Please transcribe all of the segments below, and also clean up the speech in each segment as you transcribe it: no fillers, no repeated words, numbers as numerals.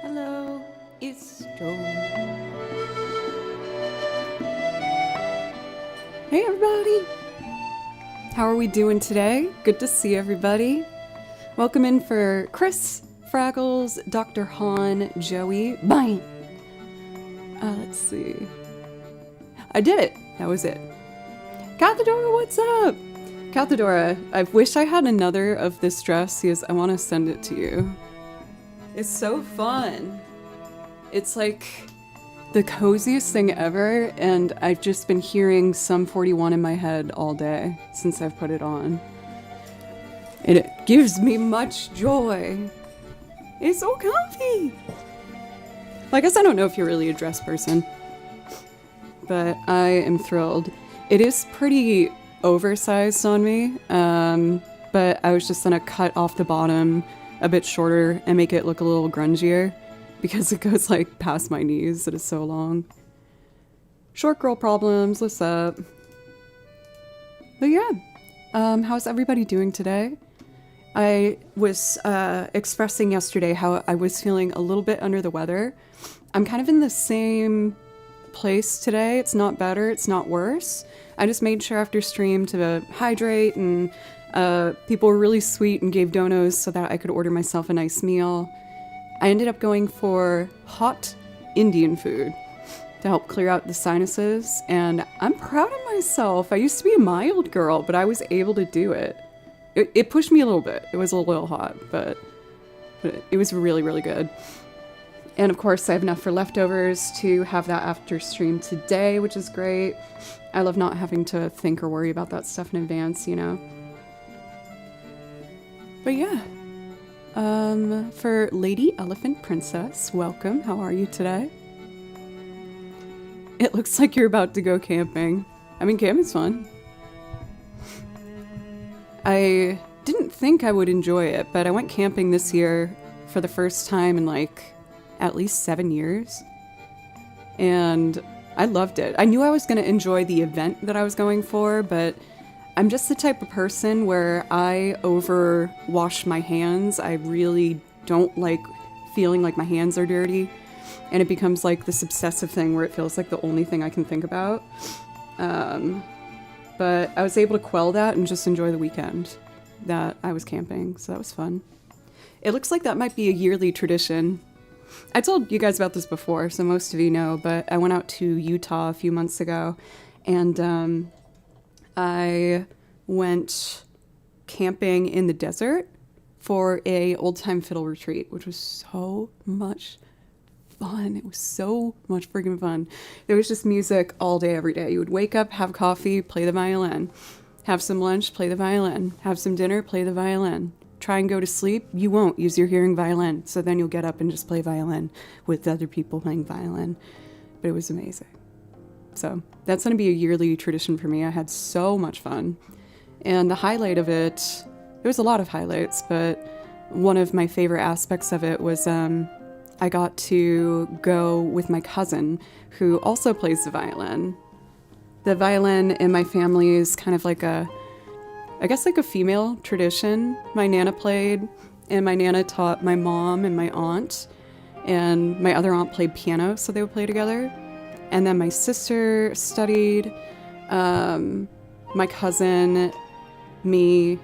Hello, it's Joe. Hey everybody! How are we doing today? Good to see everybody. Welcome in for Chris, Fraggles, Dr. Han, Joey. Bye! Let's see. I did it! That was it. Cathedora, what's up? Cathedora, I wish I had another of this dress because I want to send it to you. It's so fun. It's like the coziest thing ever, and I've just been hearing Sum 41 in my head all day since I've put it on. And it gives me much joy. It's so comfy. Well, I guess I don't know if you're really a dress person, but I am thrilled. It is pretty oversized on me, but I was just gonna cut off the bottom a bit shorter and make it look a little grungier because it goes like past my knees. It is so long. Short girl problems, what's up? But yeah, how's everybody doing today? I was expressing yesterday how I was feeling a little bit under the weather. I'm kind of in the same place today. It's not better, it's not worse. I just made sure after stream to hydrate, and people were really sweet and gave donos so that I could order myself a nice meal. I ended up going for hot Indian food to help clear out the sinuses, and I'm proud of myself. I used to be a mild girl, but I was able to do it. It pushed me a little bit. It was a little hot, but it was really, really good. And of course, I have enough for leftovers to have that after stream today, which is great. I love not having to think or worry about that stuff in advance, you know? But yeah. For Lady Elephant Princess, welcome. How are you today? It looks like you're about to go camping. I mean, camping's fun. I didn't think I would enjoy it, but I went camping this year for the first time in like at least 7 years. And I loved it. I knew I was going to enjoy the event that I was going for, but I'm just the type of person where I overwash my hands. I really don't like feeling like my hands are dirty. And it becomes like this obsessive thing where it feels like the only thing I can think about. But I was able to quell that and just enjoy the weekend that I was camping. So that was fun. It looks like that might be a yearly tradition. I told you guys about this before, so most of you know, but I went out to Utah a few months ago, and I went camping in the desert for a old-time fiddle retreat, which was so much fun. It was so much freaking fun. There was just music all day, every day. You would wake up, have coffee, play the violin. Have some lunch, play the violin. Have some dinner, play the violin. Try and go to sleep, you won't use your hearing violin. So then you'll get up and just play violin with other people playing violin. But it was amazing. So that's going to be a yearly tradition for me. I had so much fun. And the highlight of it, there was a lot of highlights, but one of my favorite aspects of it was I got to go with my cousin, who also plays the violin. The violin in my family is kind of like I guess like a female tradition. My Nana played, and my Nana taught my mom and my aunt, and my other aunt played piano, so they would play together. And then my sister studied, my cousin, me.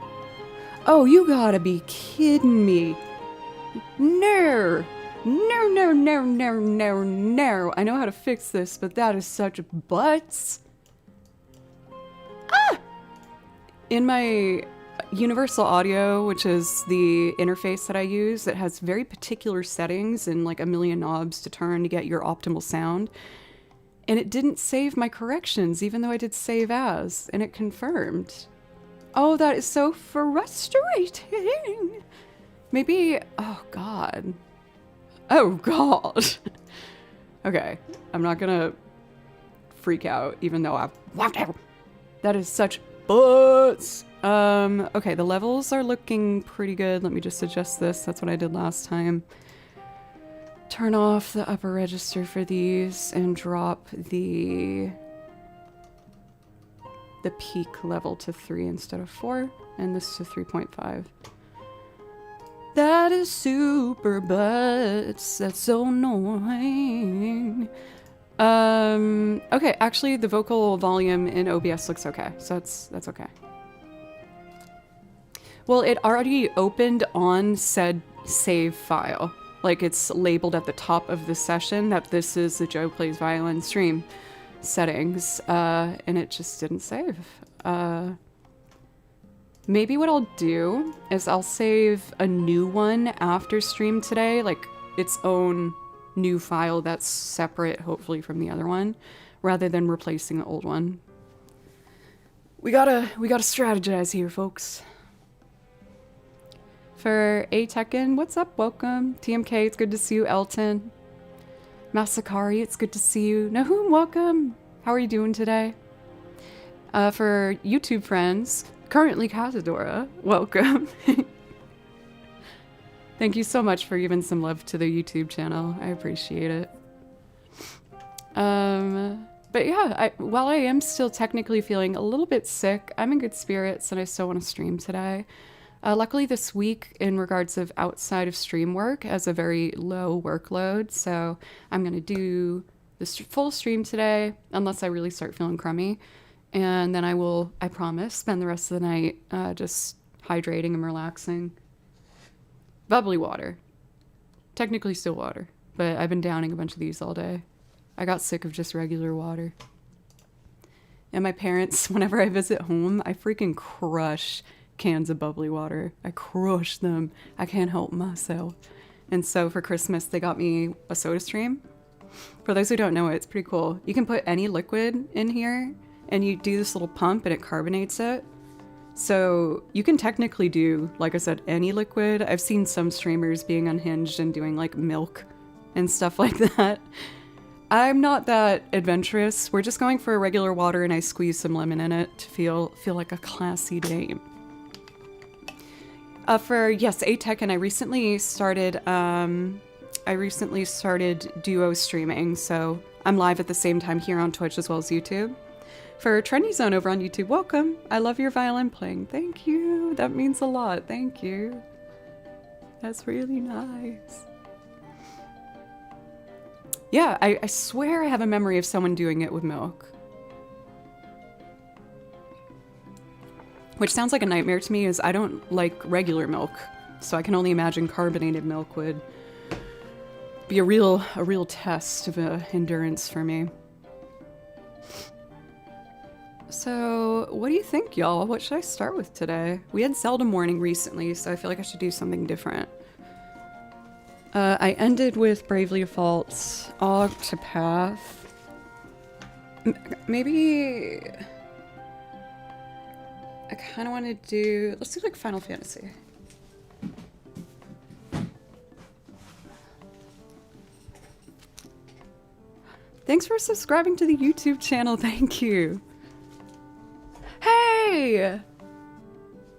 Oh, you gotta be kidding me. No. No, no, no, no, no, no. I know how to fix this, but that is such butts. Ah! In my Universal Audio, which is the interface that I use, it has very particular settings and like a million knobs to turn to get your optimal sound. And it didn't save my corrections, even though I did save as, and it confirmed. Oh, that is so frustrating. Maybe, oh God. Oh God. Okay, I'm not gonna freak out, even though that is such butts. Okay, the levels are looking pretty good. Let me just adjust this. That's what I did last time. Turn off the upper register for these and drop the peak level to 3 instead of 4, and this to 3.5. That is super butts. That's so annoying. Okay, actually the vocal volume in OBS looks okay, so that's okay. Well, it already opened on said save file. Like, it's labeled at the top of the session that this is the Joe Plays Violin stream settings, and it just didn't save. Maybe what I'll do is I'll save a new one after stream today, like its own new file that's separate, hopefully, from the other one, rather than replacing the old one. We gotta strategize here, folks. For A Tekken, what's up? Welcome. TMK, it's good to see you. Elton. Masakari, it's good to see you. Nahum, welcome. How are you doing today? For YouTube friends, currently Cazadora, welcome. Thank you so much for giving some love to the YouTube channel. I appreciate it. But yeah, while I am still technically feeling a little bit sick, I'm in good spirits and I still want to stream today. Luckily this week, in regards of outside of stream work, has a very low workload, so I'm going to do the full stream today, unless I really start feeling crummy. And then I will, I promise, spend the rest of the night just hydrating and relaxing. Bubbly water. Technically still water, but I've been downing a bunch of these all day. I got sick of just regular water. And my parents, whenever I visit home, I freaking crush cans of bubbly water. I crush them. I can't help myself. And so for Christmas, they got me a soda stream. For those who don't know it, it's pretty cool. You can put any liquid in here and you do this little pump and it carbonates it. So you can technically do, like I said, any liquid. I've seen some streamers being unhinged and doing like milk and stuff like that. I'm not that adventurous. We're just going for a regular water and I squeeze some lemon in it to feel like a classy dame. For yes, A-Tech, and I recently started duo streaming, so I'm live at the same time here on Twitch as well as YouTube. For Trendy Zone over on YouTube, welcome. I love your violin playing. Thank you. That means a lot. Thank you. That's really nice. Yeah, I swear I have a memory of someone doing it with milk. Which sounds like a nightmare to me, as I don't like regular milk. So I can only imagine carbonated milk would be a real test of endurance for me. So, what do you think, y'all? What should I start with today? We had Zelda morning recently, so I feel like I should do something different. I ended with Bravely Default's Octopath. Maybe... I kind of want to do... Let's do like Final Fantasy. Thanks for subscribing to the YouTube channel. Thank you. Hey!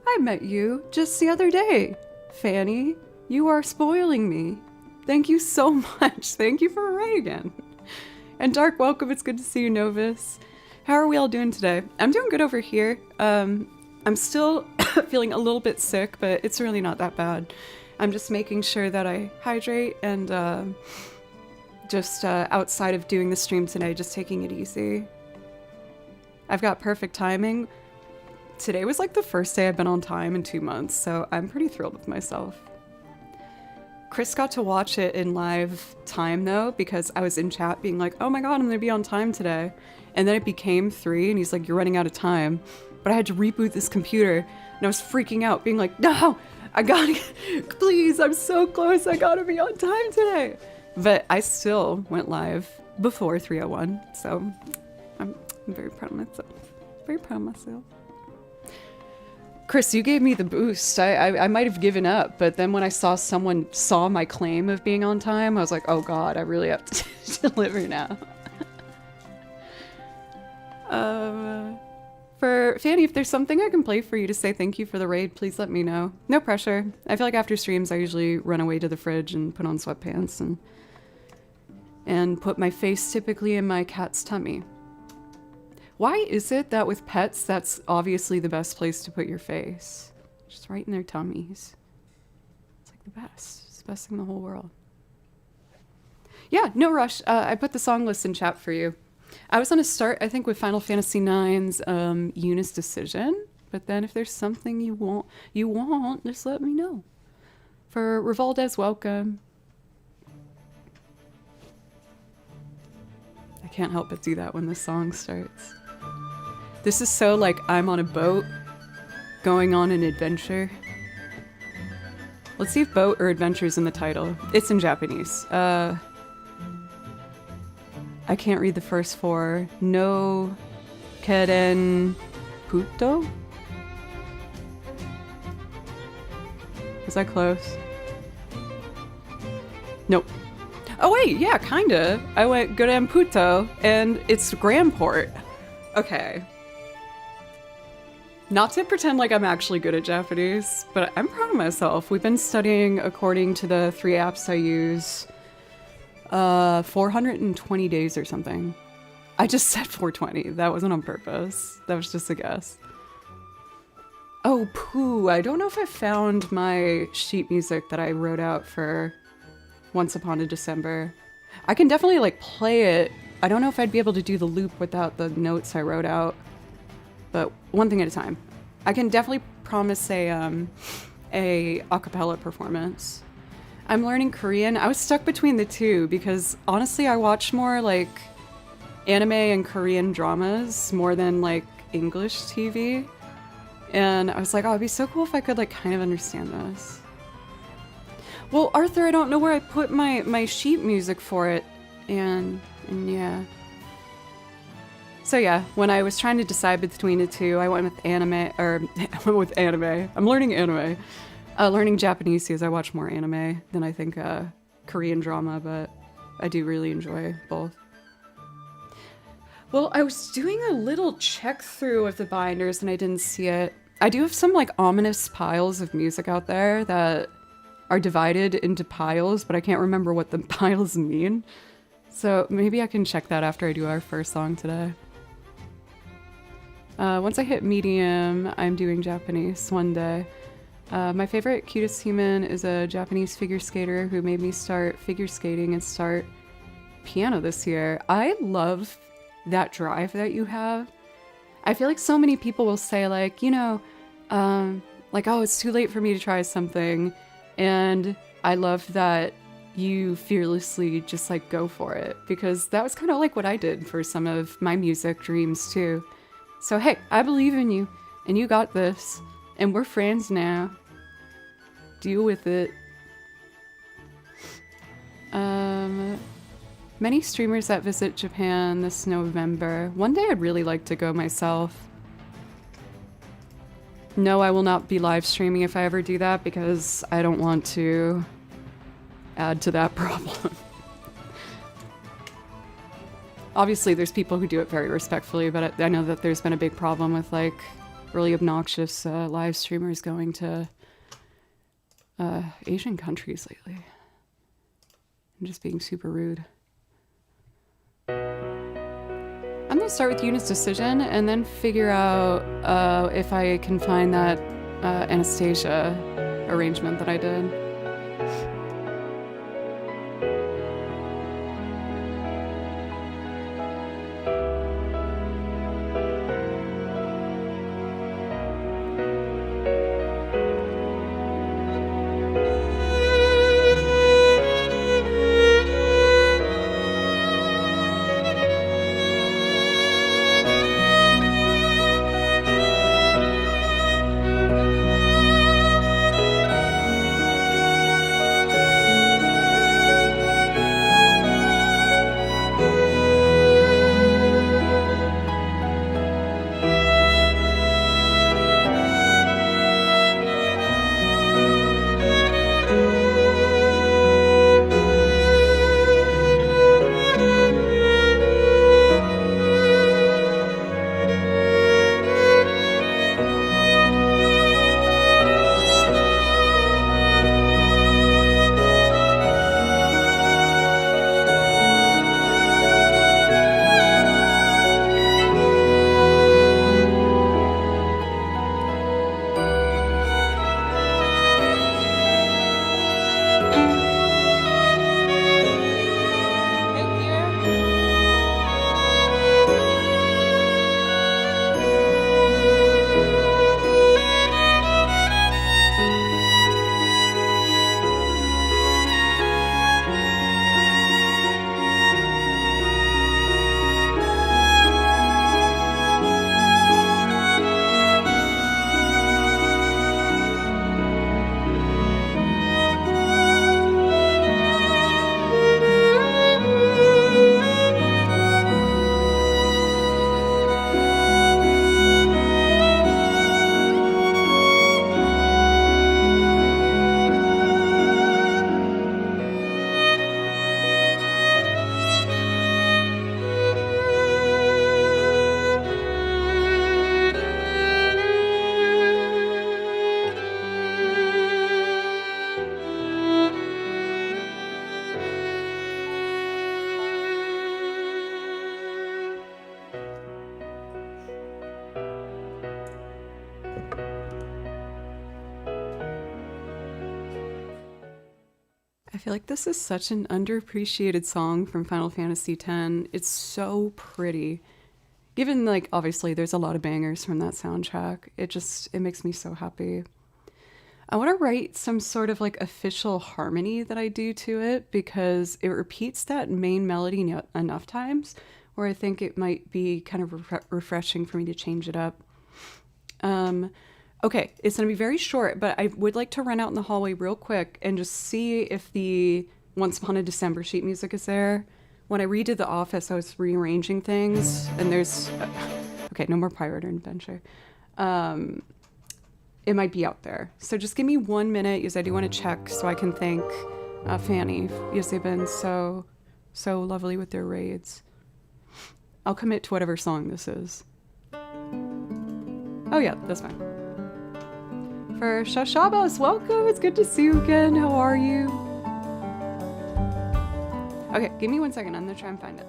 I met you just the other day. Fanny, you are spoiling me. Thank you so much. Thank you for a raid again. And Dark, welcome. It's good to see you, Novus. How are we all doing today? I'm doing good over here. I'm still feeling a little bit sick, but it's really not that bad. I'm just making sure that I hydrate and just outside of doing the stream today, just taking it easy. I've got perfect timing. Today was like the first day I've been on time in 2 months, so I'm pretty thrilled with myself. Chris got to watch it in live time though, because I was in chat being like, oh my god, I'm gonna be on time today. And then it became 3 and he's like, you're running out of time. But I had to reboot this computer and I was freaking out being like, no, I gotta, please, I'm so close. I gotta be on time today. But I still went live before 3:01. So I'm very proud of myself. Very proud of myself. Chris, you gave me the boost. I might have given up, but then when I saw someone saw my claim of being on time, I was like, oh god, I really have to deliver now. For Fanny, if there's something I can play for you to say thank you for the raid, please let me know. No pressure. I feel like after streams I usually run away to the fridge and put on sweatpants and put my face typically in my cat's tummy. Why is it that with pets, that's obviously the best place to put your face? Just right in their tummies. It's like the best. It's the best thing in the whole world. Yeah, no rush. I put the song list in chat for you. I was going to start, I think, with Final Fantasy IX's Eunice Decision. But then if there's something you want, just let me know. For Rivaldez, welcome. I can't help but do that when the song starts. This is so like I'm on a boat going on an adventure. Let's see if boat or adventure is in the title. It's in Japanese. I can't read the first 4. No keren puto? Is that close? Nope. Oh wait, yeah, kinda. I went Goren Puto, and it's Grandport. Okay. Not to pretend like I'm actually good at Japanese, but I'm proud of myself. We've been studying according to the 3 apps I use 420 days or something. I just said 420. That wasn't on purpose. That was just a guess. Oh, poo. I don't know if I found my sheet music that I wrote out for Once Upon a December. I can definitely like play it. I don't know if I'd be able to do the loop without the notes I wrote out, but one thing at a time. I can definitely promise a acapella performance. I'm learning Korean. I was stuck between the two because honestly I watch more like anime and Korean dramas more than like English TV. And I was like, oh, it'd be so cool if I could like kind of understand this. Well, Arthur, I don't know where I put my sheet music for it. And yeah. So yeah, when I was trying to decide between the two, I went with anime, or I went with anime. I'm learning anime. Learning Japanese because I watch more anime than I think Korean drama, but I do really enjoy both. Well, I was doing a little check through of the binders and I didn't see it. I do have some like ominous piles of music out there that are divided into piles, but I can't remember what the piles mean. So maybe I can check that after I do our first song today. Once I hit medium, I'm doing Japanese one day. My favorite cutest human is a Japanese figure skater who made me start figure skating and start piano this year. I love that drive that you have. I feel like so many people will say like, you know, like, oh, it's too late for me to try something. And I love that you fearlessly just like go for it, because that was kind of like what I did for some of my music dreams too. So hey, I believe in you and you got this and we're friends now. Deal with it. Many streamers that visit Japan this November. One day I'd really like to go myself. No, I will not be live streaming if I ever do that because I don't want to add to that problem. Obviously, there's people who do it very respectfully, but I know that there's been a big problem with like really obnoxious live streamers going to Asian countries lately. I'm just being super rude. I'm gonna start with Yuna's Decision and then figure out if I can find that Anastasia arrangement that I did. feel like this is such an underappreciated song from Final Fantasy X. It's so pretty. Given, like, obviously there's a lot of bangers from that soundtrack. It makes me so happy. I want to write some sort of like official harmony that I do to it because it repeats that main melody enough times where I think it might be kind of refreshing for me to change it up. Okay, it's going to be very short, but I would like to run out in the hallway real quick and just see if the Once Upon a December sheet music is there. When I redid The Office, I was rearranging things, and there's... okay, no more Pirate Adventure. It might be out there. So just give me 1 minute, because I do want to check so I can thank Fanny, because they've been so lovely with their raids. I'll commit to whatever song this is. Oh yeah, that's fine. For Shashabas, welcome. It's good to see you again. How are you? Okay, give me 1 second. I'm gonna try and find it.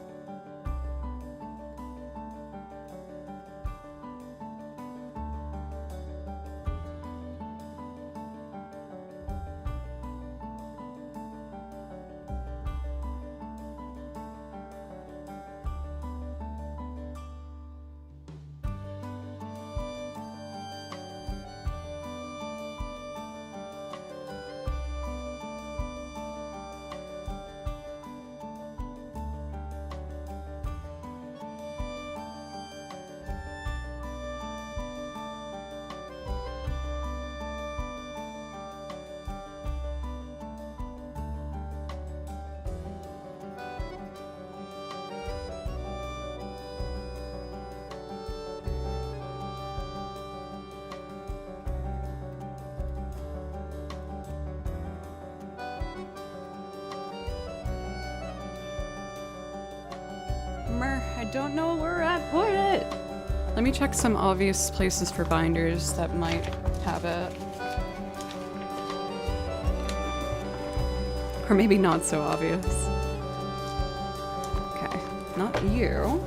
I don't know where I put it. Let me check some obvious places for binders that might have it. Or maybe not so obvious. Okay, not you.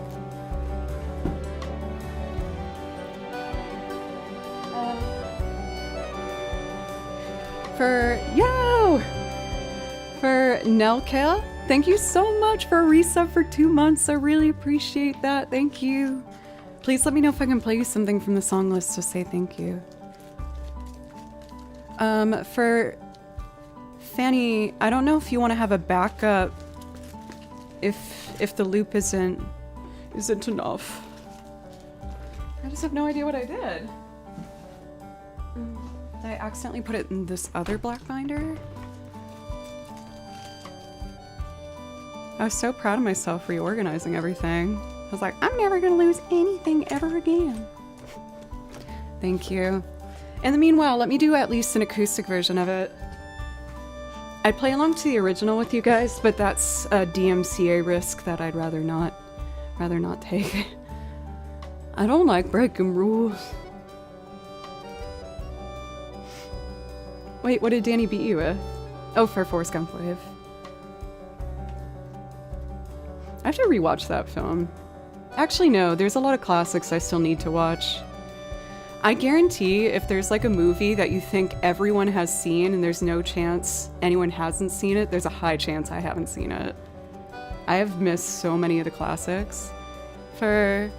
For Nelka, thank you so much for a resub for 2 months. I really appreciate that. Thank you. Please let me know if I can play you something from the song list to say thank you. For Fanny, I don't know if you want to have a backup if the loop isn't enough. I just have no idea what I did. Did I accidentally put it in this other black binder? I was so proud of myself reorganizing everything. I was like, I'm never gonna lose anything ever again. Thank you. In the meanwhile, let me do at least an acoustic version of it. I'd play along to the original with you guys, but that's a DMCA risk that I'd rather not take. I don't like breaking rules. Wait, what did Danny beat you with? Oh, for Forrest Gump Wave. I have to rewatch that film. Actually, no, there's a lot of classics I still need to watch. I guarantee if there's like a movie that you think everyone has seen and there's no chance anyone hasn't seen it, there's a high chance I haven't seen it. I have missed so many of the classics. For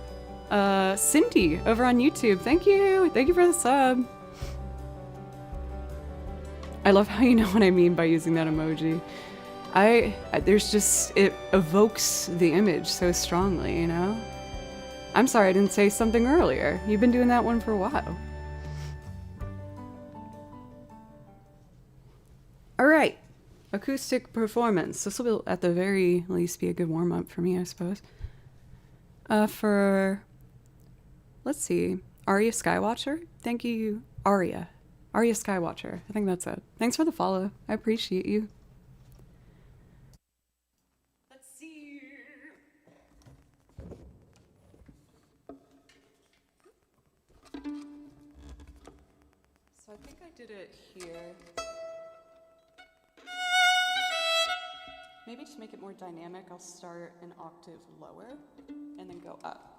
Cindy over on YouTube, thank you for the sub. I love how you know what I mean by using that emoji. There's just, it evokes the image so strongly, you know? I'm sorry I didn't say something earlier. You've been doing that one for a while. Alright, acoustic performance. This will at the very least be a good warm-up for me, I suppose. Let's see, Arya Skywatcher? Thank you, Arya Skywatcher. I think that's it. Thanks for the follow. I appreciate you. So I think I did it here. Maybe to make it more dynamic, I'll start an octave lower and then go up.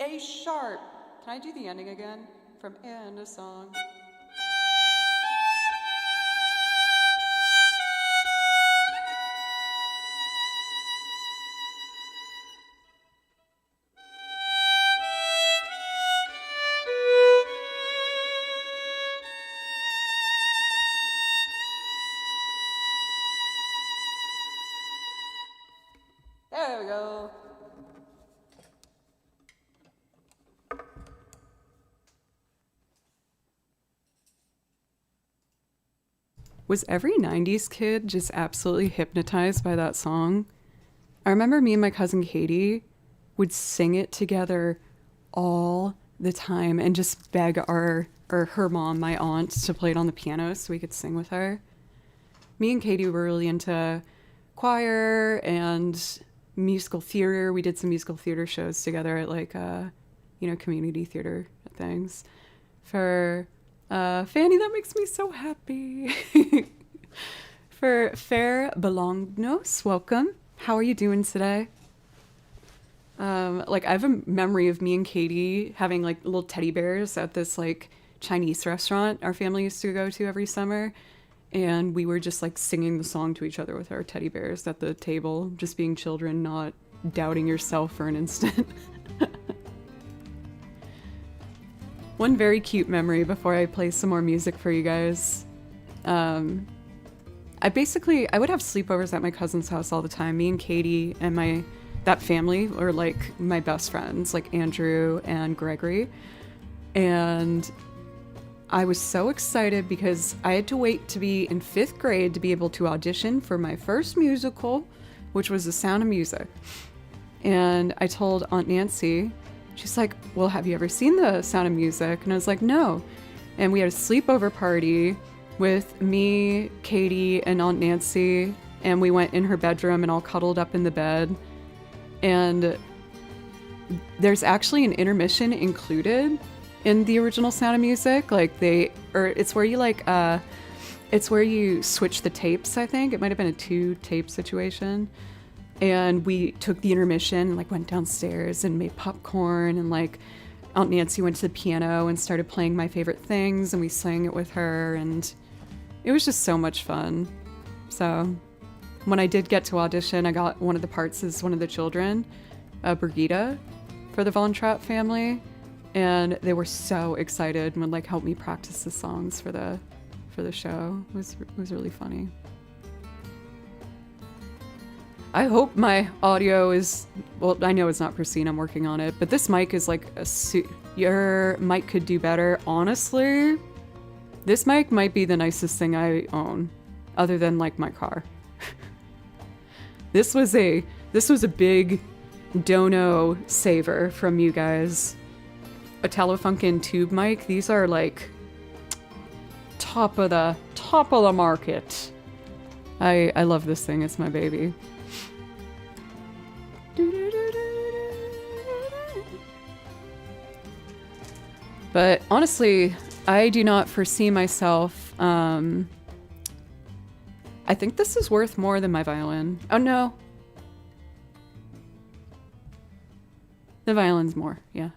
A sharp. Can I do the ending again? From end of song. There we go. Was every 90s kid just absolutely hypnotized by that song? I remember me and my cousin Katie would sing it together all the time and just beg her mom, my aunt, to play it on the piano so we could sing with her. Me and Katie were really into choir and musical theater. We did some musical theater shows together at like, community theater things. For Fanny, that makes me so happy. For Fair Belongnos, welcome. How are you doing today? I have a memory of me and Katie having like little teddy bears at this like Chinese restaurant our family used to go to every summer. And we were just like singing the song to each other with our teddy bears at the table, just being children, not doubting yourself for an instant. One very cute memory before I play some more music for you guys. I would have sleepovers at my cousin's house all the time. Me and Katie and that family were like my best friends, like Andrew and Gregory. And I was so excited because I had to wait to be in 5th grade to be able to audition for my first musical, which was The Sound of Music. And I told Aunt Nancy, she's like, well, have you ever seen The Sound of Music? And I was like, no. And we had a sleepover party with me, Katie, and Aunt Nancy. And we went in her bedroom and all cuddled up in the bed. And there's actually an intermission included in the original Sound of Music. It's where you switch the tapes, I think. It might have been a 2-tape situation. And we took the intermission and like went downstairs and made popcorn, and like Aunt Nancy went to the piano and started playing My Favorite Things, and we sang it with her, and it was just so much fun. So when I did get to audition, I got one of the parts as one of the children, Brigitte, for the Von Trapp family, and they were so excited and would like help me practice the songs for the show. It was really funny. I hope my audio is, well, I know it's not pristine, I'm working on it, but this mic is like your mic could do better. Honestly, this mic might be the nicest thing I own, other than like my car. This was a big dono saver from you guys. A Telefunken tube mic. These are like top of the market. I love this thing. It's my baby. But honestly, I do not foresee myself. I think this is worth more than my violin. Oh no. The violin's more, yeah.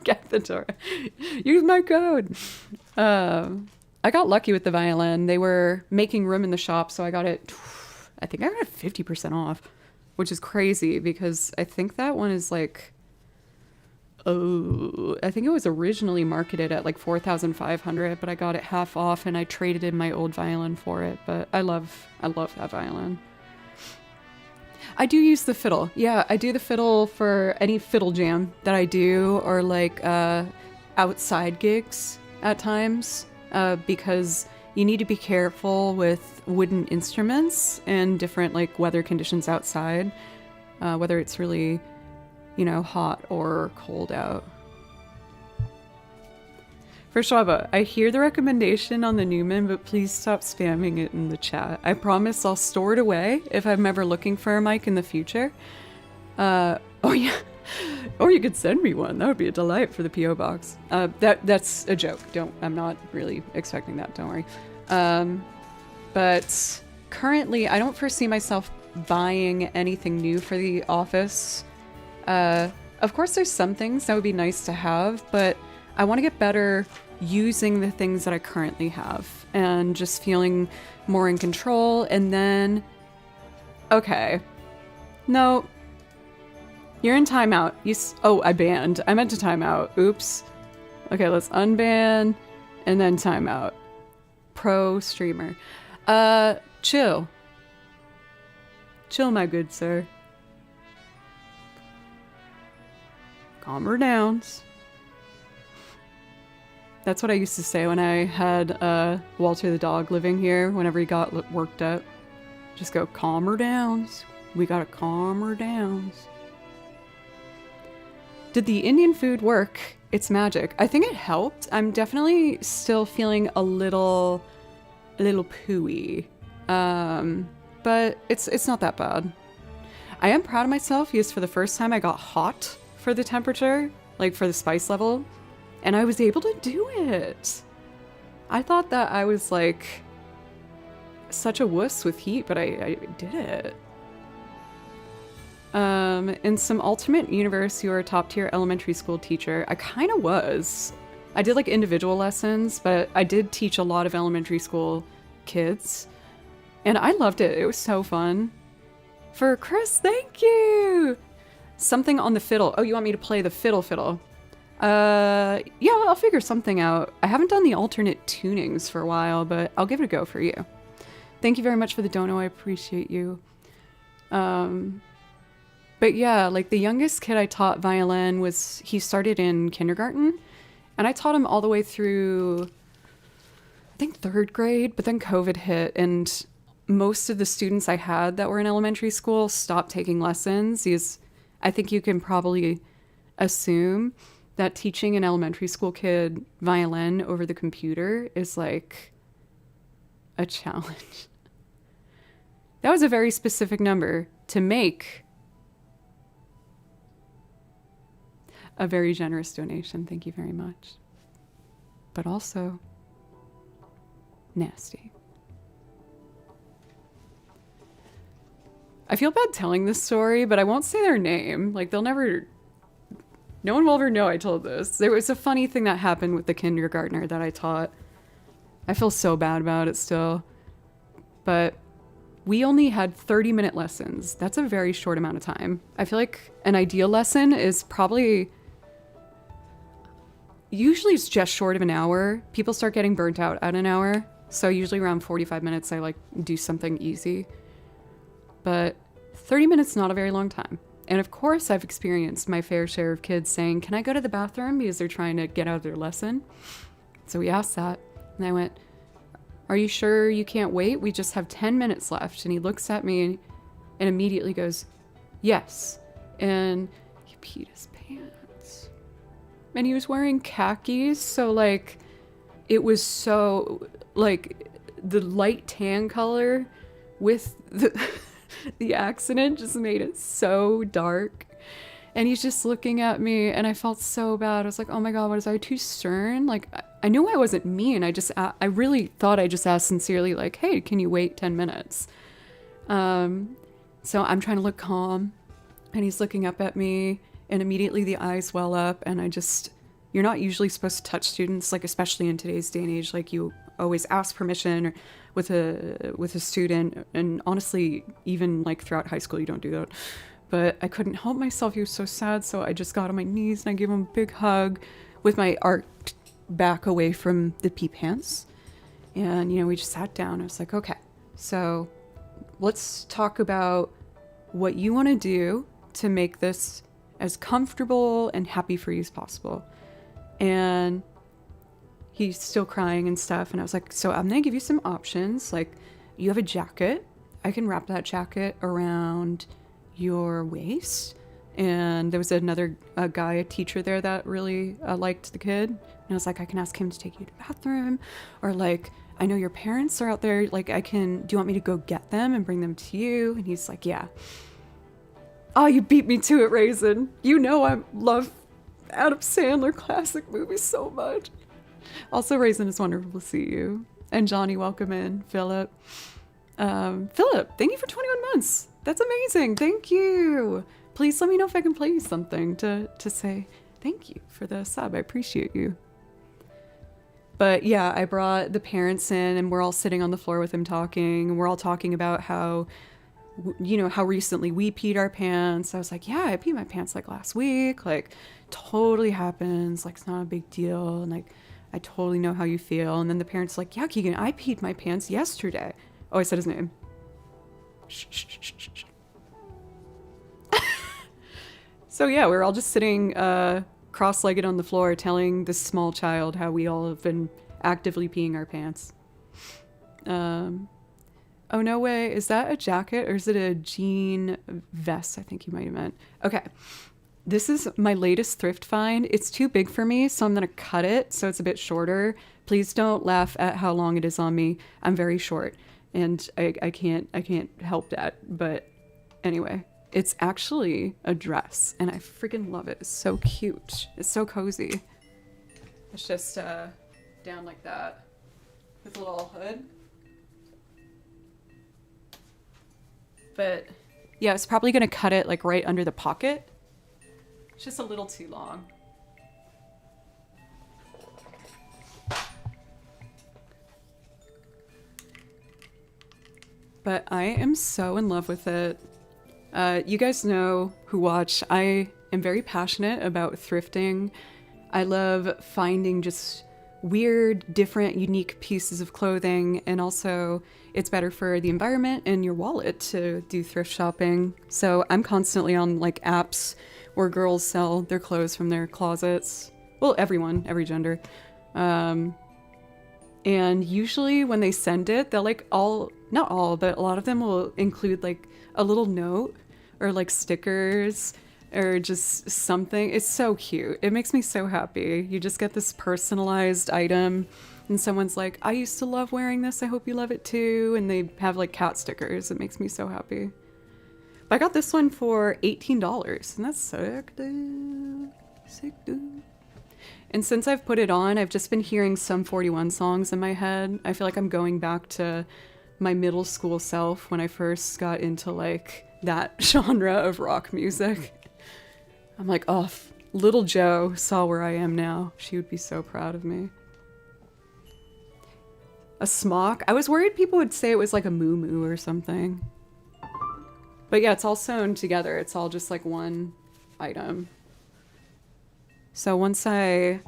Get the door. Use my code. I got lucky with the violin. They were making room in the shop, so I got it 50% off, which is crazy because I think that one is like, I think it was originally marketed at like $4,500, but I got it half off and I traded in my old violin for it. But I love that violin. I do use the fiddle. Yeah, I do the fiddle for any fiddle jam that I do, or like outside gigs at times, because you need to be careful with wooden instruments and different like weather conditions outside, whether it's really, hot or cold out. For Shaba, I hear the recommendation on the Newman, but please stop spamming it in the chat. I promise I'll store it away if I'm ever looking for a mic in the future. Oh yeah, or you could send me one. That would be a delight for the PO box. That's a joke. I'm not really expecting that. Don't worry. But currently, I don't foresee myself buying anything new for the office. Of course, there's some things that would be nice to have, but I want to get better using the things that I currently have and just feeling more in control. And then, okay, no, you're in timeout. I banned. I meant to timeout. Oops. Okay, let's unban and then timeout. Pro streamer. Chill. Chill, my good sir. Calm her downs. That's what I used to say when I had Walter the dog living here. Whenever he got worked up, just go, calm her downs. We gotta calm her downs. Did the Indian food work? It's magic. I think it helped. I'm definitely still feeling a little pooey. But it's not that bad. I am proud of myself because for the first time I got hot for the temperature, like for the spice level, and I was able to do it. I thought that I was like such a wuss with heat, but I did it. In some alternate universe, you were a top tier elementary school teacher. I kind of was. I did like individual lessons, but I did teach a lot of elementary school kids. And I loved it. It was so fun. For Chris, thank you! Something on the fiddle. Oh, you want me to play the fiddle? Yeah, I'll figure something out. I haven't done the alternate tunings for a while, but I'll give it a go for you. Thank you very much for the dono. I appreciate you. But yeah, like the youngest kid I taught violin he started in kindergarten, and I taught him all the way through, I think 3rd grade, but then COVID hit, and most of the students I had that were in elementary school stopped taking lessons. I think you can probably assume that teaching an elementary school kid violin over the computer is like a challenge. That was a very specific number to make. A very generous donation. Thank you very much. But also nasty. I feel bad telling this story, but I won't say their name. Like, no one will ever know I told this. There was a funny thing that happened with the kindergartner that I taught. I feel so bad about it still. But we only had 30-minute lessons. That's a very short amount of time. I feel like an ideal lesson is probably... Usually it's just short of an hour. People start getting burnt out at an hour. So usually around 45 minutes, I like do something easy. But 30 minutes, not a very long time. And of course, I've experienced my fair share of kids saying, can I go to the bathroom? Because they're trying to get out of their lesson. So we asked that. And I went, are you sure you can't wait? We just have 10 minutes left. And he looks at me and immediately goes, yes. And he peed his pants. And he was wearing khakis. So like, it was so like the light tan color with the accident just made it so dark. And he's just looking at me and I felt so bad. I was like, oh my God, was I too stern? Like, I knew I wasn't mean. I really thought I just asked sincerely, like, hey, can you wait 10 minutes? So I'm trying to look calm and he's looking up at me and immediately the eyes well up. And you're not usually supposed to touch students, like, especially in today's day and age, like you always ask permission or with a student. And honestly, even like throughout high school, you don't do that. But I couldn't help myself. He was so sad. So I just got on my knees and I gave him a big hug with my arched back away from the pee pants. And, we just sat down. I was like, okay, so let's talk about what you want to do to make this as comfortable and happy for you as possible. And he's still crying and stuff. And I was like, so I'm going to give you some options. Like, you have a jacket. I can wrap that jacket around your waist. And there was a guy, a teacher there that really liked the kid. And I was like, I can ask him to take you to the bathroom. Or like, I know your parents are out there. Like, do you want me to go get them and bring them to you? And he's like, yeah. Oh, you beat me to it, Raisin. You know I love Adam Sandler classic movies so much. Also, Raisin, it's wonderful to see you. And Johnny, welcome in. Philip. Philip, thank you for 21 months. That's amazing. Thank you. Please let me know if I can play you something to say thank you for the sub. I appreciate you. But yeah, I brought the parents in and we're all sitting on the floor with him talking. And we're all talking about how, you know, how recently we peed our pants. I was like, yeah, I peed my pants like last week. Like, totally happens. Like, it's not a big deal. And like, I totally know how you feel. And then the parents like, yeah, Keegan, I peed my pants yesterday. Oh, I said his name. Shh, shh, shh, shh, shh. So yeah, we're all just sitting cross-legged on the floor telling this small child how we all have been actively peeing our pants. Oh, no way. Is that a jacket or is it a jean vest? I think you might have meant. Okay. This is my latest thrift find. It's too big for me, so I'm going to cut it so it's a bit shorter. Please don't laugh at how long it is on me. I'm very short and I can't help that. But anyway, it's actually a dress and I freaking love it. It's so cute. It's so cozy. It's just down like that with a little hood. But yeah, I was probably going to cut it like right under the pocket. It's just a little too long. But I am so in love with it. You guys know who watch, I am very passionate about thrifting. I love finding just weird, different, unique pieces of clothing, and also it's better for the environment and your wallet to do thrift shopping. So I'm constantly on like apps where girls sell their clothes from their closets. Well, everyone, every gender. And usually when they send it, they'll like not all, but a lot of them will include like a little note or like stickers or just something. It's so cute. It makes me so happy. You just get this personalized item and someone's like, I used to love wearing this. I hope you love it too. And they have like cat stickers. It makes me so happy. But I got this one for $18 and that's sick, dude. Sick, dude. And since I've put it on, I've just been hearing Sum 41 songs in my head. I feel like I'm going back to my middle school self when I first got into like that genre of rock music. I'm like, oh, if little Joe saw where I am now, she would be so proud of me. A smock? I was worried people would say it was like a moo-moo or something. But yeah, it's all sewn together. It's all just like one item. So once I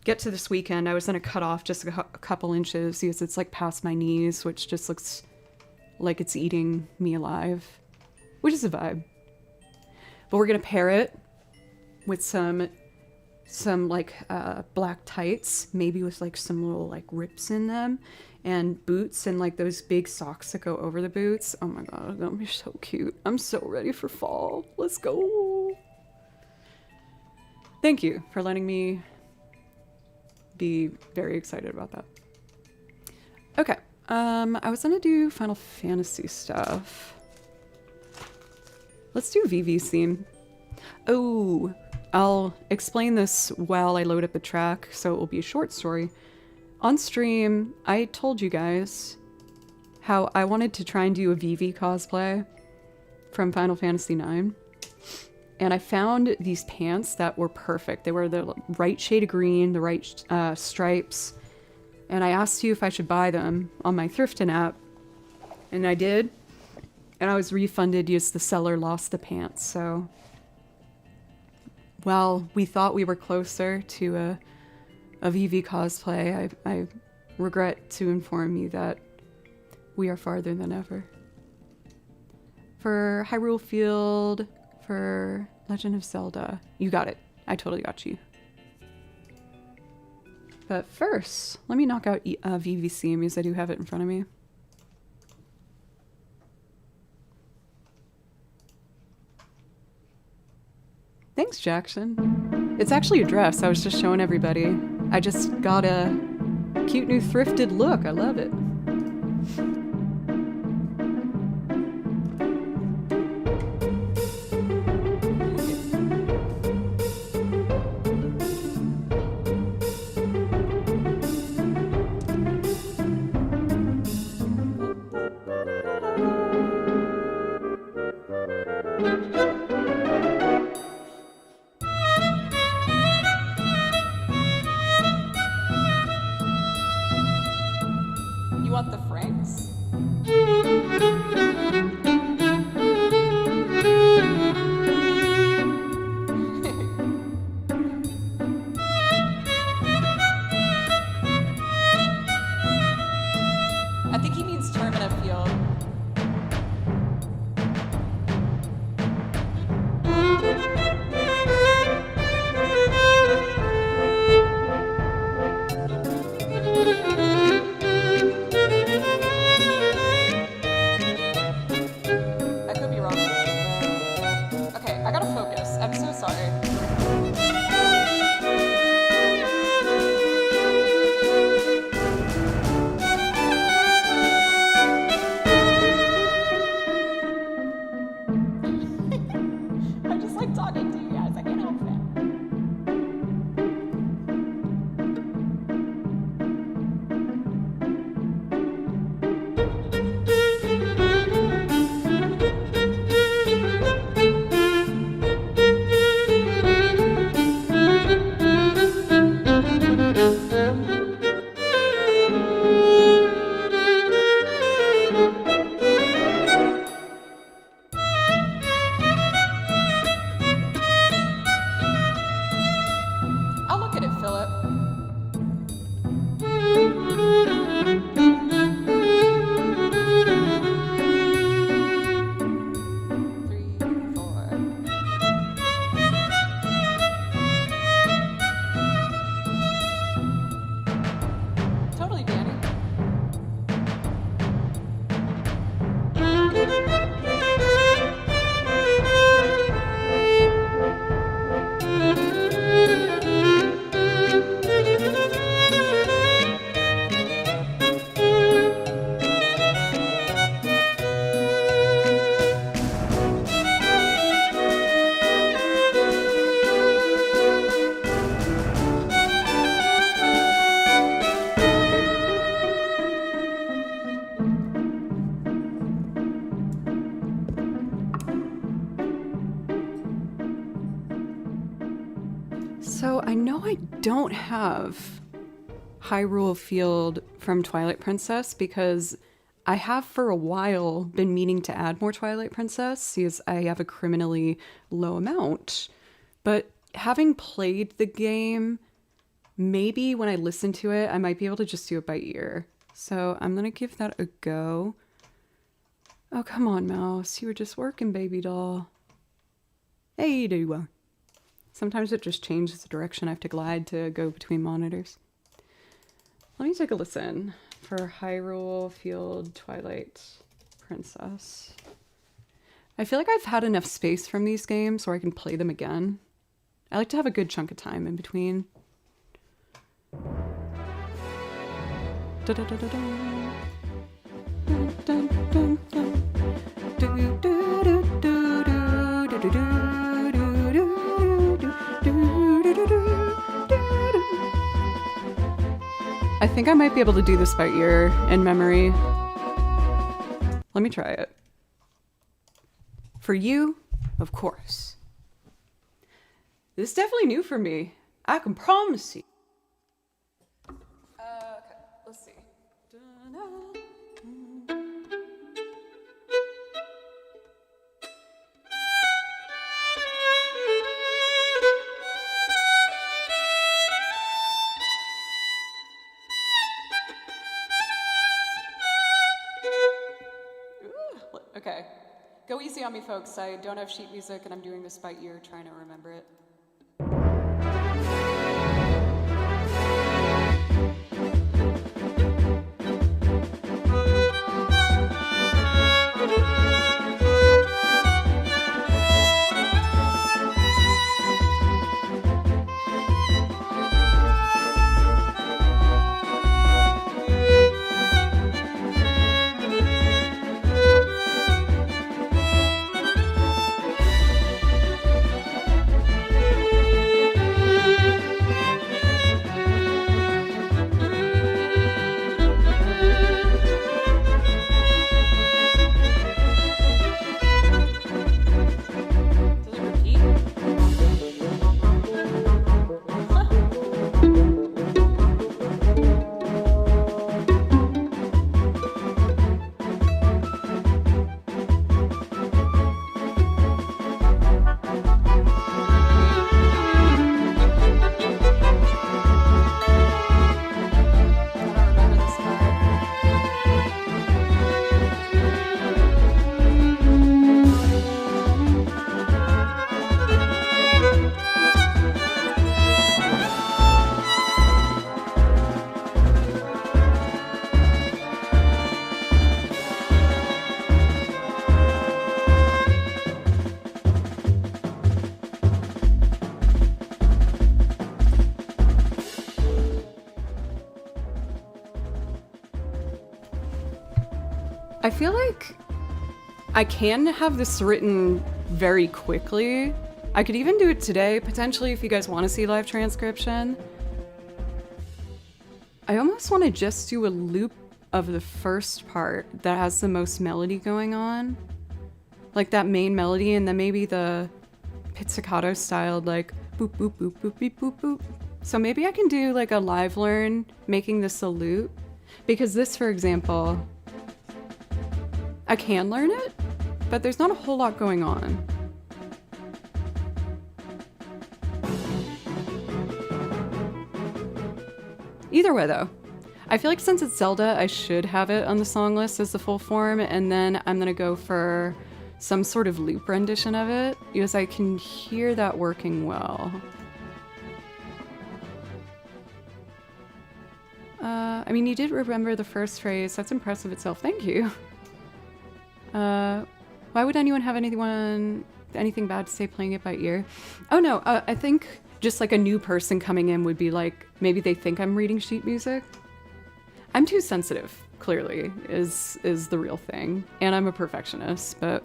get to this weekend, I was going to cut off just a couple inches because it's like past my knees, which just looks like it's eating me alive, which is a vibe. But we're going to pair it with some like black tights, maybe with like some little like rips in them, and boots and like those big socks that go over the boots. Oh my god, that'll be so cute. I'm so ready for fall. Let's go. Thank you for letting me be very excited about that. Okay, I was gonna do Final Fantasy stuff. Let's do VV's theme. Oh, I'll explain this while I load up the track, so it will be a short story. On stream, I told you guys how I wanted to try and do a VV cosplay from Final Fantasy IX. And I found these pants that were perfect. They were the right shade of green, the right stripes. And I asked you if I should buy them on my thrifting app. And I did. And I was refunded because the seller lost the pants. So while we thought we were closer to a VV cosplay, I regret to inform you that we are farther than ever. For Hyrule Field, for Legend of Zelda, you got it. I totally got you. But first, let me knock out VVC because I do have it in front of me. Thanks, Jackson. It's actually a dress. I was just showing everybody. I just got a cute new thrifted look. I love it. focus. I'm so sorry. I just like talking to you guys. I can't help it. I'll look at it, Philip. Three, four. Totally, Danny. So I know I don't have Hyrule Field from Twilight Princess because I have for a while been meaning to add more Twilight Princess because I have a criminally low amount. But having played the game, maybe when I listen to it, I might be able to just do it by ear. So I'm going to give that a go. Oh, come on, mouse. You were just working, baby doll. Hey, there you are. Sometimes it just changes the direction I have to glide to go between monitors. Let me take a listen for Hyrule Field Twilight Princess. I feel like I've had enough space from these games where I can play them again. I like to have a good chunk of time in between. I think I might be able to do this by ear in memory. Let me try it. For you, of course. This is definitely new for me. I can promise you. Okay, let's see. Okay, go easy on me, folks. I don't have sheet music and I'm doing this by ear, trying to remember it. I feel like I can have this written very quickly. I could even do it today, potentially, if you guys want to see live transcription. I almost want to just do a loop of the first part that has the most melody going on. Like that main melody, and then maybe the pizzicato styled, like boop, boop, boop, boop, beep, boop, boop. So maybe I can do like a live learn, making this a loop. Because this, for example, I can learn it, but there's not a whole lot going on. Either way though, I feel like since it's Zelda, I should have it on the song list as the full form, and then I'm gonna go for some sort of loop rendition of it, because I can hear that working well. I mean, you did remember the first phrase. That's impressive itself. Thank you. Why would anyone have anything bad to say playing it by ear? Oh no, I think just like a new person coming in would be like, maybe they think I'm reading sheet music. I'm too sensitive, clearly, is the real thing. And I'm a perfectionist, but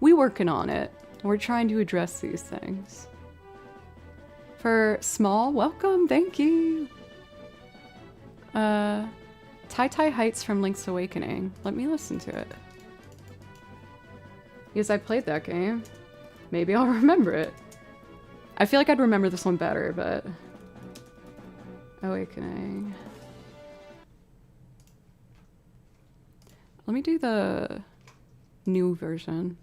we working on it. We're trying to address these things. For Small, welcome, thank you. Tai Tai Heights from Link's Awakening. Let me listen to it. Because I played that game. Maybe I'll remember it. I feel like I'd remember this one better, but... Awakening. Let me do the new version.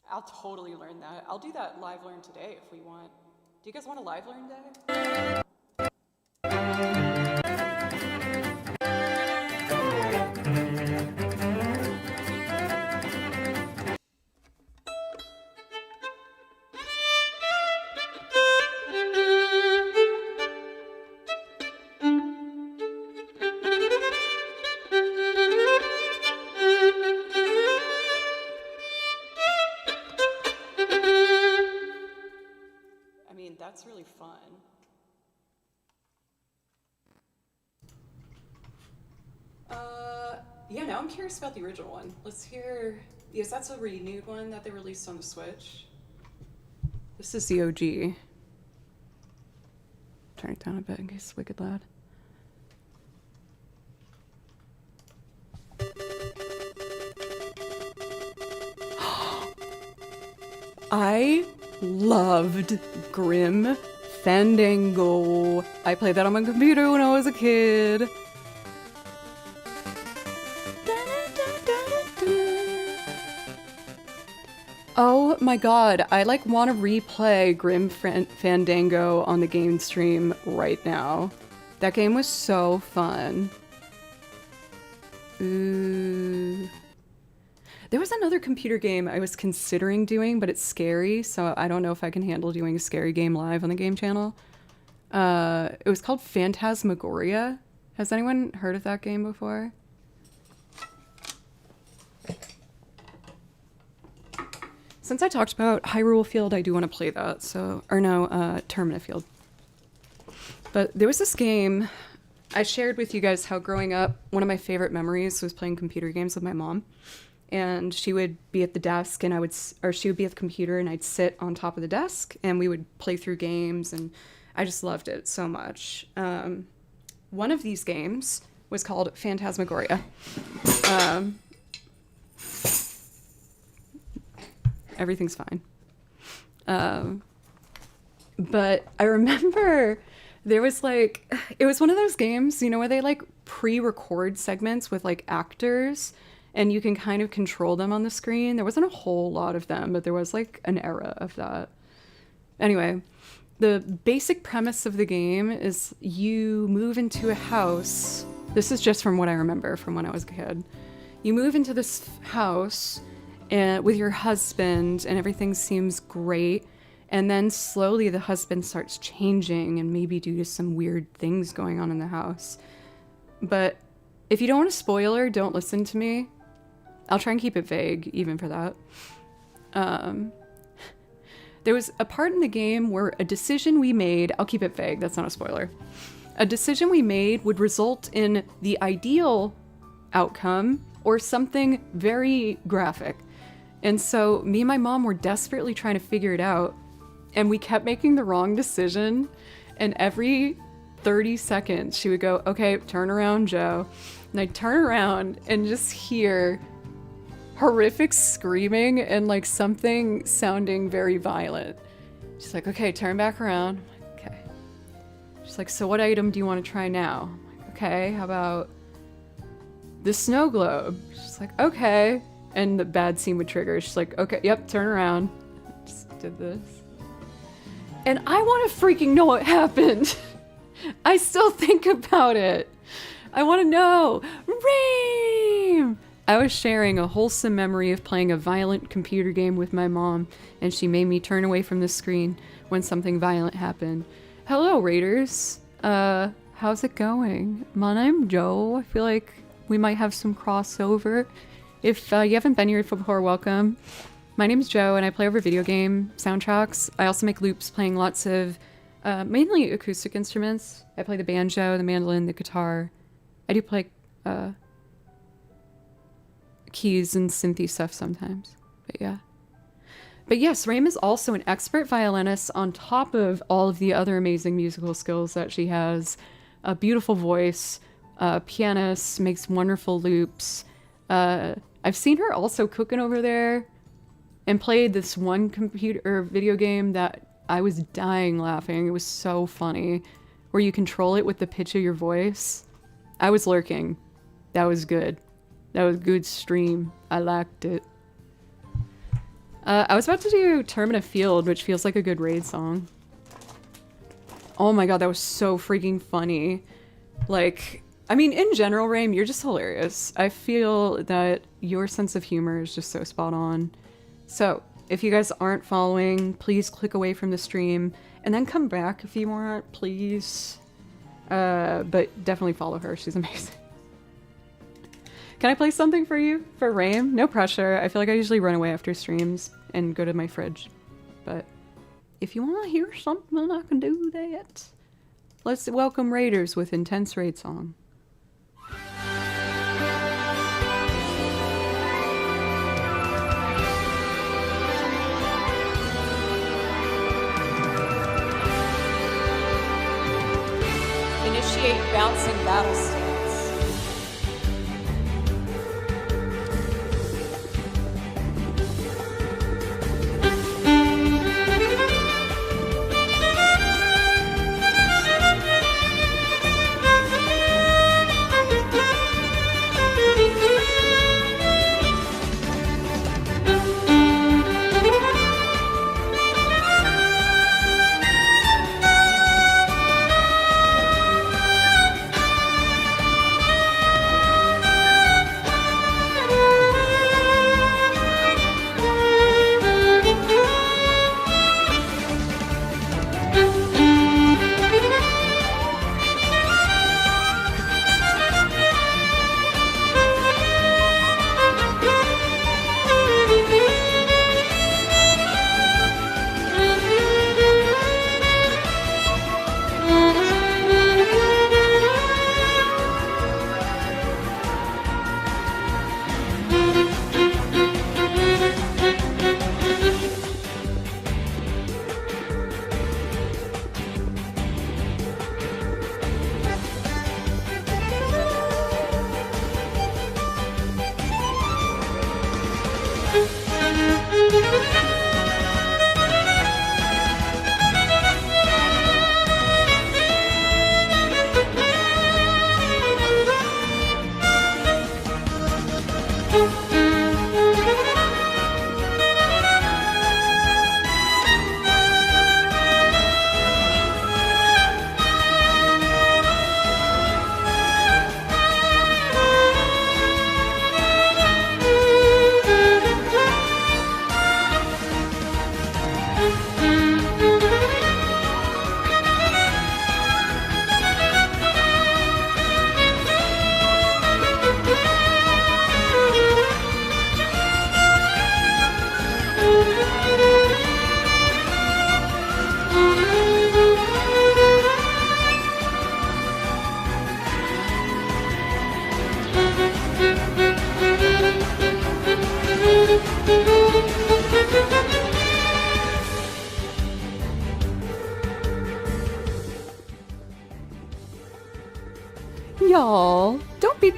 I'll totally learn that. I'll do that live learn today if we want. Do you guys want a live learn day? That's really fun. Yeah, now I'm curious about the original one. Let's hear, yes, that's a renewed one that they released on the Switch. This is the OG. Turn it down a bit in case it's wicked loud. I loved Grim Fandango. I played that on my computer when I was a kid. Oh my god, I like want to replay Grim Fandango on the game stream right now. That game was so fun. Ooh. There was another computer game I was considering doing, but it's scary, so I don't know if I can handle doing a scary game live on the game channel. It was called Phantasmagoria. Has anyone heard of that game before? Since I talked about Hyrule Field, I do want to play that, so... Or no, Termina Field. But there was this game... I shared with you guys how growing up, one of my favorite memories was playing computer games with my mom. And she would be at the desk and she would be at the computer and I'd sit on top of the desk and we would play through games and I just loved it so much. One of these games was called Phantasmagoria. Everything's fine. But I remember there was like, it was one of those games, you know, where they like pre-record segments with like actors and you can kind of control them on the screen. There wasn't a whole lot of them, but there was like an era of that. Anyway, The basic premise of the game is you move into a house. This is just from what I remember from when I was a kid. You move into this house with your husband and everything seems great. And then slowly the husband starts changing, and maybe due to some weird things going on in the house. But if you don't want a spoiler, don't listen to me. I'll try and keep it vague, even for that. There was a part in the game where a decision we made, I'll keep it vague, that's not a spoiler. A decision we made would result in the ideal outcome or something very graphic. And so me and my mom were desperately trying to figure it out, and we kept making the wrong decision. And every 30 seconds she would go, okay, turn around, Joe. And I'd turn around and just hear horrific screaming and like something sounding very violent. She's like, okay, turn back around. I'm like, okay. She's like, so what item do you want to try now? I'm like, okay, how about the snow globe? She's like, okay. And the bad scene would trigger. She's like, okay, yep, turn around. Just did this. And I want to freaking know what happened. I still think about it. I want to know. Reem! I was sharing a wholesome memory of playing a violent computer game with my mom, and she made me turn away from the screen when something violent happened. Hello, Raiders. How's it going? My name's Joe. I feel like we might have some crossover. If you haven't been here before, welcome. My name's Joe, and I play over video game soundtracks. I also make loops playing lots of mainly acoustic instruments. I play the banjo, the mandolin, the guitar. I do play keys and synthy stuff sometimes, but yeah. But yes, Raim is also an expert violinist on top of all of the other amazing musical skills that she has. A beautiful voice, pianist, makes wonderful loops. I've seen her also cooking over there and played this one computer or video game that I was dying laughing. It was so funny, where you control it with the pitch of your voice. I was lurking. That was good. That was a good stream. I liked it. I was about to do Term in a Field, which feels like a good raid song. Oh my god, that was so freaking funny. Like, I mean, in general, Raim, you're just hilarious. I feel that your sense of humor is just so spot on. So, if you guys aren't following, please click away from the stream and then come back if you want, please. But definitely follow her. She's amazing. Can I play something for you? For Raim? No pressure. I feel like I usually run away after streams and go to my fridge. But if you want to hear something, I can do that. Let's welcome Raiders with Intense Raid Song. Initiate bouncing battle stance.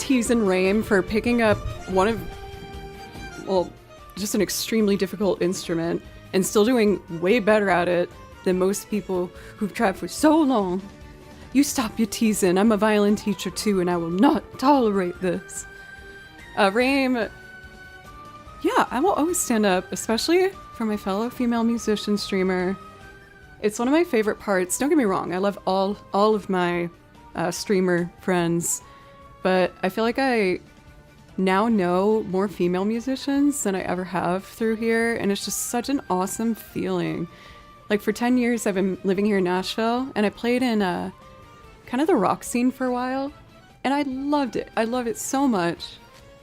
teasing Raim for picking up one of, well, just an extremely difficult instrument and still doing way better at it than most people who've tried for so long. You stop your teasing. I'm a violin teacher too, and I will not tolerate this. Raim, yeah, I will always stand up, especially for my fellow female musician streamer. It's one of my favorite parts. Don't get me wrong, I love all of my streamer friends, but I feel like I now know more female musicians than I ever have through here, and it's just such an awesome feeling. Like, for 10 years I've been living here in Nashville, and I played in kind of the rock scene for a while, and I loved it. I love it so much,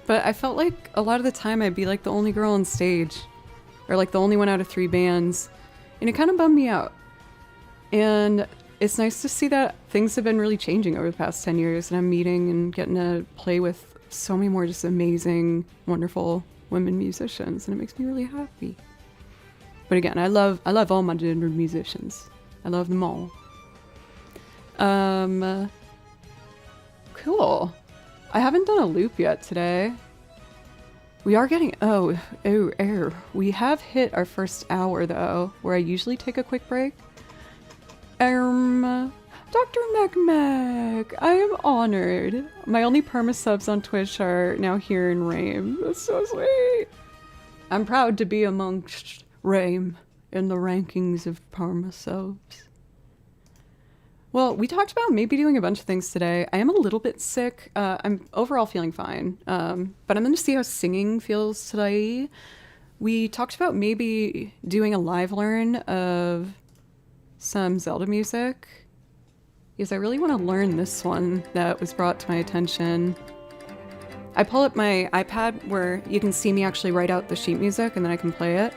but I felt like a lot of the time I'd be like the only girl on stage, or like the only one out of 3 bands, and it kind of bummed me out. And it's nice to see that things have been really changing over the past 10 years, and I'm meeting and getting to play with so many more just amazing, wonderful women musicians, and it makes me really happy. But again, I love all my gendered musicians. I love them all. Cool. I haven't done a loop yet today. We are getting, we have hit our first hour though, where I usually take a quick break. Dr. Mac, I am honored. My only perma subs on Twitch are now here in Raim. That's so sweet. I'm proud to be amongst Raim in the rankings of perma subs. Well, we talked about maybe doing a bunch of things today. I am a little bit sick. I'm overall feeling fine, but I'm going to see how singing feels today. We talked about maybe doing a live learn of some Zelda music, because I really want to learn this one that was brought to my attention. I pull up my iPad where you can see me actually write out the sheet music and then I can play it.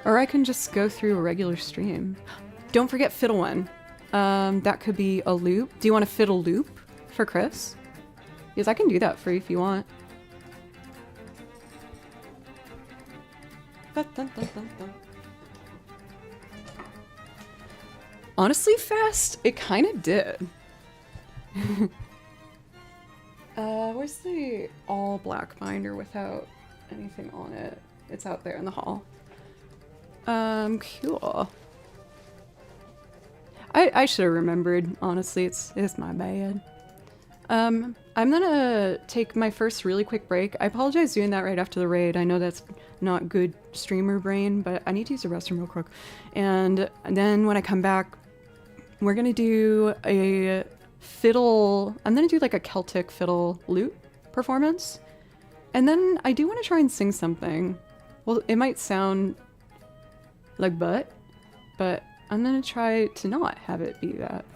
Or I can just go through a regular stream. Don't forget Fiddle One. That could be a loop. Do you want a fiddle loop for Chris? Because I can do that for you if you want. Dun, dun, dun, dun, dun. Honestly, fast, it kind of did. Where's the all black binder without anything on it? It's out there in the hall. Cool. I should have remembered, honestly, it's my bad. I'm gonna take my first really quick break. I apologize doing that right after the raid. I know that's not good streamer brain, but I need to use the restroom real quick. And then when I come back, we're gonna do a fiddle, I'm gonna do like a Celtic fiddle lute performance. And then I do want to try and sing something. Well, it might sound like but I'm gonna try to not have it be that.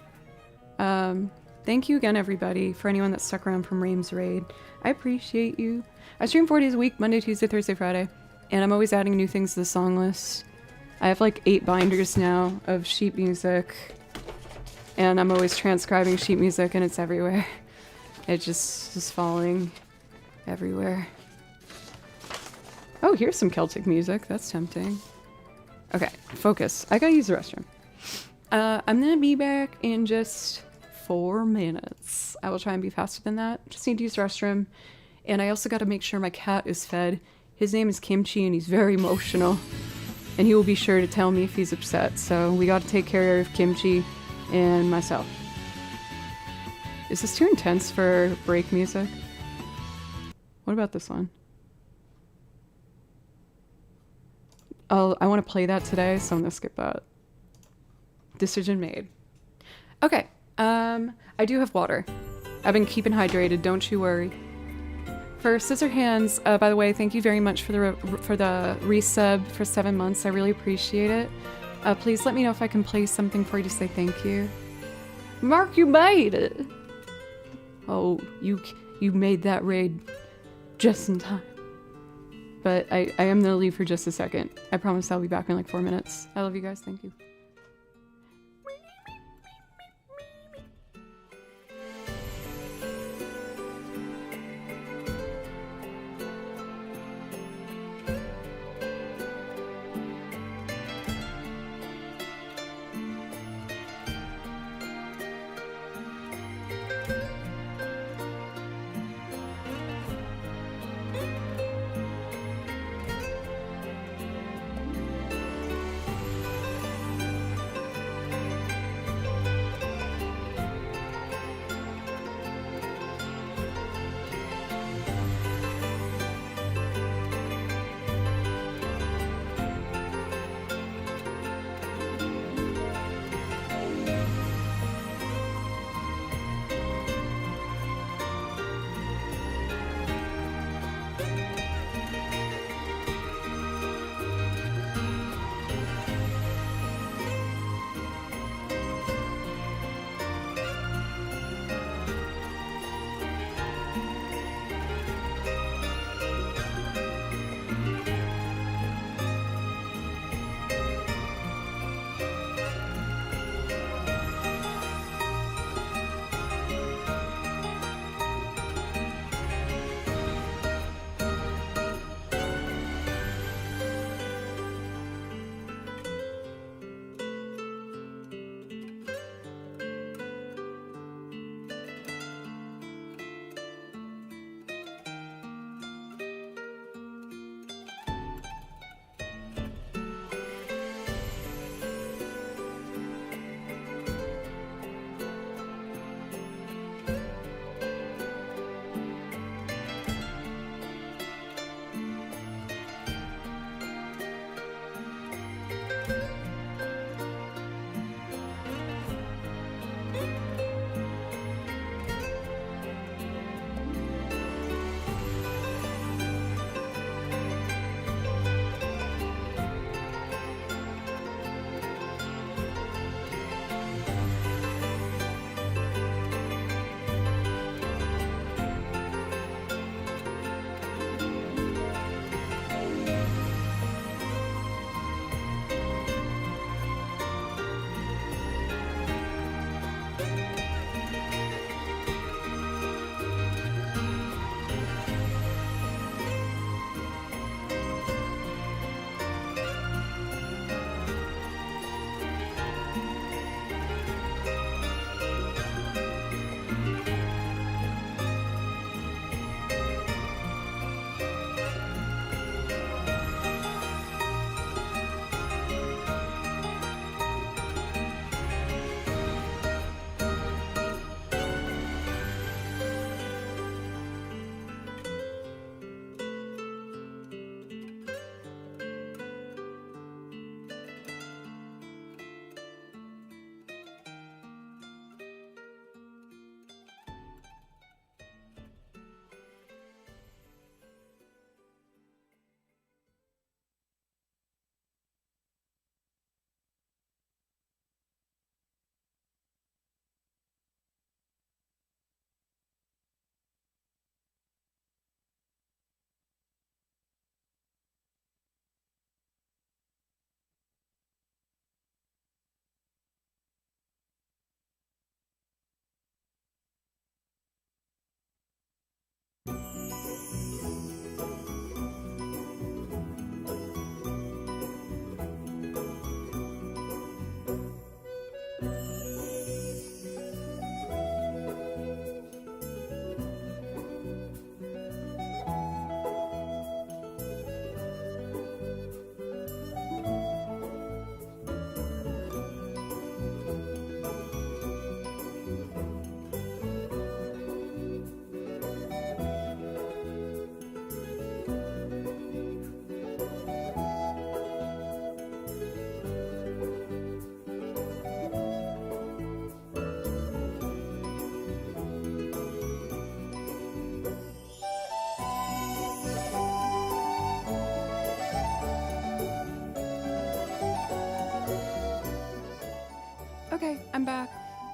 Thank you again, everybody, for anyone that stuck around from Raim's raid. I appreciate you. I stream 4 days a week, Monday, Tuesday, Thursday, Friday, and I'm always adding new things to the song list. I have like 8 binders now of sheet music, and I'm always transcribing sheet music, and it's everywhere. It just is falling everywhere. Oh, here's some Celtic music. That's tempting. Okay, focus. I gotta use the restroom. I'm gonna be back in just 4 minutes. I will try and be faster than that. Just need to use the restroom. And I also gotta make sure my cat is fed. His name is Kimchi, and he's very emotional. And he will be sure to tell me if he's upset. So we gotta take care of Kimchi and myself. Is this too intense for break music? What about this one? Oh, I want to play that today, so I'm gonna skip that. Decision made. Okay, I do have water. I've been keeping hydrated, don't you worry. For Scissor Hands, by the way, thank you very much for the resub for 7 months. I really appreciate it. Please let me know if I can play something for you to say thank you. Mark, you made it! Oh, you made that raid just in time. But I am gonna leave for just a second. I promise I'll be back in like 4 minutes. I love you guys, thank you.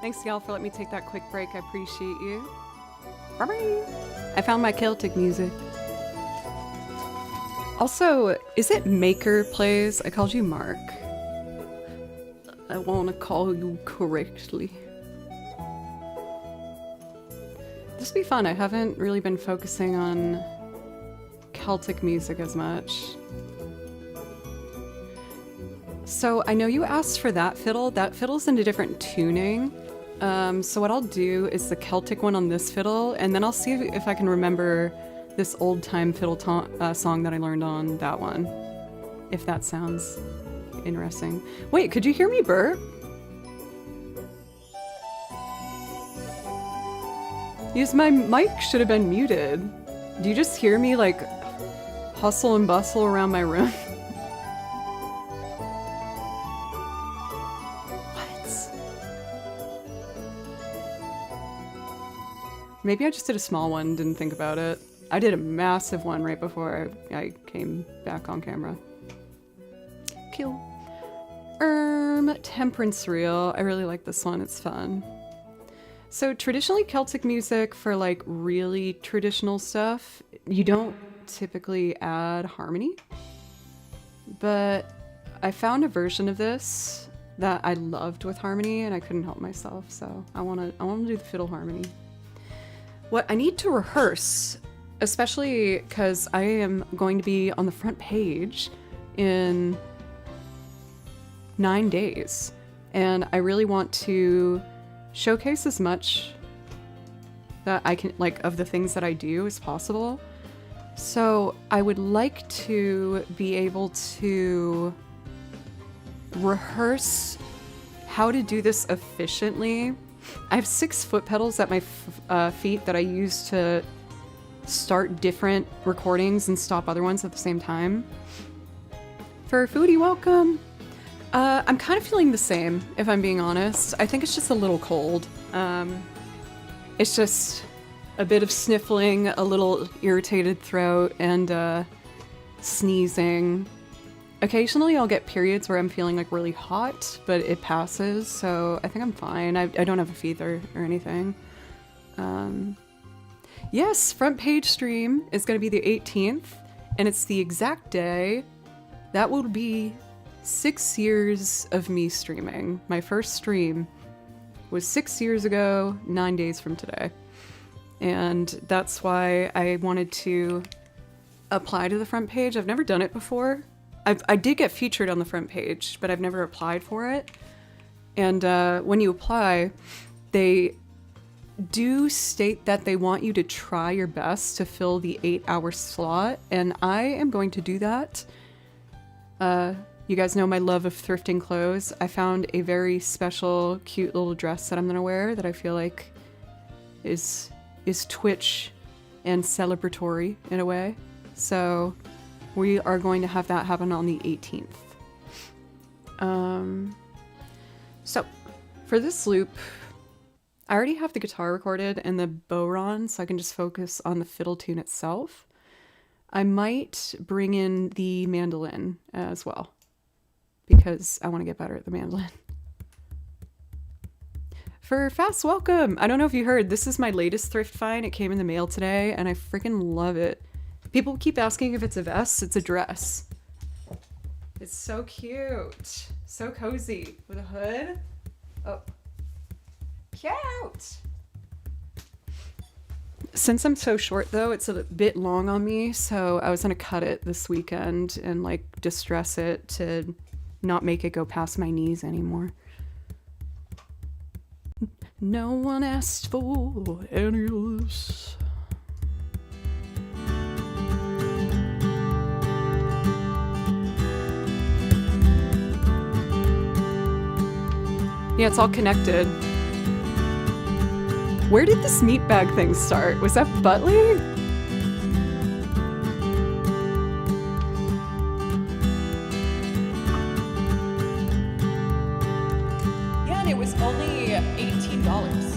Thanks, y'all, for letting me take that quick break. I appreciate you. Bye-bye. I found my Celtic music. Also, is it Maker Plays? I called you Mark. I want to call you correctly. This will be fun. I haven't really been focusing on Celtic music as much. So I know you asked for that fiddle. That fiddle's in a different tuning. So what I'll do is the Celtic one on this fiddle, and then I'll see if I can remember this old-time fiddle song that I learned on that one. If that sounds interesting. Wait, could you hear me burp? Yes, my mic should have been muted. Do you just hear me like hustle and bustle around my room? Maybe I just did a small one, didn't think about it. I did a massive one right before I came back on camera. Cool. Temperance Reel. I really like this one, it's fun. So traditionally Celtic music, for like really traditional stuff, you don't typically add harmony. But I found a version of this that I loved with harmony and I couldn't help myself, so I wanna do the fiddle harmony. What I need to rehearse, especially because I am going to be on the front page in 9 days, and I really want to showcase as much that I can, like, of the things that I do as possible. So I would like to be able to rehearse how to do this efficiently. I have 6 foot pedals at my feet that I use to start different recordings and stop other ones at the same time. For Foodie, welcome! I'm kind of feeling the same, if I'm being honest. I think it's just a little cold. It's just a bit of sniffling, a little irritated throat, and sneezing. Occasionally I'll get periods where I'm feeling like really hot, but it passes, so I think I'm fine. I don't have a fever or anything. Yes, front page stream is going to be the 18th, and it's the exact day. That will be 6 years of me streaming. My first stream was 6 years ago, 9 days from today. And that's why I wanted to apply to the front page. I've never done it before. I did get featured on the front page, but I've never applied for it. And when you apply, they do state that they want you to try your best to fill the 8-hour slot, and I am going to do that. You guys know my love of thrifting clothes. I found a very special, cute little dress that I'm gonna wear that I feel like is Twitch and celebratory in a way. So we are going to have that happen on the 18th. So for this loop, I already have the guitar recorded and the bodhrán, so I can just focus on the fiddle tune itself. I might bring in the mandolin as well, because I want to get better at the mandolin. For Fast Welcome, I don't know if you heard, this is my latest thrift find. It came in the mail today, and I freaking love it. People keep asking if it's a vest. It's a dress. It's so cute. So cozy. With a hood. Oh. Cute! Since I'm so short, though, it's a bit long on me, so I was gonna cut it this weekend and, like, distress it to not make it go past my knees anymore. No one asked for any of this. Yeah, it's all connected. Where did this meat bag thing start? Was that Butley? Yeah, and it was only $18.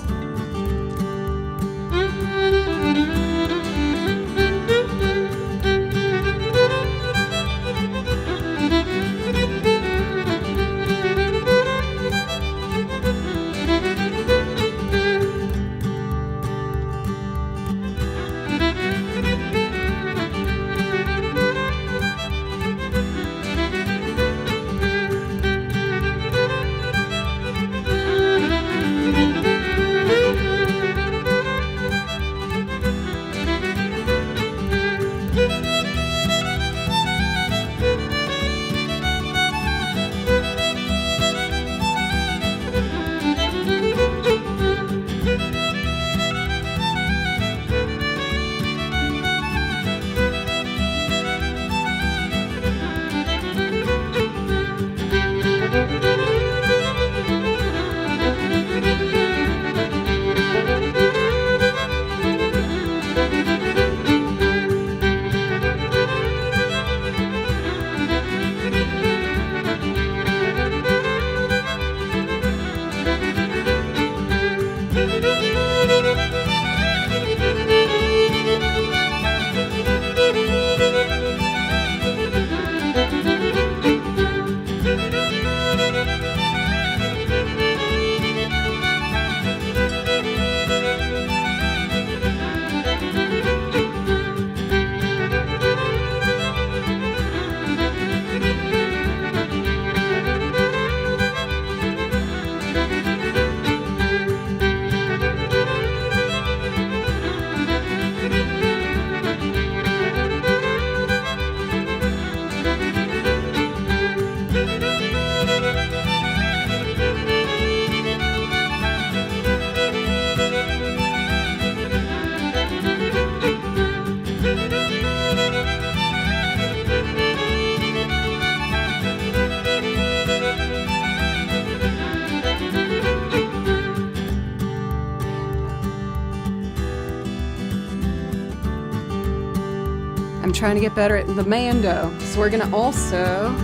trying to get better at the mando. So we're gonna also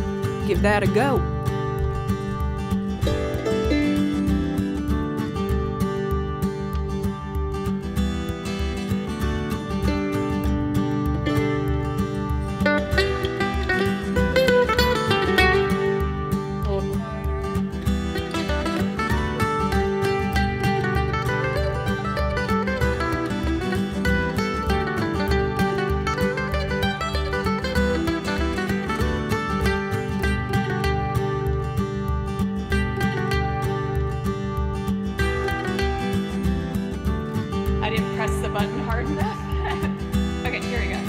give that a go. I didn't press the button hard enough. Okay, here we go.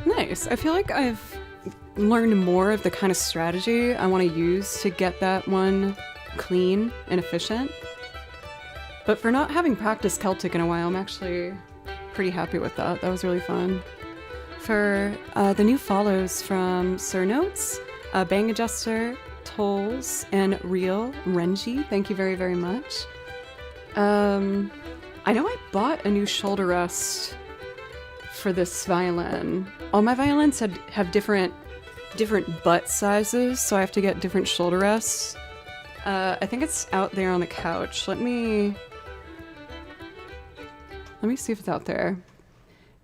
Nice. I feel like I've learned more of the kind of strategy I want to use to get that one clean and efficient. But for not having practiced Celtic in a while, I'm actually pretty happy with that. That was really fun. For the new follows from Sir Notes, Bang Adjuster, Tolls, and Real Renji, thank you very, very much. I know I bought a new shoulder rest for this violin. All my violins have different butt sizes, so I have to get different shoulder rests. I think it's out there on the couch. Let me see if it's out there,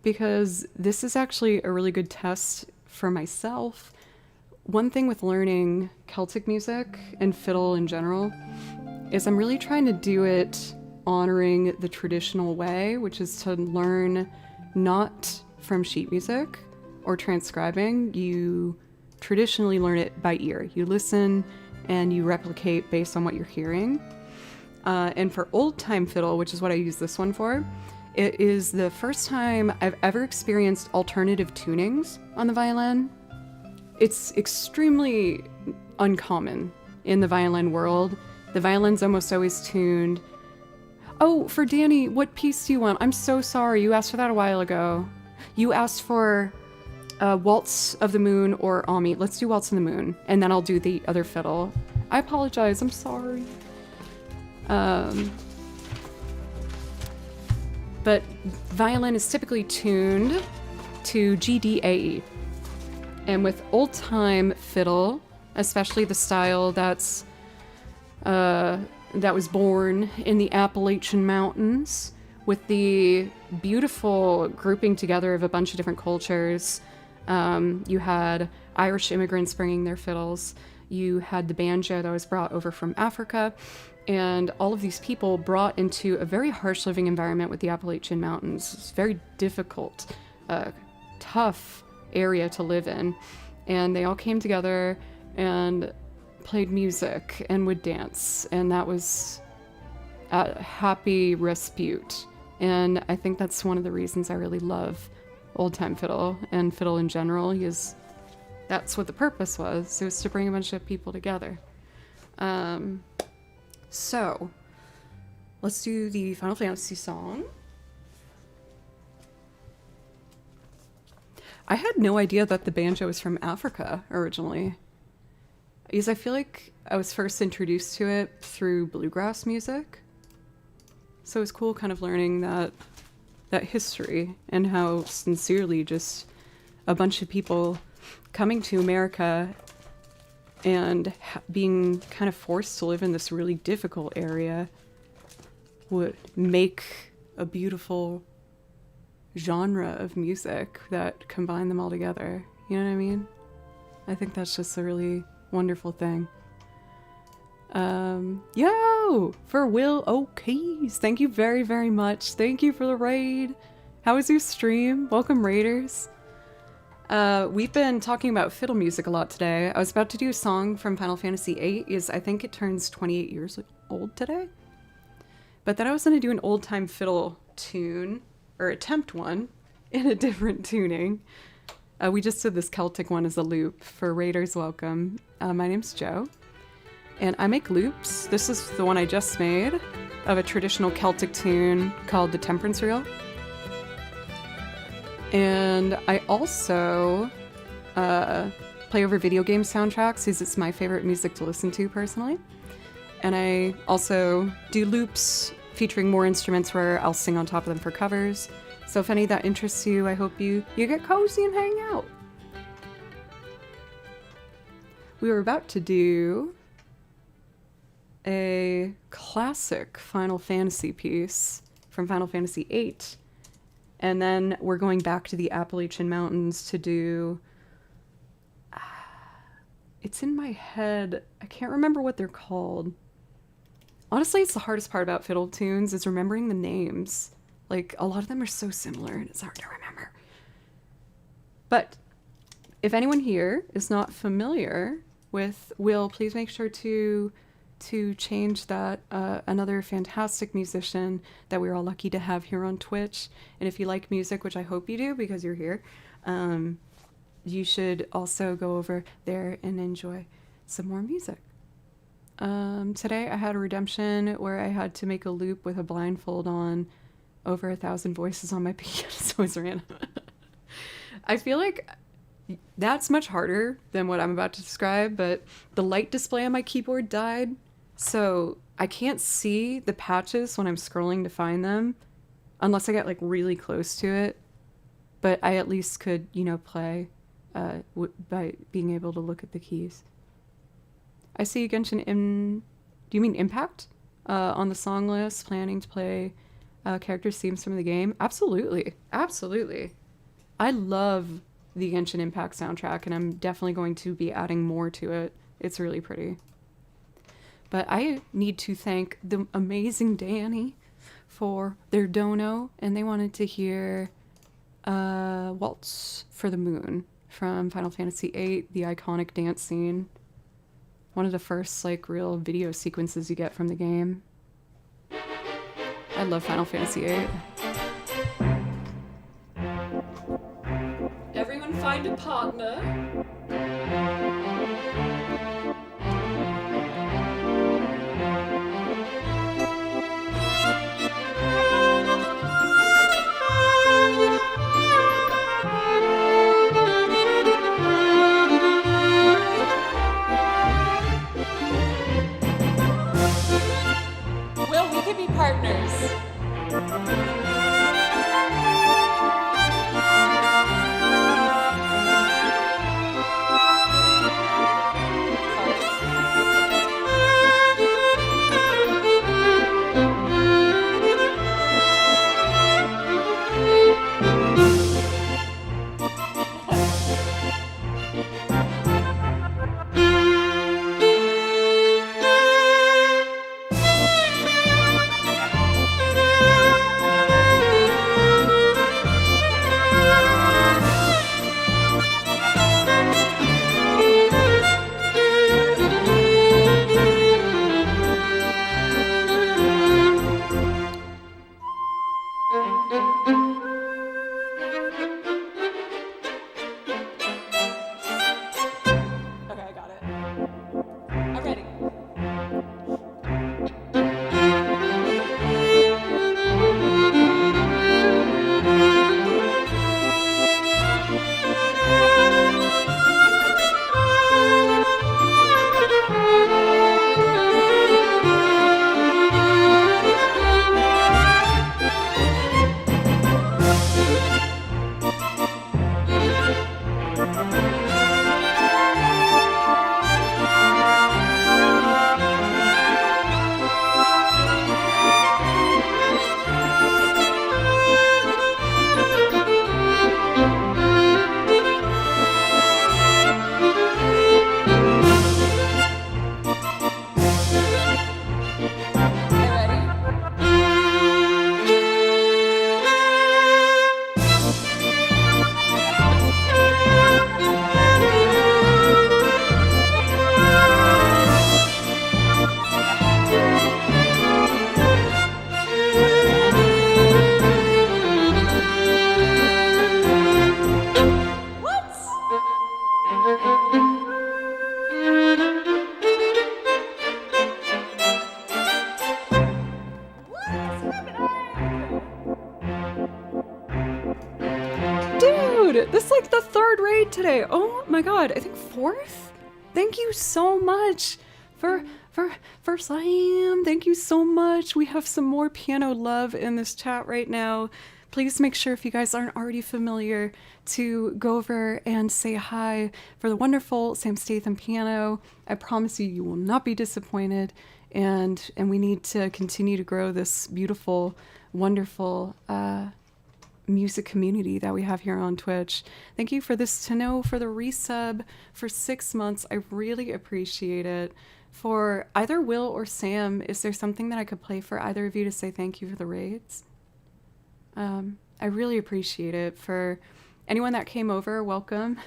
because this is actually a really good test for myself. One thing with learning Celtic music and fiddle in general is I'm really trying to do it honoring the traditional way, which is to learn not from sheet music or transcribing. You traditionally learn it by ear. You listen and you replicate based on what you're hearing. And for old time fiddle, which is what I use this one for, it is the first time I've ever experienced alternative tunings on the violin. It's extremely uncommon in the violin world. The violin's almost always tuned. Oh, for Danny, what piece do you want? I'm so sorry, you asked for that a while ago. You asked for Waltz of the Moon or Ami. Let's do Waltz of the Moon, and then I'll do the other fiddle. I apologize, I'm sorry. But violin is typically tuned to GDAE. And with old-time fiddle, especially the style that was born in the Appalachian Mountains, with the beautiful grouping together of a bunch of different cultures. You had Irish immigrants bringing their fiddles. You had the banjo that was brought over from Africa. And all of these people brought into a very harsh living environment with the Appalachian Mountains. It's very difficult, tough area to live in. And they all came together and played music and would dance. And that was a happy respite. And I think that's one of the reasons I really love old time fiddle and fiddle in general, is that's what the purpose was. It was to bring a bunch of people together. So let's do the Final Fantasy song. I had no idea that the banjo was from Africa originally, because I feel like I was first introduced to it through bluegrass music. So it was cool kind of learning that history and how sincerely just a bunch of people coming to America and being kind of forced to live in this really difficult area would make a beautiful genre of music that combined them all together. You know what I mean? I think that's just a really wonderful thing. Yo! For Will O'Keys, thank you very, very much. Thank you for the raid. How was your stream? Welcome, raiders. We've been talking about fiddle music a lot today. I was about to do a song from Final Fantasy VIII, is I think it turns 28 years old today. But then I was going to do an old-time fiddle tune, or attempt one, in a different tuning. We just did this Celtic one as a loop. For raiders, welcome. My name's Joe, and I make loops. This is the one I just made of a traditional Celtic tune called the Temperance Reel. And I also play over video game soundtracks, because it's my favorite music to listen to personally. And I also do loops featuring more instruments where I'll sing on top of them for covers. So if any of that interests you, I hope you get cozy and hang out. We were about to do a classic Final Fantasy piece from Final Fantasy VIII. And then we're going back to the Appalachian Mountains to do... it's in my head. I can't remember what they're called. Honestly, it's the hardest part about fiddle tunes is remembering the names. Like, a lot of them are so similar and it's hard to remember. But if anyone here is not familiar with Will, please make sure to change that. Another fantastic musician that we're all lucky to have here on Twitch. And if you like music, which I hope you do because you're here, you should also go over there and enjoy some more music. Today I had a redemption where I had to make a loop with a blindfold on over 1,000 voices on my piano, so it's random. I feel like that's much harder than what I'm about to describe, but the light display on my keyboard died, so I can't see the patches when I'm scrolling to find them, unless I get like really close to it, but I at least could, play by being able to look at the keys. I see you Genshin do you mean Impact? On the song list, planning to play characters' themes from the game? Absolutely. Absolutely. I love the Genshin Impact soundtrack, and I'm definitely going to be adding more to it. It's really pretty. But I need to thank the amazing Danny for their dono, and they wanted to hear Waltz for the Moon from Final Fantasy VIII, the iconic dance scene. One of the first, like, real video sequences you get from the game. I love Final Fantasy VIII. Everyone find a partner. Will, we could be partners. Dude, this is like the third raid today. Oh my god, I think fourth? Thank you so much for Slam. Thank you so much. We have some more piano love in this chat right now. Please make sure, if you guys aren't already familiar, to go over and say hi for the wonderful Sam Statham piano. I promise you, you will not be disappointed. And we need to continue to grow this beautiful, wonderful music community that we have here on Twitch. Thank you for this Tano for the resub for 6 months. I really appreciate it. For either Will or Sam, is there something that I could play for either of you to say thank you for the raids? I really appreciate it. For anyone that came over, welcome.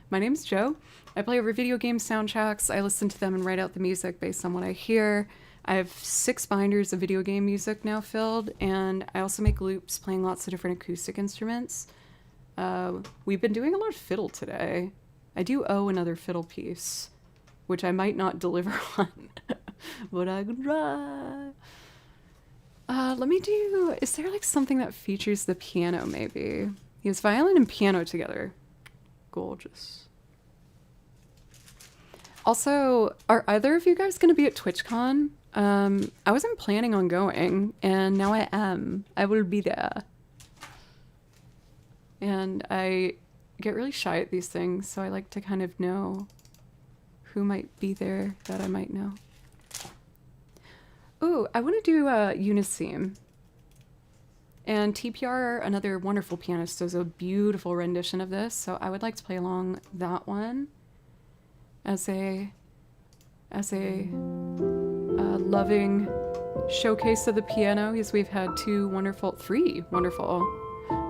My name's Joe. I play over video game soundtracks. I listen to them and write out the music based on what I hear. I have 6 binders of video game music now filled, and I also make loops playing lots of different acoustic instruments. We've been doing a lot of fiddle today. I do owe another fiddle piece, which I might not deliver on, but I can try. Let me do, is there like something that features the piano maybe? He has violin and piano together. Gorgeous. Also, are either of you guys going to be at TwitchCon? I wasn't planning on going, and now I am. I will be there. And I get really shy at these things, so I like to kind of know who might be there that I might know. Ooh, I want to do Uniseam. And TPR, another wonderful pianist, does a beautiful rendition of this, so I would like to play along that one as a loving showcase of the piano, because we've had 3 wonderful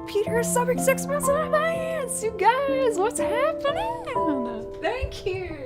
Peter is subbing 6 months in advance. You guys, what's happening? Thank you.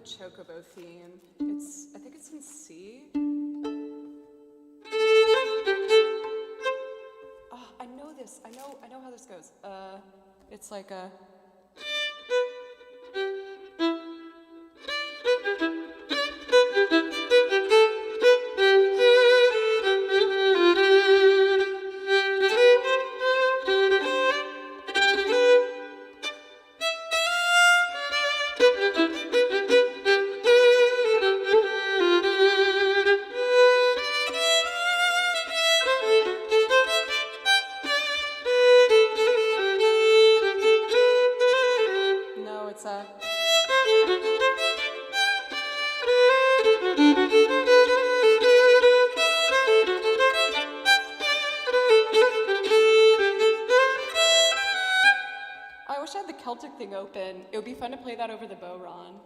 Chocobo theme. I think it's in C. Oh, I know this. I know how this goes. It's like a. I wish I had the Celtic thing open. It would be fun to play that over the bow, Ron.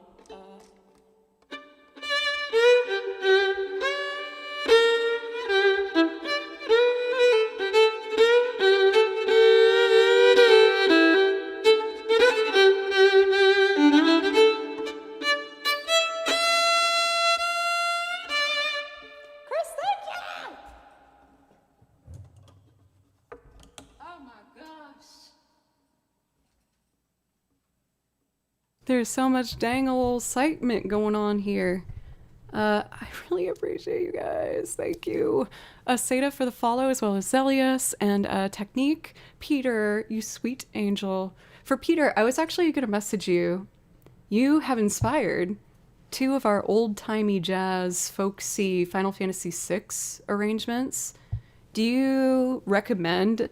There's so much dang old excitement going on here. I really appreciate you guys. Thank you. Seda for the follow, as well as Zelius and Technique. Peter, you sweet angel. For Peter, I was actually going to message you. You have inspired two of our old-timey jazz, folksy Final Fantasy VI arrangements. Do you recommend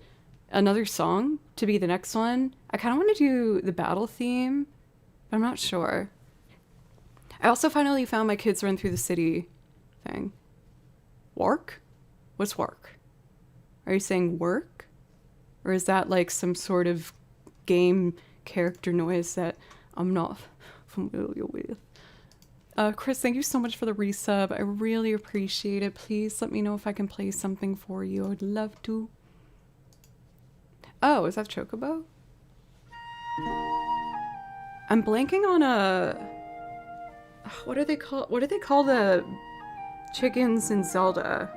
another song to be the next one? I kind of want to do the battle theme, but I'm not sure. I also finally found my Kids Run Through the City thing. Work? What's work? Are you saying work? Or is that like some sort of game character noise that I'm not familiar with? Chris, thank you so much for the resub. I really appreciate it. Please let me know if I can play something for you. I'd love to. Oh, is that Chocobo? I'm blanking on a... What do they call the chickens in Zelda?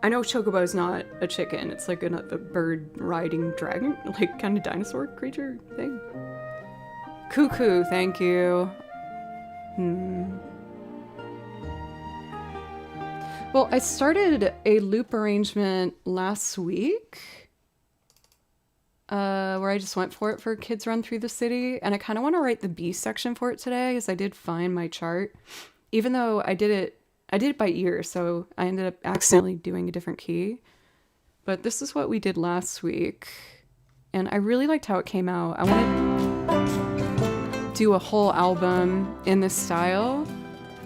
I know Chocobo's not a chicken. It's like a bird riding dragon, like kind of dinosaur creature thing. Cuckoo, thank you. Well, I started a loop arrangement last week where I just went for it for Kids Run Through the City, and I kind of want to write the B section for it today, as I did find my chart, even though I did it by ear, so I ended up accidentally doing a different key. But this is what we did last week, and I really liked how it came out. I wanted to do a whole album in this style.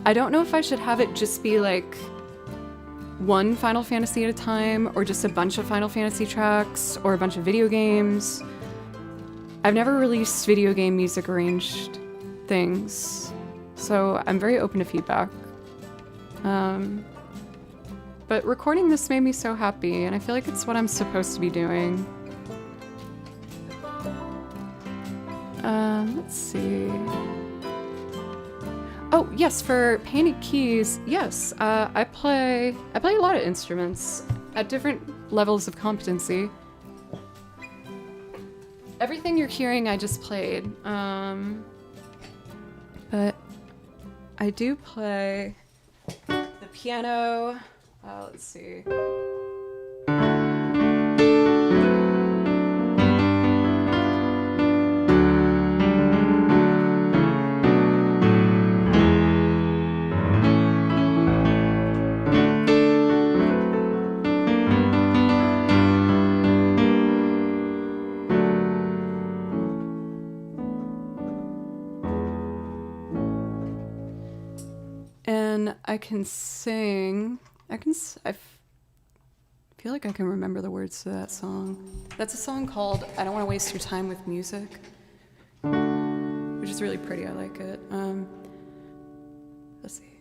I don't know if I should have it just be like one Final Fantasy at a time, or just a bunch of Final Fantasy tracks, or a bunch of video games. I've never released video game music arranged things, so I'm very open to feedback. But recording this made me so happy, and I feel like it's what I'm supposed to be doing. Let's see. Oh, yes, for painted keys, yes, I play a lot of instruments at different levels of competency. Everything you're hearing I just played, but I do play the piano. Let's see. And I can sing. I feel like I can remember the words to that song. That's a song called I Don't Want to Waste Your Time with Music, which is really pretty. I like it. Let's see.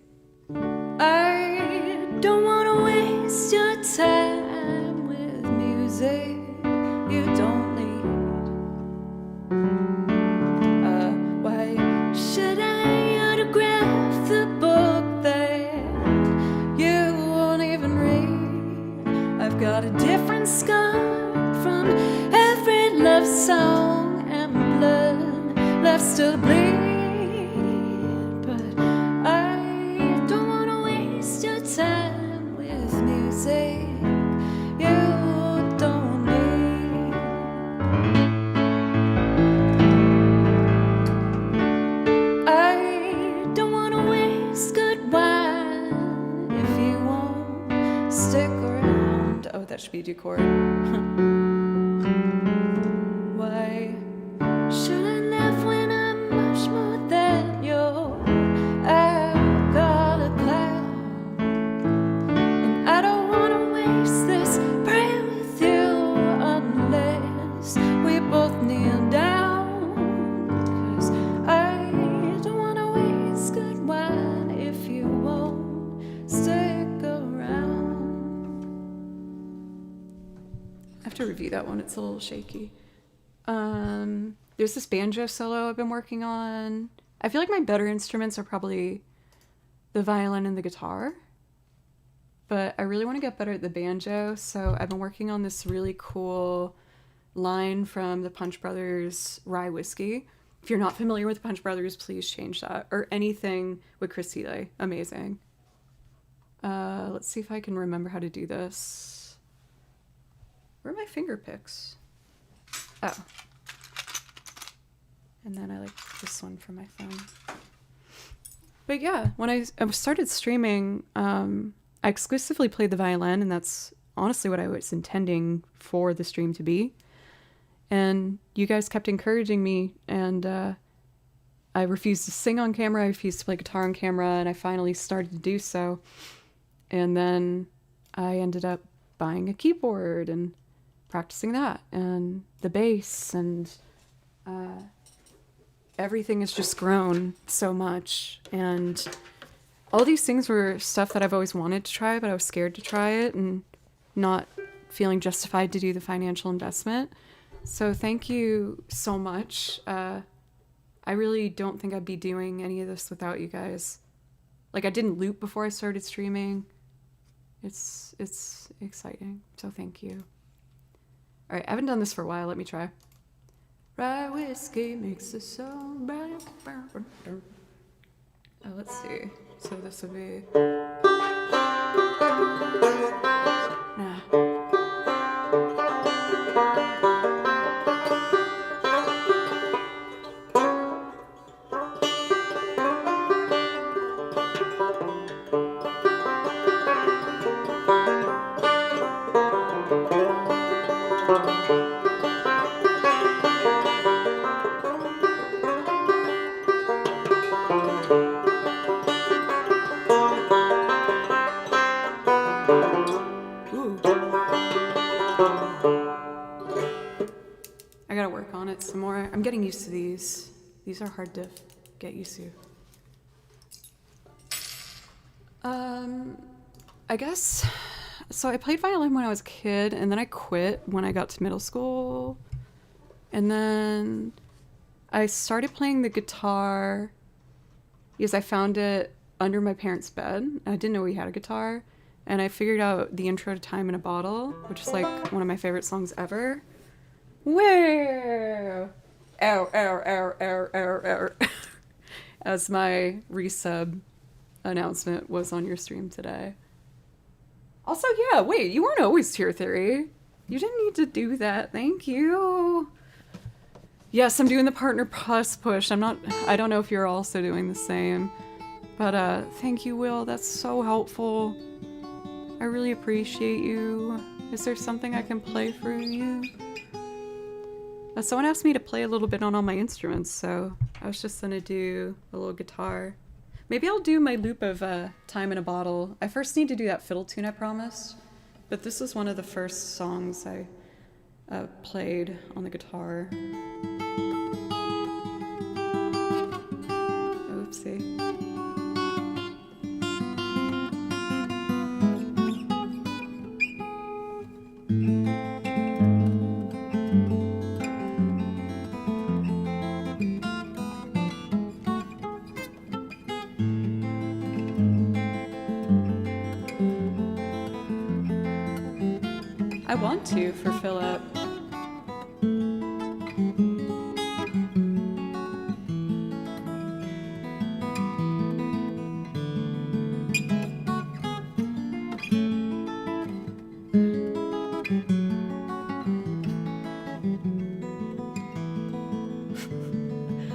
I don't want to waste your time with music you don't need. Why should I autograph the book that you won't even read? I've got a different scar from every love song, and blood left still to bleed. But I don't want to waste your time with music you don't need. I don't want to waste good wine if you won't stick around. Oh, that should be a D chord. Why should I live when I'm much more than your alcoholic cloud? And I don't want to waste this prayer with you unless we both kneel down. 'Cause I don't want to waste good wine if you won't stick around. I have to review that one. It's a little shaky. There's this banjo solo I've been working on. I feel like my better instruments are probably the violin and the guitar, but I really want to get better at the banjo, so I've been working on this really cool line from the Punch Brothers Rye Whiskey. If you're not familiar with the Punch Brothers, please change that. Or anything with Chris Healy. Amazing. Let's see if I can remember how to do this. Where are my finger picks? Oh. And then I like this one for my phone. But yeah, when I started streaming, I exclusively played the violin, and that's honestly what I was intending for the stream to be. And you guys kept encouraging me, and I refused to sing on camera, I refused to play guitar on camera, and I finally started to do so. And then I ended up buying a keyboard and practicing that, and the bass, and everything has just grown so much. And all these things were stuff that I've always wanted to try, but I was scared to try it and not feeling justified to do the financial investment. So thank you so much. I really don't think I'd be doing any of this without you guys. Like, I didn't loop before I started streaming. It's exciting. So thank you. All right, I haven't done this for a while. Let me try. Rye whiskey makes the soul bright. Oh, let's see. So this would be. Nah. I gotta work on it some more. I'm getting used to these. These are hard to get used to. I guess, so I played violin when I was a kid, and then I quit when I got to middle school. And then I started playing the guitar because I found it under my parents' bed. I didn't know we had a guitar. And I figured out the intro to Time in a Bottle, which is like one of my favorite songs ever. Whoa! Ow, ow, ow, ow, ow, ow. As my resub announcement was on your stream today. Also, yeah, wait, you weren't always Tier Theory. You didn't need to do that. Thank you. Yes, I'm doing the Partner Plus push. I don't know if you're also doing the same. But thank you, Will. That's so helpful. I really appreciate you. Is there something I can play for you? Someone asked me to play a little bit on all my instruments, so I was just gonna do a little guitar. Maybe I'll do my loop of Time in a Bottle. I first need to do that fiddle tune I promised, but this is one of the first songs I played on the guitar. Oopsie. I want to for Philip.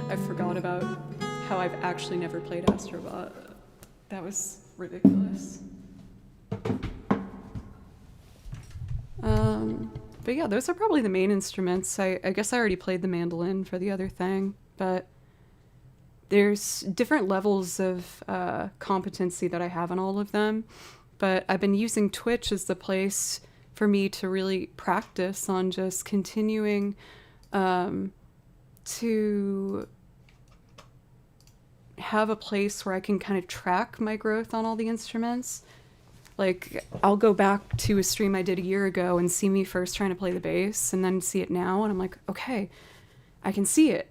I forgot about how I've actually never played Astrobot. That was ridiculous. But yeah, those are probably the main instruments. I guess I already played the mandolin for the other thing, but there's different levels of competency that I have on all of them. But I've been using Twitch as the place for me to really practice on just continuing to have a place where I can kind of track my growth on all the instruments. Like, I'll go back to a stream I did a year ago and see me first trying to play the bass and then see it now, and I'm like, okay, I can see it.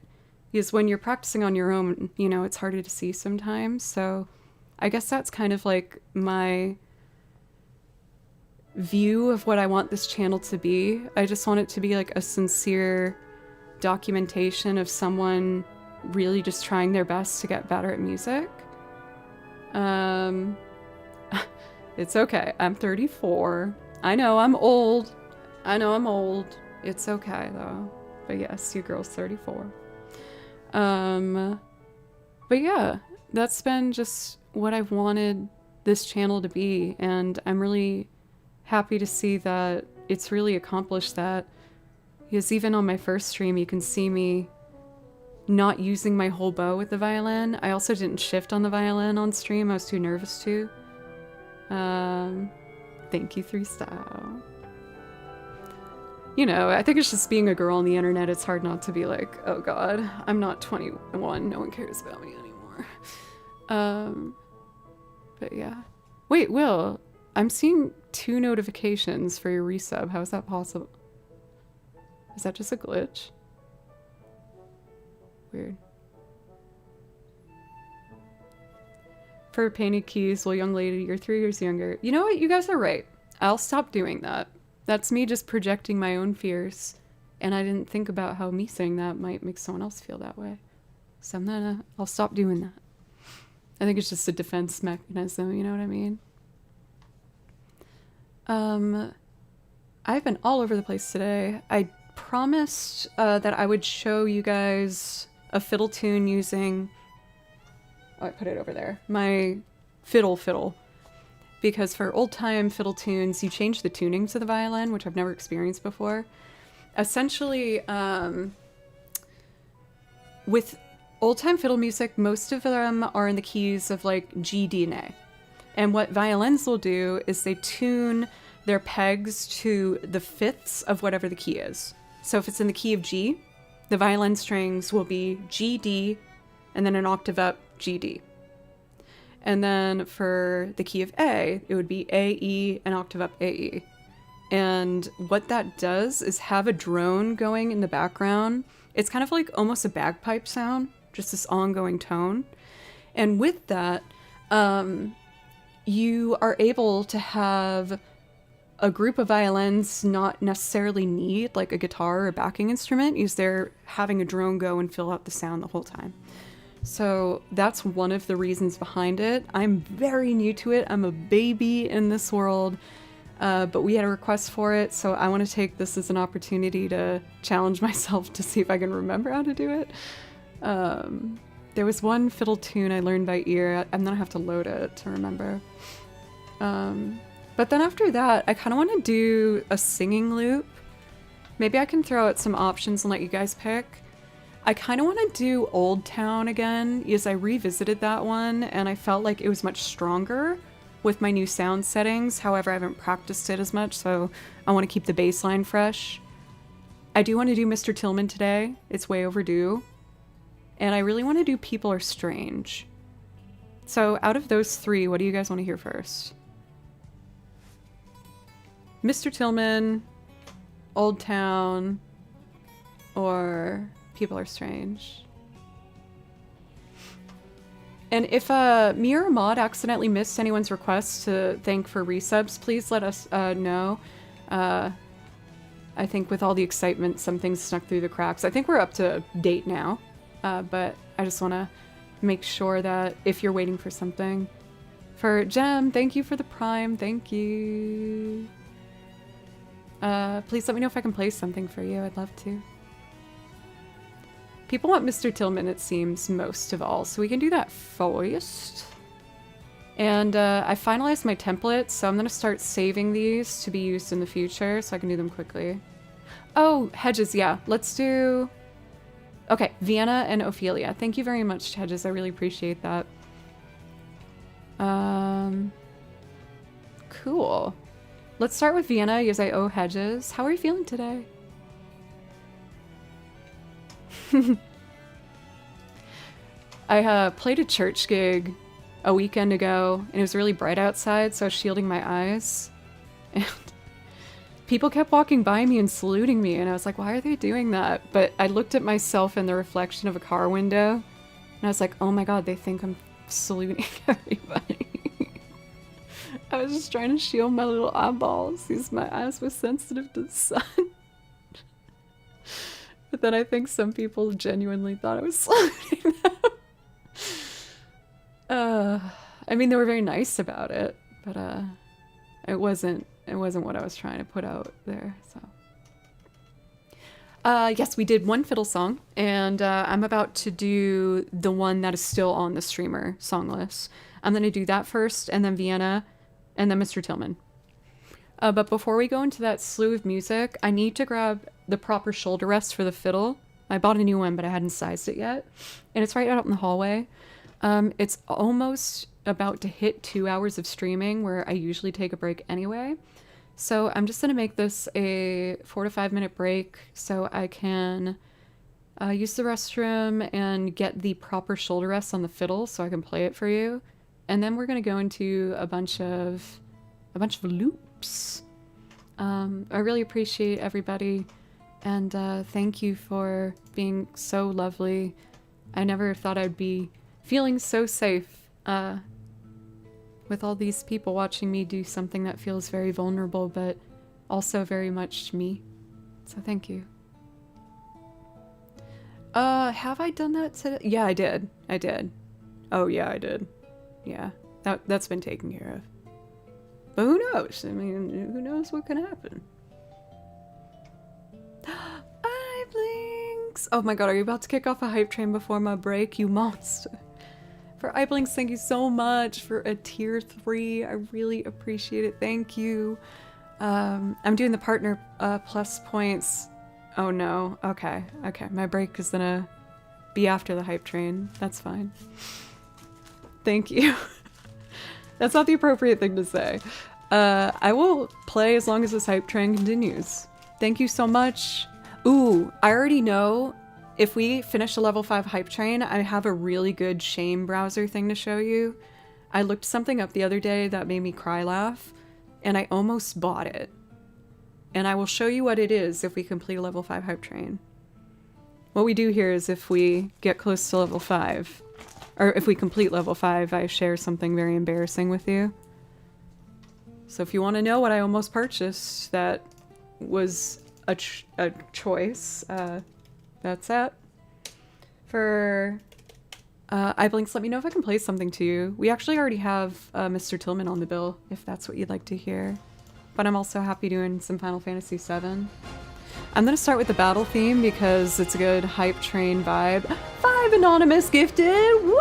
Because when you're practicing on your own, you know, it's harder to see sometimes. So I guess that's kind of like my view of what I want this channel to be. I just want it to be like a sincere documentation of someone really just trying their best to get better at music. It's okay. I'm 34. I know I'm old. It's okay though. But yes, your girl's 34. But yeah, that's been just what I've wanted this channel to be, and I'm really happy to see that it's really accomplished that, because even on my first stream you can see me not using my whole bow with the violin. I also didn't shift on the violin on stream. I was too nervous to. Thank you, 3Style. You know, I think it's just being a girl on the internet, it's hard not to be like, oh god, I'm not 21, no one cares about me anymore. But yeah. Wait, Will, I'm seeing 2 notifications for your resub. How is that possible? Is that just a glitch? Weird. For painted keys, well, young lady, you're 3 years younger. You know what? You guys are right. I'll stop doing that. That's me just projecting my own fears. And I didn't think about how me saying that might make someone else feel that way. So I'll stop doing that. I think it's just a defense mechanism, you know what I mean? I've been all over the place today. I promised that I would show you guys a fiddle tune using... Oh, I put it over there. My fiddle. Because for old-time fiddle tunes, you change the tuning to the violin, which I've never experienced before. Essentially, with old-time fiddle music, most of them are in the keys of like G, D, and A. And what violins will do is they tune their pegs to the fifths of whatever the key is. So if it's in the key of G, the violin strings will be G, D, and then an octave up, G, D. And then for the key of A, it would be A, E, an octave up, A, E. And what that does is have a drone going in the background. It's kind of like almost a bagpipe sound, just this ongoing tone. And with that, you are able to have a group of violins not necessarily need like a guitar or a backing instrument, because they're having a drone go and fill out the sound the whole time. So that's one of the reasons behind it. I'm very new to it. I'm a baby in this world, but we had a request for it, so I want to take this as an opportunity to challenge myself to see if I can remember how to do it. There was one fiddle tune I learned by ear. I'm gonna have to load it to remember. But then after that, I kind of want to do a singing loop. Maybe I can throw out some options and let you guys pick. I kind of want to do Old Town again, because I revisited that one and I felt like it was much stronger with my new sound settings. However, I haven't practiced it as much, so I want to keep the bass line fresh. I do want to do Mr. Tillman today. It's way overdue. And I really want to do People Are Strange. So out of those 3, what do you guys want to hear first? Mr. Tillman, Old Town, or People Are Strange? And if me or Ahmad accidentally missed anyone's request to thank for resubs, please let us know. I think with all the excitement, some things snuck through the cracks. I think we're up to date now, but I just want to make sure that if you're waiting for something. For Jem, thank you for the Prime. Thank you. Please let me know if I can play something for you. I'd love to. People want Mr. Tillman, it seems, most of all, so we can do that first. And I finalized my templates, so I'm going to start saving these to be used in the future so I can do them quickly. Oh, Hedges, yeah. Let's do... Okay, Vienna and Ophelia. Thank you very much, Hedges. I really appreciate that. Cool. Let's start with Vienna, because I owe Hedges. How are you feeling today? I played a church gig a weekend ago, and it was really bright outside, so I was shielding my eyes. And people kept walking by me and saluting me, and I was like, why are they doing that? But I looked at myself in the reflection of a car window, and I was like, oh my god, they think I'm saluting everybody. I was just trying to shield my little eyeballs because my eyes were sensitive to the sun. But then I think some people genuinely thought I was saluting them. I mean, they were very nice about it, but it wasn't what I was trying to put out there. So yes, we did one fiddle song, and I'm about to do the one that is still on the streamer song list. I'm gonna do that first, and then Vienna, and then Mr. Tillman. But before we go into that slew of music, I need to grab the proper shoulder rest for the fiddle. I bought a new one, but I hadn't sized it yet. And it's right out in the hallway. It's almost about to hit 2 hours of streaming, where I usually take a break anyway. So I'm just going to make this a 4 to 5 minute break so I can use the restroom and get the proper shoulder rest on the fiddle so I can play it for you. And then we're going to go into a bunch of loops. I really appreciate everybody, and thank you for being so lovely. I never thought I'd be feeling so safe with all these people watching me do something that feels very vulnerable, but also very much me. So thank you. Have I done that today? Yeah, I did. Oh yeah, I did. Yeah, that's been taken care of. But who knows? I mean, who knows what can happen? Eye blinks! Oh my god, are you about to kick off a hype train before my break, you monster? For eye blinks, thank you so much for a tier 3. I really appreciate it. Thank you. I'm doing the partner plus points. Oh no. Okay. My break is gonna be after the hype train. That's fine. Thank you. That's not the appropriate thing to say. I will play as long as this hype train continues. Thank you so much. Ooh, I already know if we finish the level 5 hype train, I have a really good shame browser thing to show you. I looked something up the other day that made me cry laugh, and I almost bought it. And I will show you what it is if we complete a level 5 hype train. What we do here is if we get close to level 5, or if we complete level 5, I share something very embarrassing with you. So if you want to know what I almost purchased that was a choice, that's that. For eye blinks, let me know if I can play something to you. We actually already have Mr. Tillman on the bill, if that's what you'd like to hear. But I'm also happy doing some Final Fantasy VII. I'm gonna start with the battle theme because it's a good hype train vibe. 5 anonymous gifted! Woo!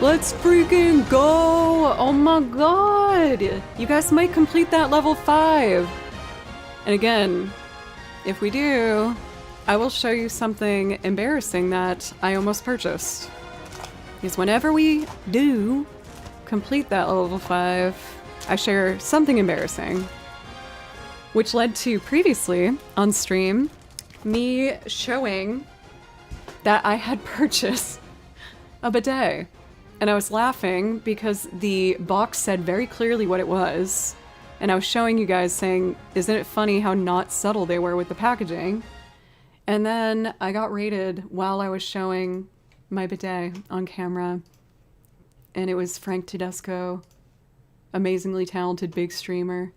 Let's freaking go! Oh my god! You guys might complete that level 5. And again, if we do, I will show you something embarrassing that I almost purchased. Because whenever we do complete that level 5, I share something embarrassing. Which led to previously, on stream, me showing that I had purchased a bidet. And I was laughing because the box said very clearly what it was. And I was showing you guys saying, isn't it funny how not subtle they were with the packaging? And then I got raided while I was showing my bidet on camera. And it was Frank Tedesco, amazingly talented big streamer.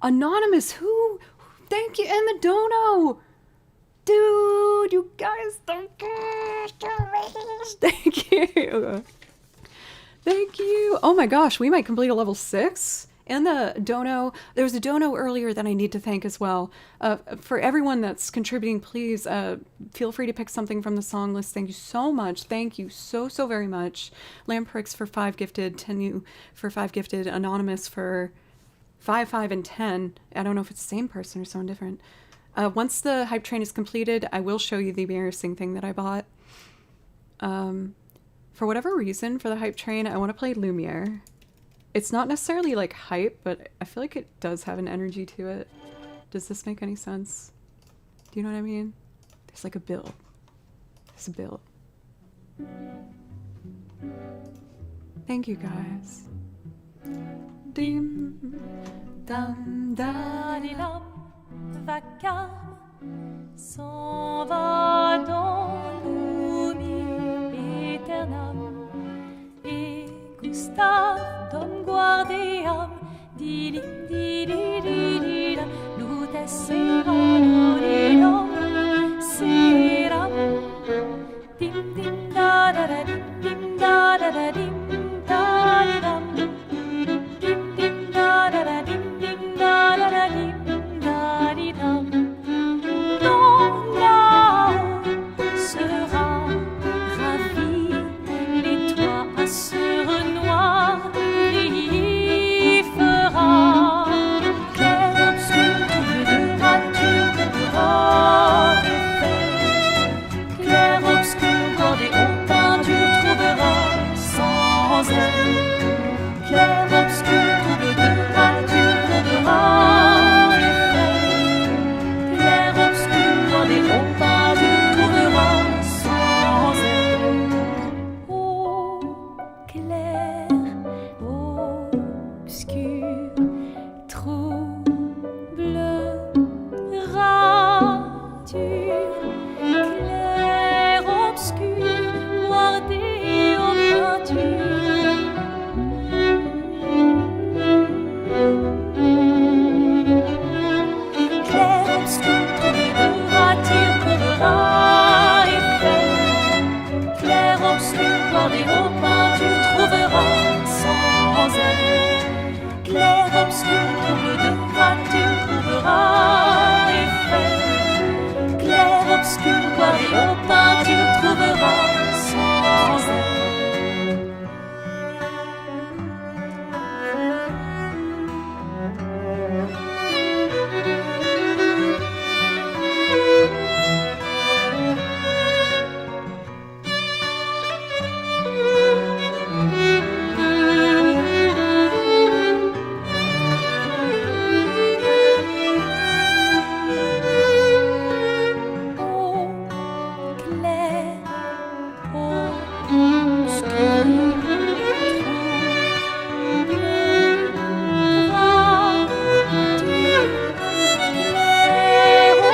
Anonymous, who? Thank you, and the dono! Dude, you guys, thank you! Thank you! Thank you! Oh my gosh, we might complete a level 6? And the dono, there was a dono earlier that I need to thank as well. For everyone that's contributing, please feel free to pick something from the song list. Thank you so much. Thank you so very much. Lamprix for 5 gifted, 10 for 5 gifted, Anonymous for 5, 5, and 10. I don't know if it's the same person or someone different. Once the hype train is completed, I will show you the embarrassing thing that I bought. For whatever reason, for the hype train, I want to play Lumiere. It's not necessarily like hype, but I feel like it does have an energy to it. Does this make any sense? Do you know what I mean? There's like a build. There's a build. Thank you guys. Dim, dam, da, di, dam. Vacarme s'en va dans l'oubli éternel et Gustave dom guardiam dilim didididida lutesseram seram dim dim da da da dim da da da dim da di dam dim dim da da da dim da da da dim. Non, là-haut sera ravi, les toits à sur noir y fera. Clair obscur, trouble de rature, trouvera effet. Clair obscur, bordé aux peintures, trouvera sans elle. Clair obscur, trouble de rature, trouvera. On pas tu trouveras sans elle. Ô clair, obscur, trouble, rature, clair,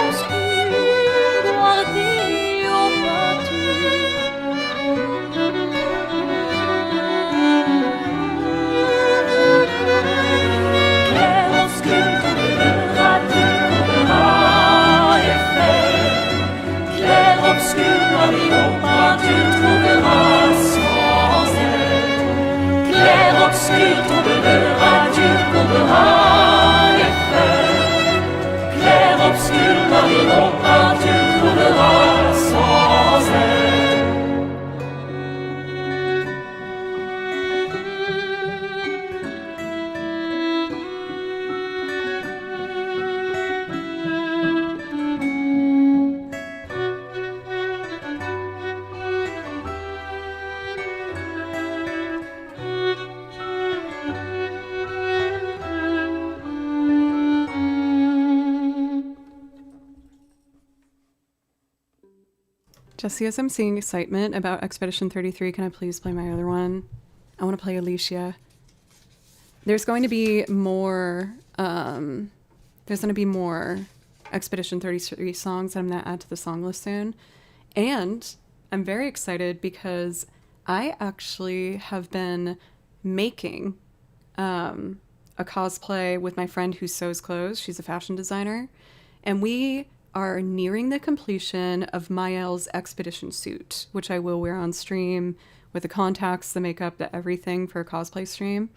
obscur, guardé aux peintures. Clair, obscur, clair obscur, bordé aux peintures, trouveras sans elle. Clair obscur, trouble de rature, trouveras effet. Clair obscur, bordé aux peintures, trouveras sans elle. Jesse, as I'm seeing excitement about Expedition 33, can I please play my other one? I want to play Alicia. There's going to be more, Expedition 33 songs that I'm going to add to the song list soon. And I'm very excited because I actually have been making a cosplay with my friend who sews clothes. She's a fashion designer. And we are nearing the completion of Mael's expedition suit, which I will wear on stream with the contacts, the makeup, the everything for a cosplay stream.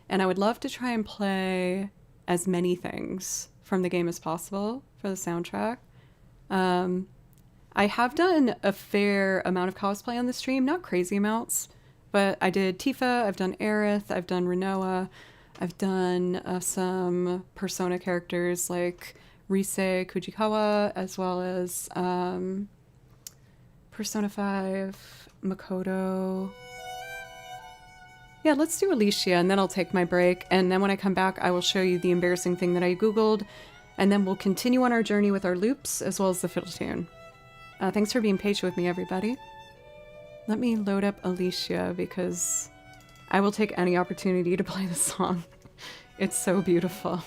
And I would love to try and play as many things from the game as possible for the soundtrack. I have done a fair amount of cosplay on the stream, not crazy amounts, but I did Tifa, I've done Aerith, I've done Rinoa, I've done some Persona characters like Rise Kujikawa, as well as Persona 5, Makoto. Yeah, let's do Alicia, and then I'll take my break, and then when I come back, I will show you the embarrassing thing that I Googled, and then we'll continue on our journey with our loops, as well as the fiddle tune. Thanks for being patient with me, everybody. Let me load up Alicia, because I will take any opportunity to play the song. It's so beautiful.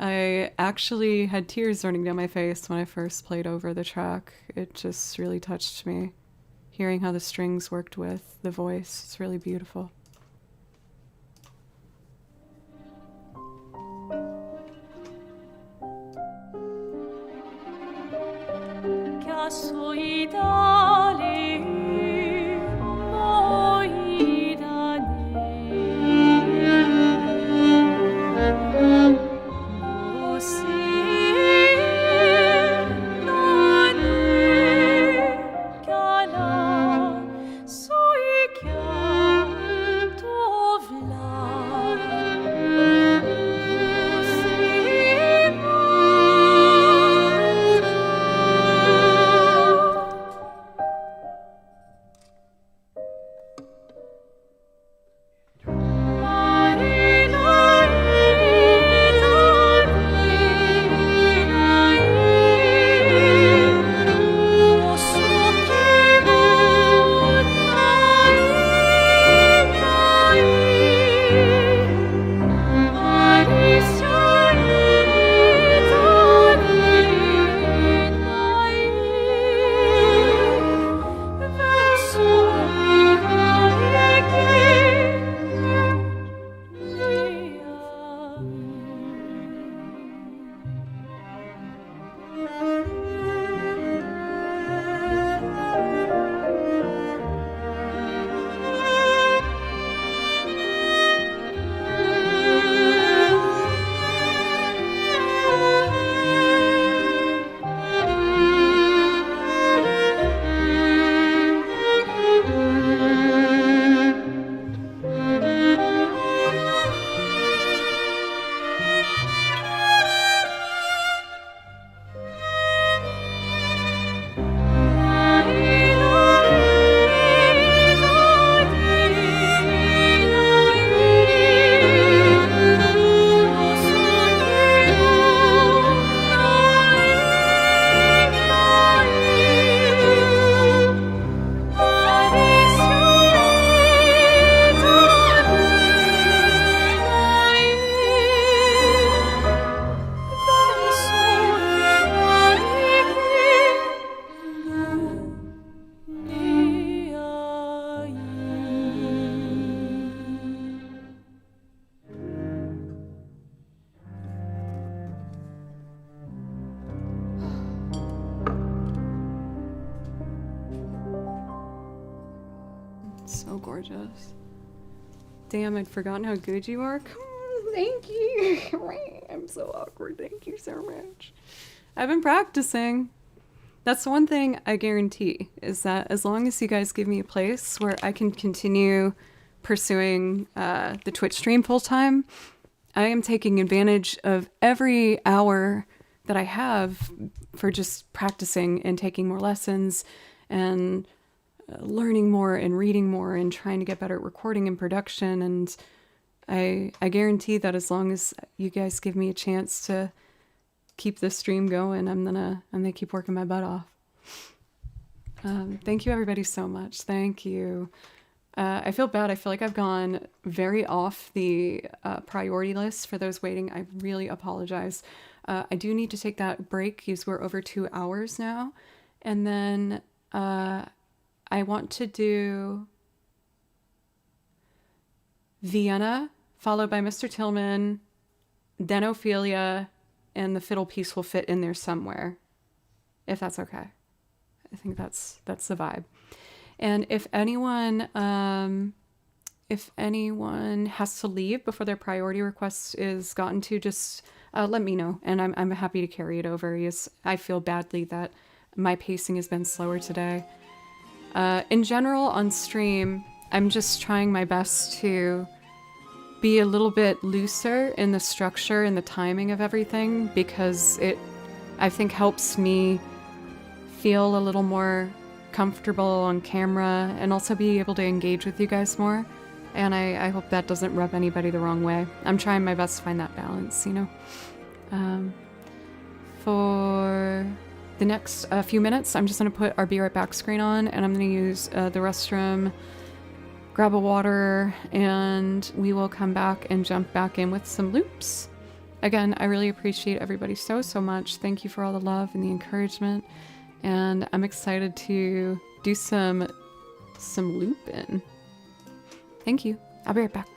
I actually had tears running down my face when I first played over the track. It just really touched me. Hearing how the strings worked with the voice, it's really beautiful. So gorgeous. Damn, I'd forgotten how good you are. Come on, thank you. I'm so awkward. Thank you so much. I've been practicing. That's the one thing I guarantee, is that as long as you guys give me a place where I can continue pursuing the Twitch stream full time, I am taking advantage of every hour that I have for just practicing and taking more lessons and learning more and reading more and trying to get better at recording and production. And I guarantee that as long as you guys give me a chance to keep this stream going, I'm gonna keep working my butt off. Thank you, everybody, so much. Thank you. I feel bad. I feel like I've gone very off the priority list for those waiting. I really apologize. I do need to take that break because we're over 2 hours now. And then I want to do Vienna, followed by Mr. Tillman, then Ophelia, and the fiddle piece will fit in there somewhere, if that's okay. I think that's the vibe. And if anyone has to leave before their priority request is gotten to, just let me know, and I'm happy to carry it over. Yes, I feel badly that my pacing has been slower today. In general, on stream, I'm just trying my best to be a little bit looser in the structure and the timing of everything, because it, I think, helps me feel a little more comfortable on camera and also be able to engage with you guys more. And I hope that doesn't rub anybody the wrong way. I'm trying my best to find that balance, you know. For the next few minutes, I'm just going to put our Be Right Back screen on, and I'm going to use the restroom, grab a water, and we will come back and jump back in with some loops. Again, I really appreciate everybody so much. Thank you for all the love and the encouragement. And I'm excited to do some looping. Thank you. I'll be right back.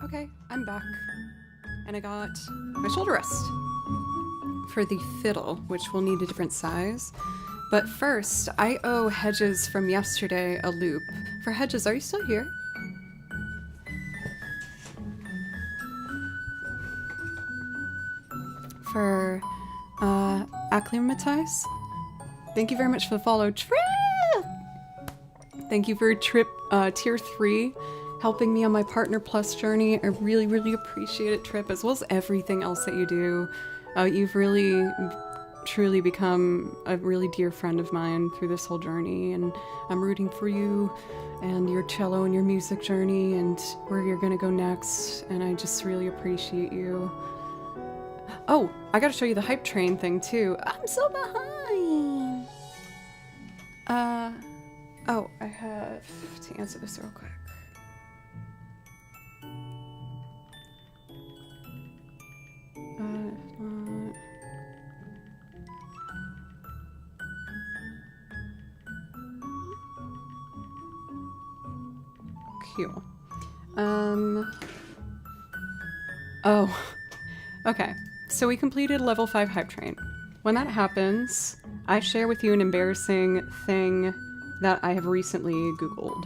Okay, I'm back. And I got my shoulder rest for the fiddle, which will need a different size. But first, I owe Hedges from yesterday a loop. For Hedges, are you still here? For acclimatize? Thank you very much for the follow. Thank you for trip tier 3, helping me on my Partner Plus journey. I really, really appreciate it, Trip, as well as everything else that you do. You've really, truly become a really dear friend of mine through this whole journey, and I'm rooting for you and your cello and your music journey and where you're gonna go next, and I just really appreciate you. Oh, I gotta show you the hype train thing too. I'm so behind! Oh, I have to answer this real quick. Cool. Oh, okay. So we completed level 5 hype train. When that happens, I share with you an embarrassing thing that I have recently Googled.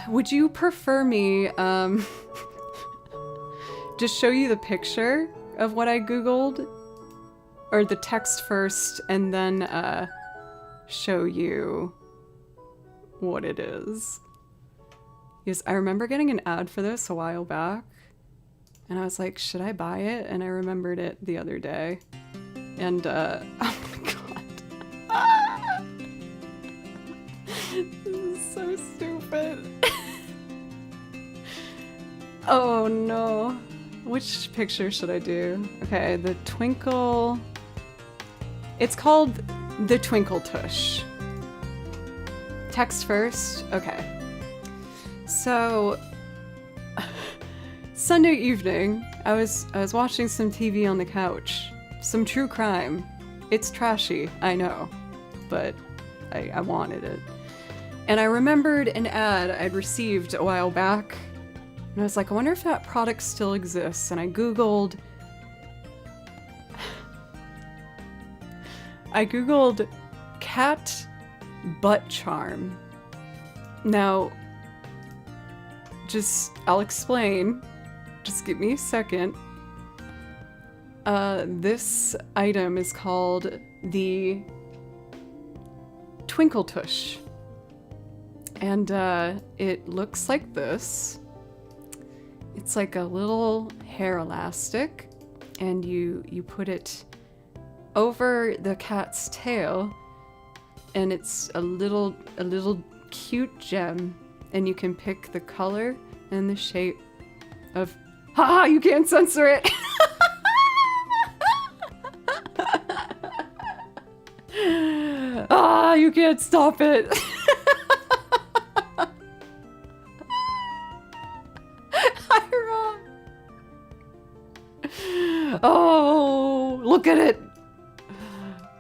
Would you prefer me, just show you the picture of what I Googled? Or the text first, and then, show you what it is? Yes, I remember getting an ad for this a while back, and I was like, should I buy it? And I remembered it the other day. And, oh my god. This is so stupid. Oh no. Which picture should I do? Okay, the twinkle... It's called the Twinkle Tush. Text first? Okay. So... Sunday evening, I was watching some TV on the couch. Some true crime. It's trashy, I know, but I wanted it. And I remembered an ad I'd received a while back, and I was like, I wonder if that product still exists. And I Googled cat butt charm. Now, I'll explain. Just give me a second. This item is called the Twinkle Tush. And, it looks like this. It's like a little hair elastic, and you put it over the cat's tail, and it's a little cute gem, and you can pick the color and the shape of... Haha, you can't censor it! Ah, you can't stop it! Ira! Oh, look at it!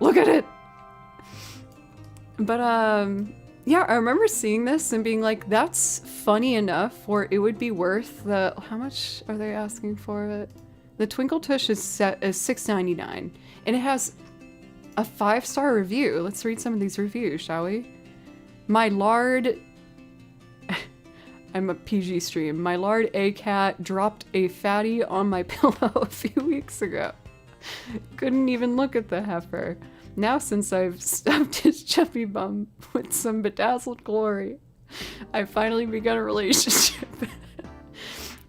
Look at it! But, yeah, I remember seeing this and being like, that's funny enough, or it would be worth the... How much are they asking for it? The Twinkle Tush is $6.99, and it has a 5-star review. Let's read some of these reviews, shall we? My lard... I'm a PG stream. My lard A-cat dropped a fatty on my pillow a few weeks ago. Couldn't even look at the heifer. Now since I've stuffed his chubby bum with some bedazzled glory, I've finally begun a relationship.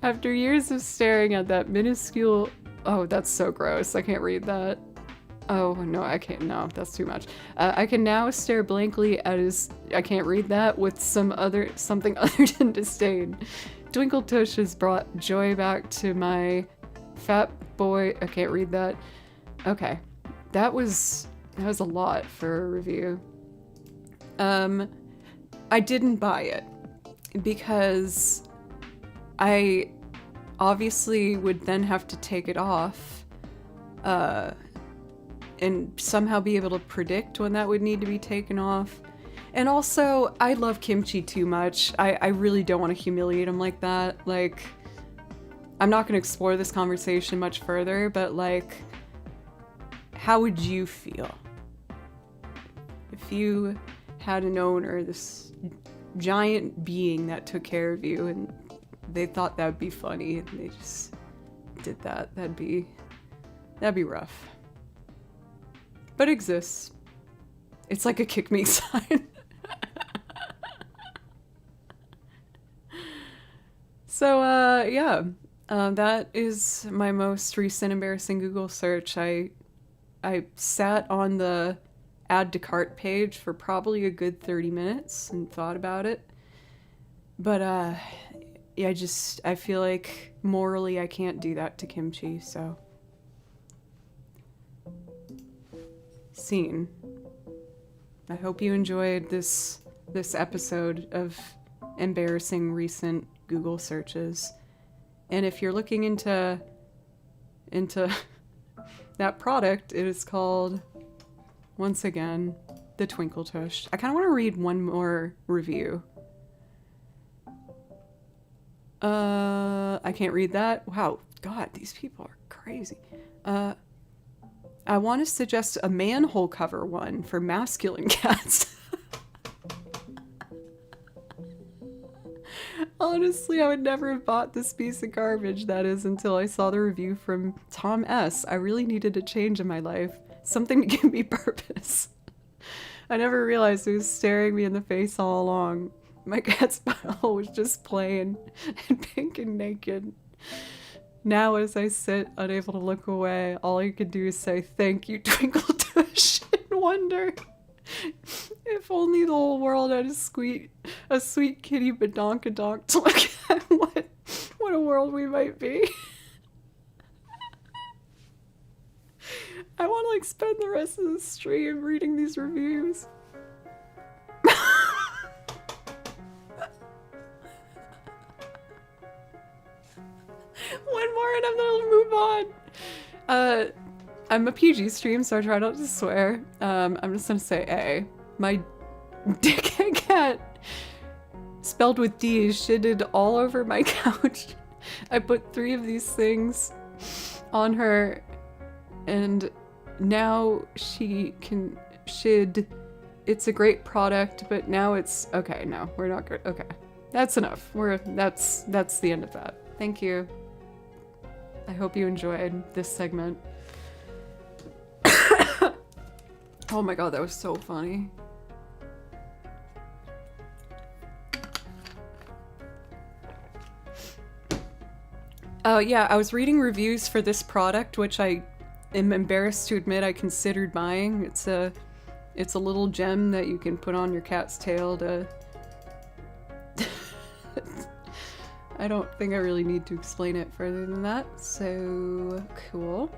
After years of staring at that minuscule... Oh, that's so gross. I can't read that. Oh, no, I can't. No, that's too much. I can now stare blankly at his... I can't read that with something other than disdain. Twinkle Tush has brought joy back to my fat boy... I can't read that. Okay. That was a lot for a review. I didn't buy it because I obviously would then have to take it off and somehow be able to predict when that would need to be taken off. And also, I love kimchi too much. I really don't want to humiliate him like that. Like, I'm not going to explore this conversation much further, but like, how would you feel if you had an owner, this giant being that took care of you, and they thought that would be funny and they just did that? That'd be rough. But it exists. It's like a kick me sign. So, yeah, that is my most recent embarrassing Google search. I sat on the add to cart page for probably a good 30 minutes and thought about it. But, yeah, I feel like morally I can't do that to kimchi, so. Scene. I hope you enjoyed this episode of embarrassing recent Google searches. And if you're looking into that product, it is called, once again, the Twinkle Tush. I kind of want to read one more review. I can't read that. Wow, God, these people are crazy. I want to suggest a manhole cover one for masculine cats. Honestly, I would never have bought this piece of garbage, that is, until I saw the review from Tom S. I really needed a change in my life. Something to give me purpose. I never realized it was staring me in the face all along. My cat's butthole was just plain and pink and naked. Now, as I sit, unable to look away, all I could do is say, "Thank you, Twinkle Tush," and wonder if only the whole world had a sweet kitty badonkadonk to look at. What a world we might be. I want to like spend the rest of the stream reading these reviews. One more and I'm gonna move on. I'm a PG stream, so I try not to swear. I'm just gonna say A. My dickhead cat, spelled with D, shitted all over my couch. I put 3 of these things on her, and now she can shid. It's a great product, but now it's okay. No, we're not good. Okay, that's enough. That's the end of that. Thank you. I hope you enjoyed this segment. Oh my god, that was so funny. Oh yeah, I was reading reviews for this product, which I am embarrassed to admit I considered buying. It's a little gem that you can put on your cat's tail to... I don't think I really need to explain it further than that. So cool.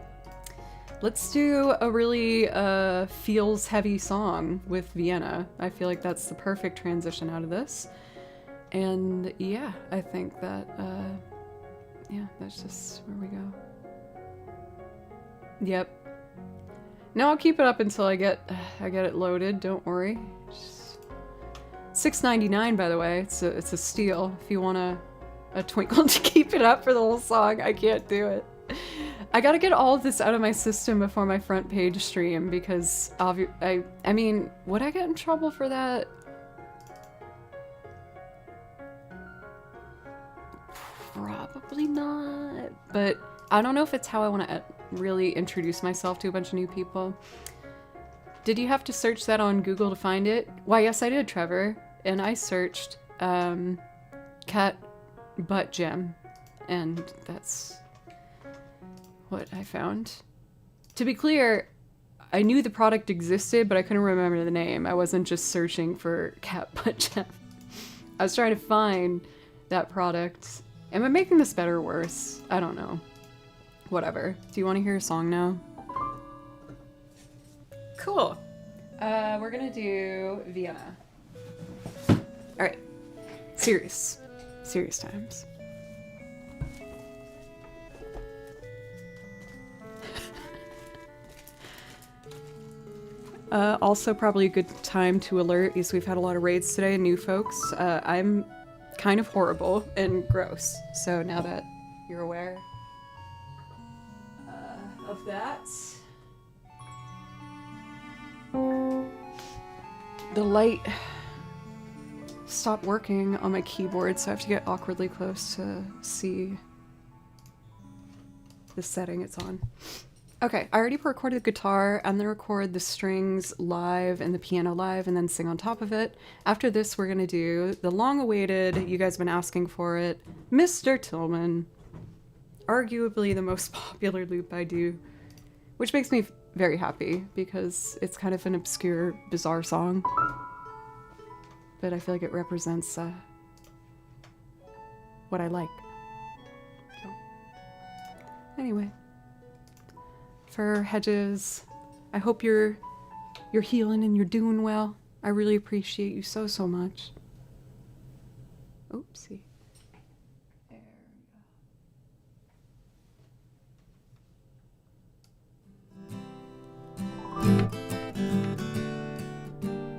Let's do a really feels heavy song with Vienna. I feel like that's the perfect transition out of this. And yeah, I think that yeah, that's just where we go. Yep. No, I'll keep it up until I get it loaded. Don't worry. Just $6.99, by the way. It's a steal. If you want a twinkle to keep it up for the whole song, I can't do it. I gotta get all of this out of my system before my front page stream, because I mean, would I get in trouble for that? Probably not, but I don't know if it's how I want to really introduce myself to a bunch of new people. Did you have to search that on Google to find it? Why, yes, I did, Trevor. And I searched cat butt gem, and that's what I found. To be clear, I knew the product existed, but I couldn't remember the name. I wasn't just searching for cat butt gem. I was trying to find that product. Am I making this better or worse? I don't know. Whatever. Do you want to hear a song now? Cool. We're gonna do Vienna. Alright. Serious times. Also, probably a good time to alert, because we've had a lot of raids today and new folks. I'm kind of horrible and gross, so now that you're aware of that. The light stopped working on my keyboard, so I have to get awkwardly close to see the setting it's on. Okay, I already recorded the guitar. I'm gonna record the strings live and the piano live and then sing on top of it. After this, we're gonna do the long-awaited, you guys have been asking for it, Mr. Tillman. Arguably the most popular loop I do, which makes me very happy because it's kind of an obscure, bizarre song. But I feel like it represents what I like. So, anyway. For Hedges, I hope you're healing and you're doing well. I really appreciate you so much. Oopsie.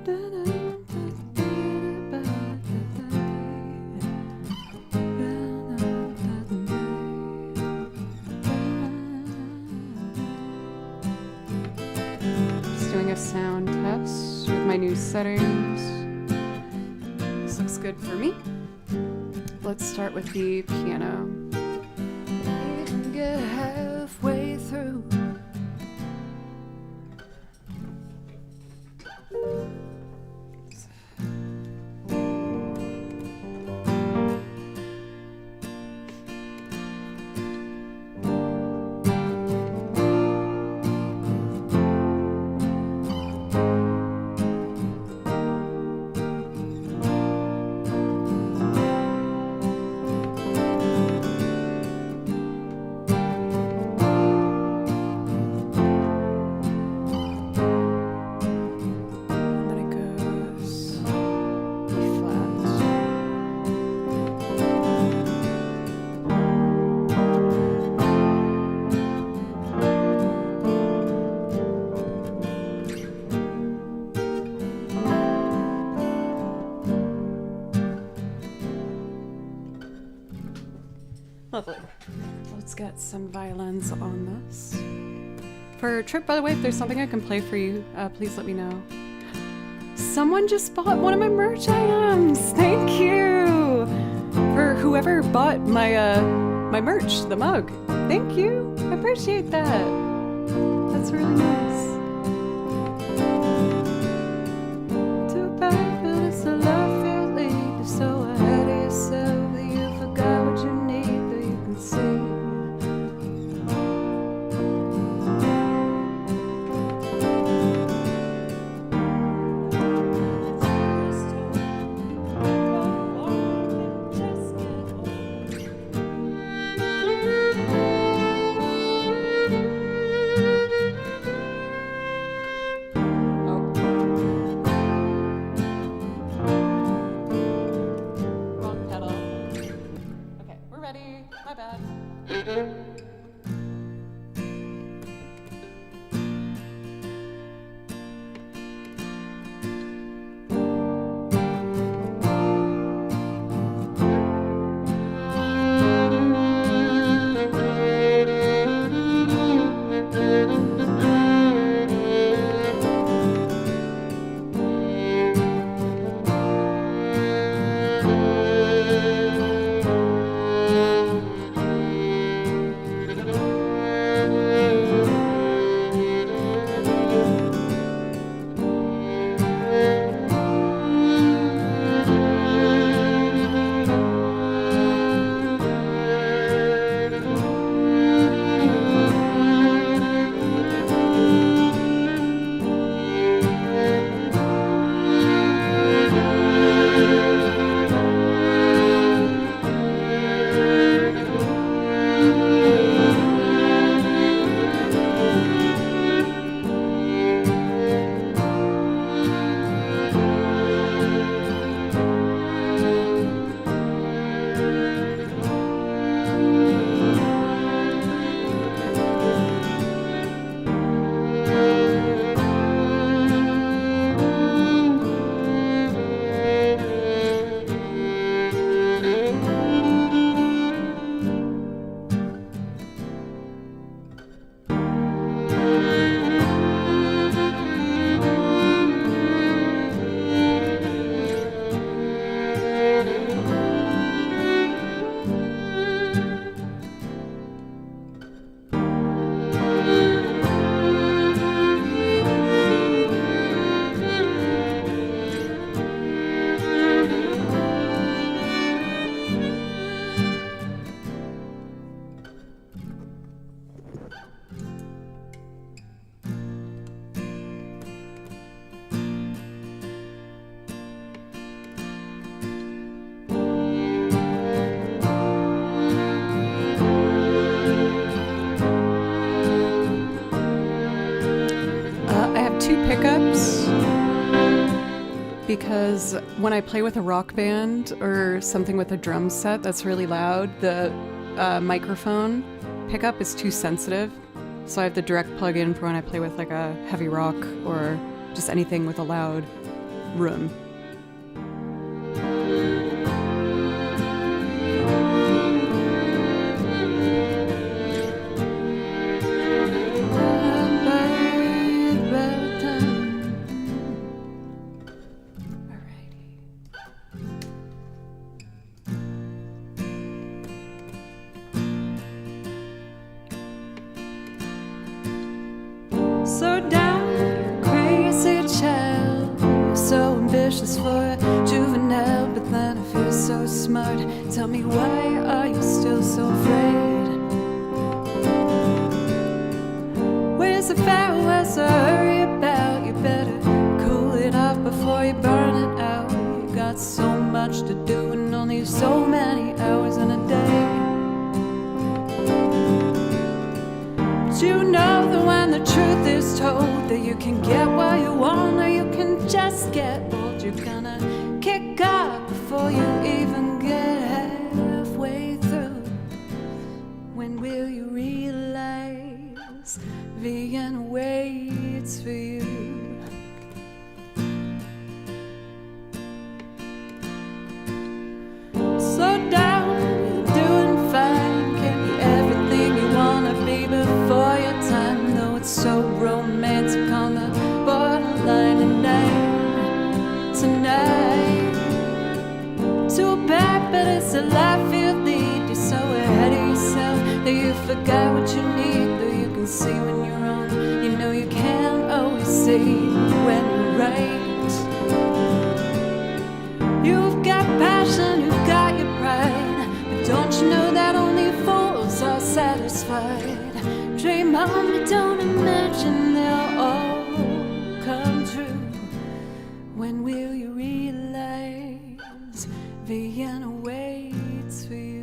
There doing a sound test with my new settings. This looks good for me. Let's start with the piano. We can get halfway through. Lovely. Let's get some violins on this. For Trip, by the way, if there's something I can play for you, please let me know. Someone just bought one of my merch items! Thank you! For whoever bought my my merch, the mug. Thank you! I appreciate that. That's really nice. Too bad, but it's a love feeling. So ahead of yourself that you forgot what you need, but you can see. 2 pickups because when I play with a rock band or something with a drum set that's really loud, the microphone pickup is too sensitive. So I have the direct plug in for when I play with like a heavy rock or just anything with a loud room. So down, you crazy child. You're so ambitious for a juvenile, but then if you're so smart, tell me why are you still so afraid? Where's the fire? Where's the hurry about? You better cool it off before you burn it out. You got so much to do and only so many hours in a day. You know that when the truth is told, that you can get what you want or you can just get old. You're gonna kick off before you even get halfway through. When will you realize Vienna waits for you? Slow down, you're doing fine. Can't be everything you wanna be before your time. Though it's so romantic on the borderline tonight. Too bad, but it's a life you lead. You're so ahead of yourself that you forgot what you need. Though you can see when you're wrong, you know you can't always see when you're right. You've got passion, you've got your pride, but don't you know that only fools are satisfied? Dream on, but don't imagine they'll all come true. When will you realize Vienna waits for you?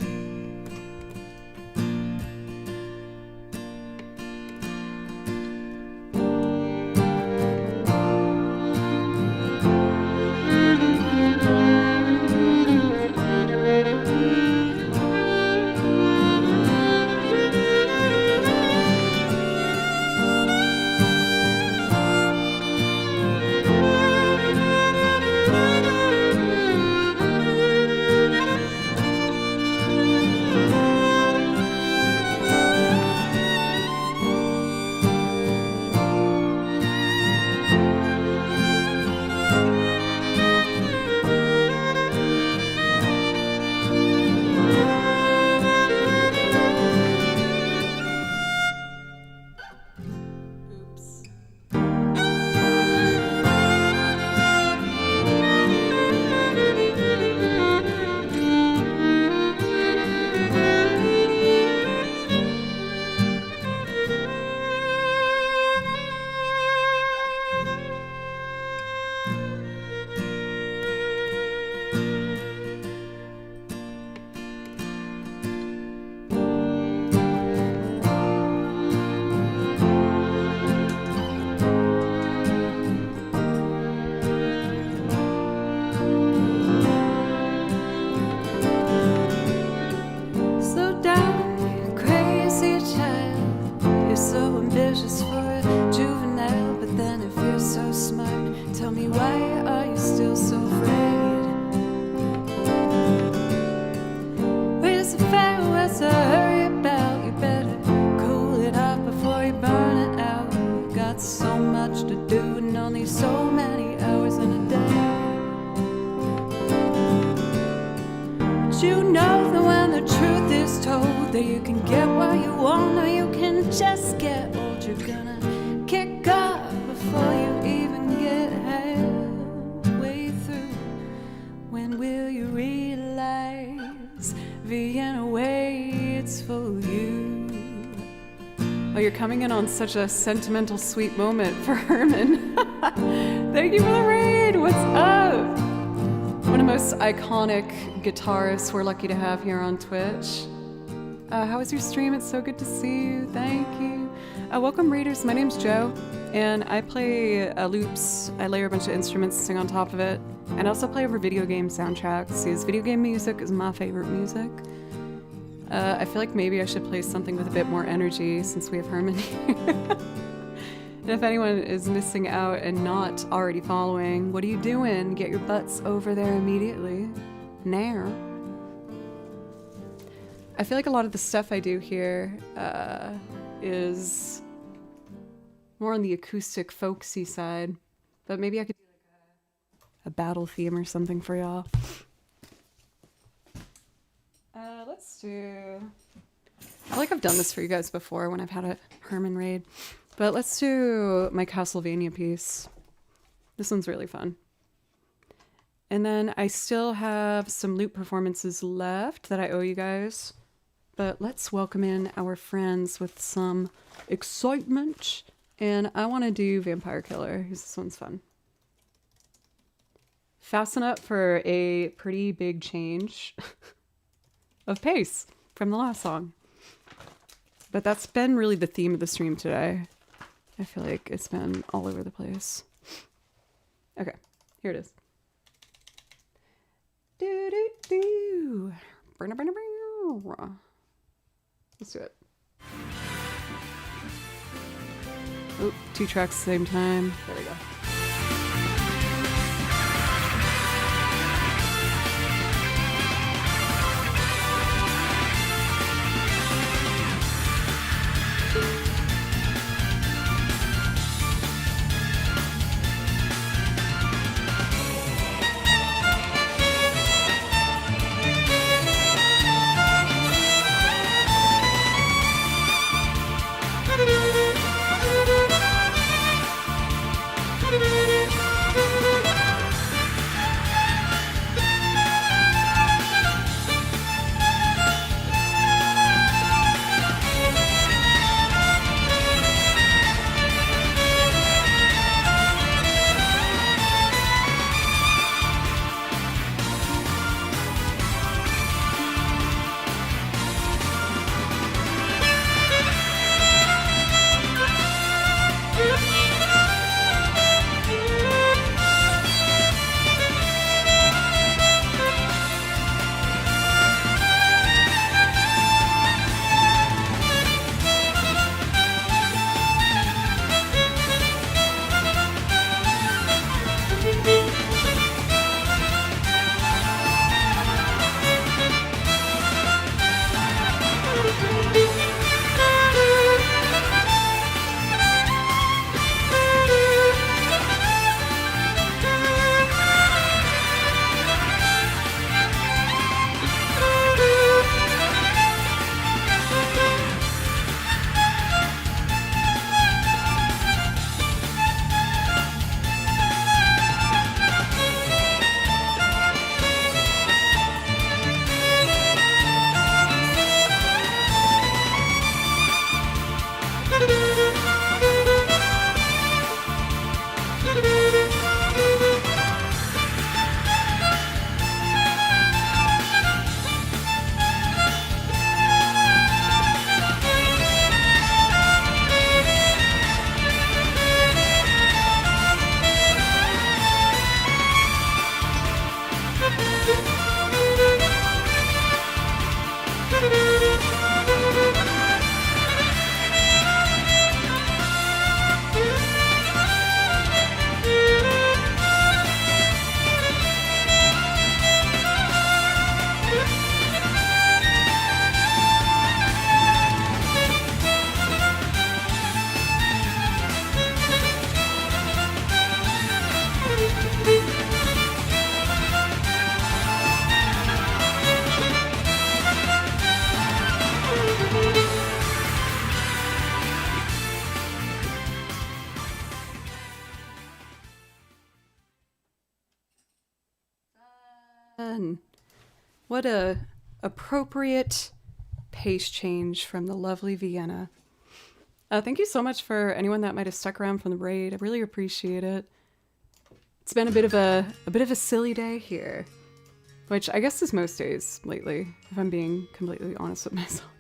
Ambitious for a juvenile, but then if you're so smart, tell me why are you still so afraid? Where's the fire? Where's the hurry about? You better cool it off before you burn it out. You got so much to do and only so many hours in a day. But you know that when the truth is told, that you can get what you want or you can just get old. You're gonna kick off before you even get halfway through. When will you realize Vienna waits for you? Oh, you're coming in on such a sentimental, sweet moment for Herman. Thank you for the raid. What's up? One of the most iconic guitarists we're lucky to have here on Twitch. How was your stream? It's so good to see you. Thank you. Welcome, readers. My name's Joe. And I play loops, I layer a bunch of instruments and sing on top of it. And I also play over video game soundtracks, because video game music is my favorite music. I feel like maybe I should play something with a bit more energy since we have Herman here. And if anyone is missing out and not already following, what are you doing? Get your butts over there immediately. Now. I feel like a lot of the stuff I do here is more on the acoustic folksy side, but maybe I could do like a battle theme or something for y'all. Let's do... I feel like I've done this for you guys before when I've had a Herman raid, but let's do my Castlevania piece. This one's really fun. And then I still have some loop performances left that I owe you guys, but let's welcome in our friends with some excitement. And I want to do Vampire Killer, because this one's fun. Fasten up for a pretty big change of pace from the last song. But that's been really the theme of the stream today. I feel like it's been all over the place. Okay, here it is. Do do do. Let's do it. Oh, 2 tracks at the same time. There we go. What a appropriate pace change from the lovely Vienna. Thank you so much for anyone that might have stuck around from the raid. I really appreciate it. It's been a bit of a silly day here, which I guess is most days lately, if I'm being completely honest with myself.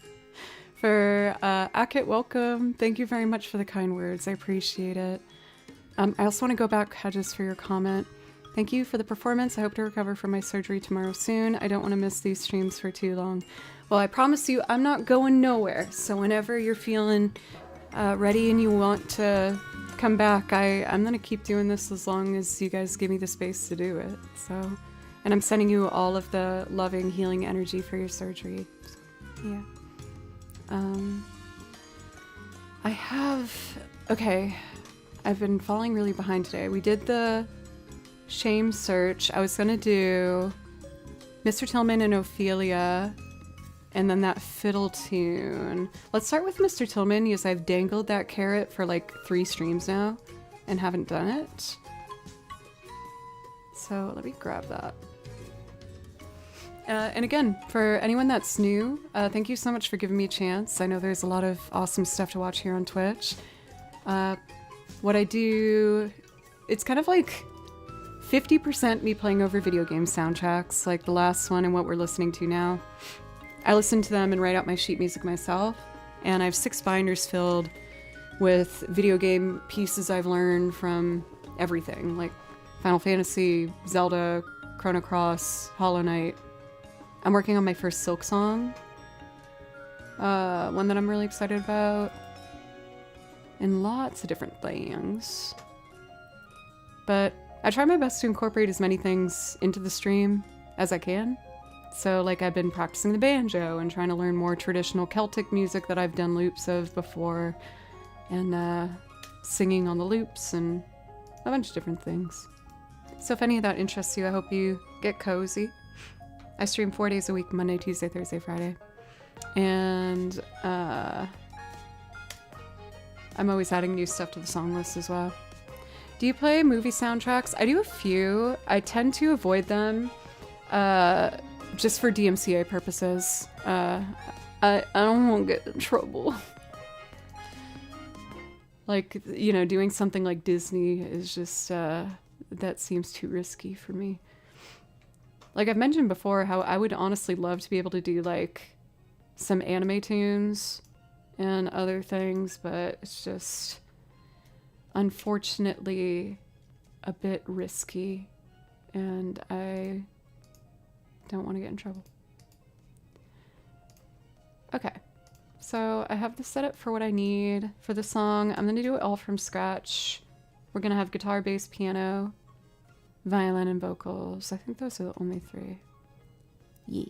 For Akit, welcome. Thank you very much for the kind words. I appreciate it. I also want to go back, Hedges, for your comment. Thank you for the performance. I hope to recover from my surgery tomorrow soon. I don't want to miss these streams for too long. Well, I promise you, I'm not going nowhere. So whenever you're feeling ready and you want to come back, I'm going to keep doing this as long as you guys give me the space to do it. So, and I'm sending you all of the loving, healing energy for your surgery. So, yeah. Okay, I've been falling really behind today. We did the shame search. I was gonna do Mr. Tillman and Ophelia, and then that fiddle tune. Let's start with Mr. Tillman, because I've dangled that carrot for like 3 streams now and haven't done it. So let me grab that. And again, for anyone that's new, thank you so much for giving me a chance. I know there's a lot of awesome stuff to watch here on Twitch. What I do, it's kind of like 50% me playing over video game soundtracks, like the last one and what we're listening to now. I listen to them and write out my sheet music myself, and I have 6 binders filled with video game pieces I've learned from everything, like Final Fantasy, Zelda, Chrono Cross, Hollow Knight. I'm working on my first Silk song, one that I'm really excited about, and lots of different things. But I try my best to incorporate as many things into the stream as I can. So like I've been practicing the banjo and trying to learn more traditional Celtic music that I've done loops of before, and singing on the loops and a bunch of different things. So if any of that interests you, I hope you get cozy. I stream 4 days a week, Monday, Tuesday, Thursday, Friday. And I'm always adding new stuff to the song list as well. Do you play movie soundtracks? I do a few. I tend to avoid them just for DMCA purposes. I don't want to get in trouble. Like, you know, doing something like Disney is just, that seems too risky for me. Like I've mentioned before, how I would honestly love to be able to do like some anime tunes and other things, but it's just unfortunately a bit risky, and I don't want to get in trouble. Okay, so I have the setup for what I need for the song. I'm gonna do it all from scratch. We're gonna have guitar, bass, piano, violin, and vocals. I think those are the only 3. Yeah.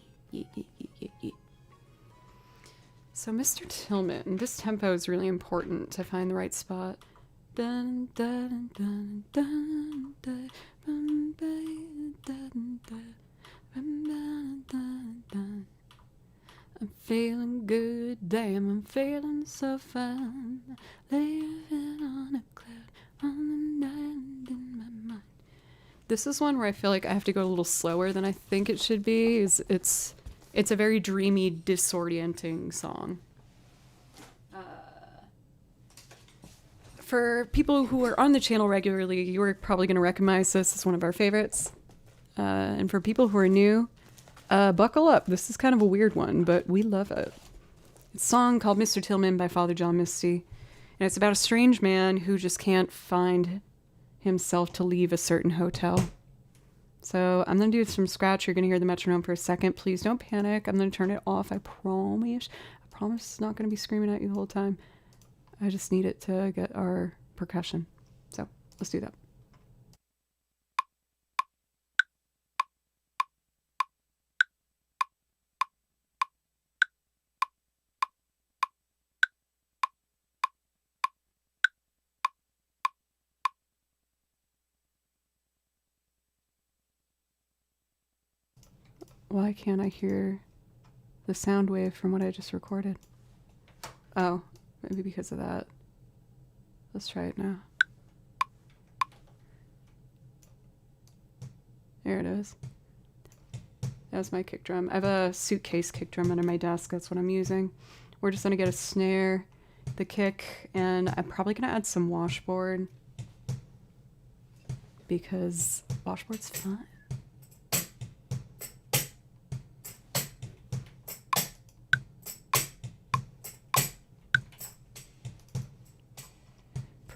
So Mr. Tillman, this tempo is really important to find the right spot. Dun, dun, dun, dun, dun, dun, dun, dun, dun, dun, dun. I'm feeling good, damn, I'm feeling so fine. Living on a cloud on the night in my mind. This is one where I feel like I have to go a little slower than I think it should be. It's a very dreamy, disorienting song. For people who are on the channel regularly, you are probably going to recognize this as one of our favorites. And for people who are new, buckle up. This is kind of a weird one, but we love it. It's a song called Mr. Tillman by Father John Misty. And it's about a strange man who just can't find himself to leave a certain hotel. So I'm going to do this from scratch. You're going to hear the metronome for a second. Please don't panic. I'm going to turn it off. I promise. I promise it's not going to be screaming at you the whole time. I just need it to get our percussion. So let's do that. Why can't I hear the sound wave from what I just recorded? Oh, maybe because of that. Let's try it now. There it is. That's my kick drum. I have a suitcase kick drum under my desk. That's what I'm using. We're just gonna get a snare, the kick, and I'm probably gonna add some washboard because washboard's fun.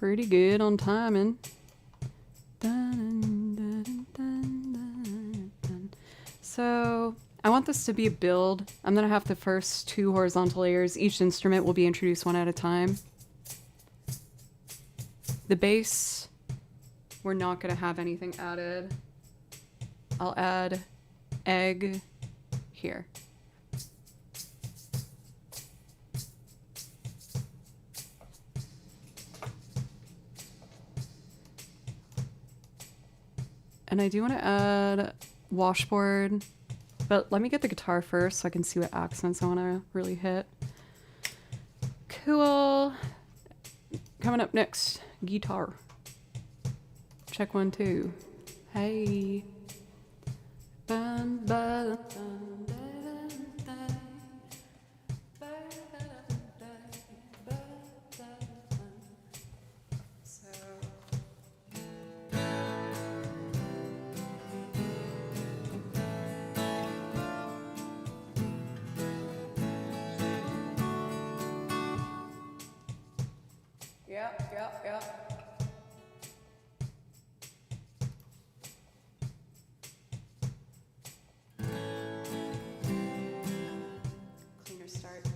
pretty good on timing. So I want this to be a build. I'm going to have the first 2 horizontal layers. Each instrument will be introduced one at a time. The bass, we're not going to have anything added. I'll add egg here. And I do want to add washboard, but let me get the guitar first so I can see what accents I want to really hit. Cool. Coming up next, guitar. Check 1, 2. Hey. Bum, ba, dum, da, da, da. Yep. Cleaner start.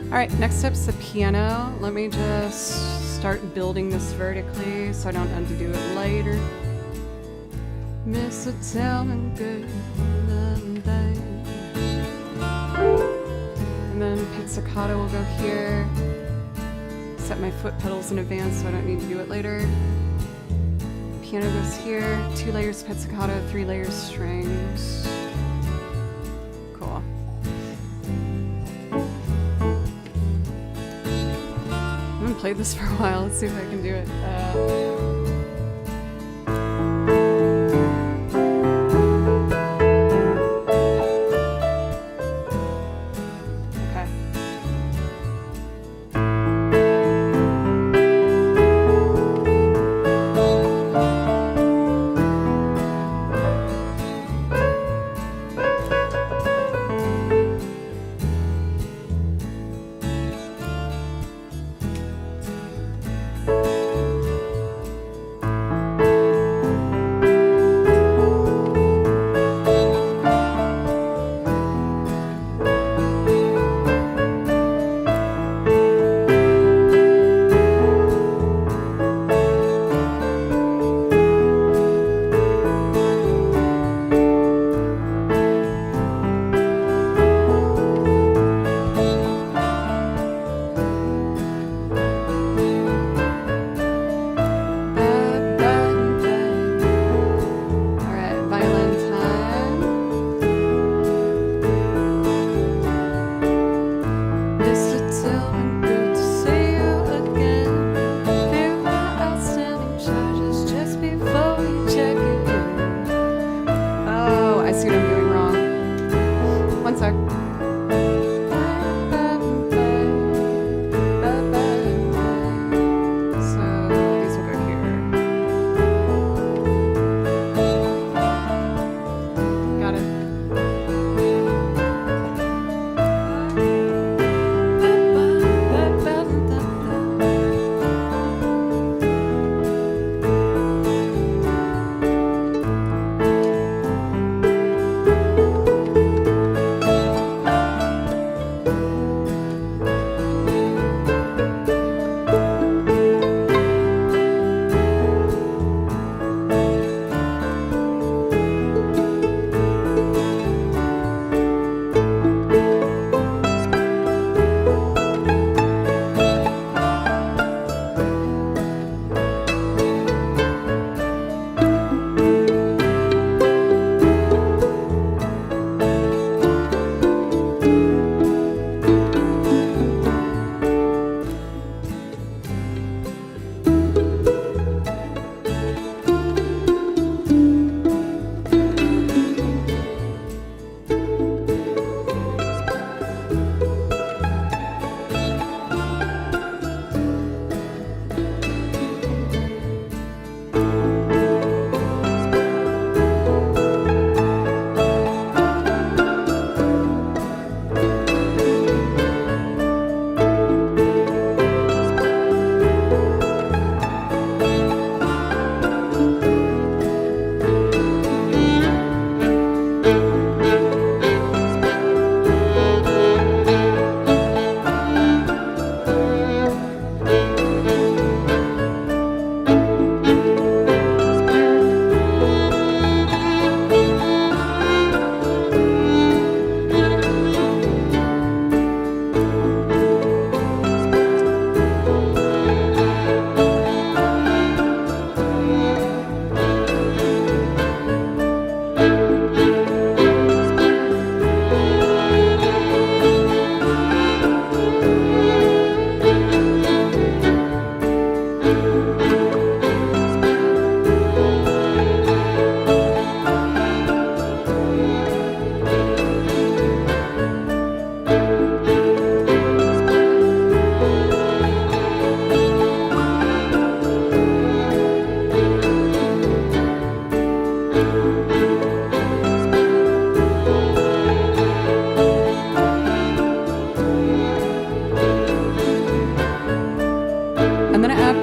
All right, next step's the piano. Let me just start building this vertically so I don't have to do it later. Mistletoe and good day. And then pizzicato will go here. Set my foot pedals in advance so I don't need to do it later. Piano goes here. 2 layers pizzicato, 3 layers strings. Cool. I haven't played this for a while. Let's see if I can do it.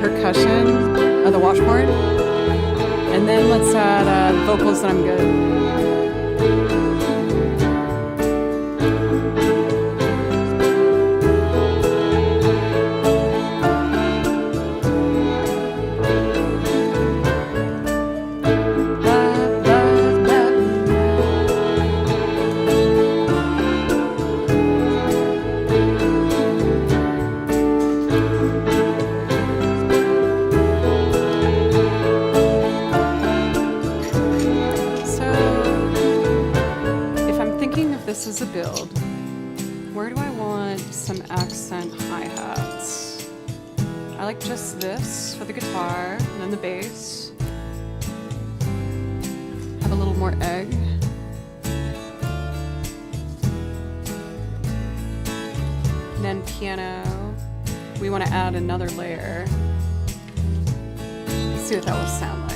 percussion of the washboard. And then let's add vocals that I'm good. This is a build. Where do I want some accent hi-hats? I like just this for the guitar, and then the bass. Have a little more egg. And then piano. We want to add another layer. Let's see what that will sound like.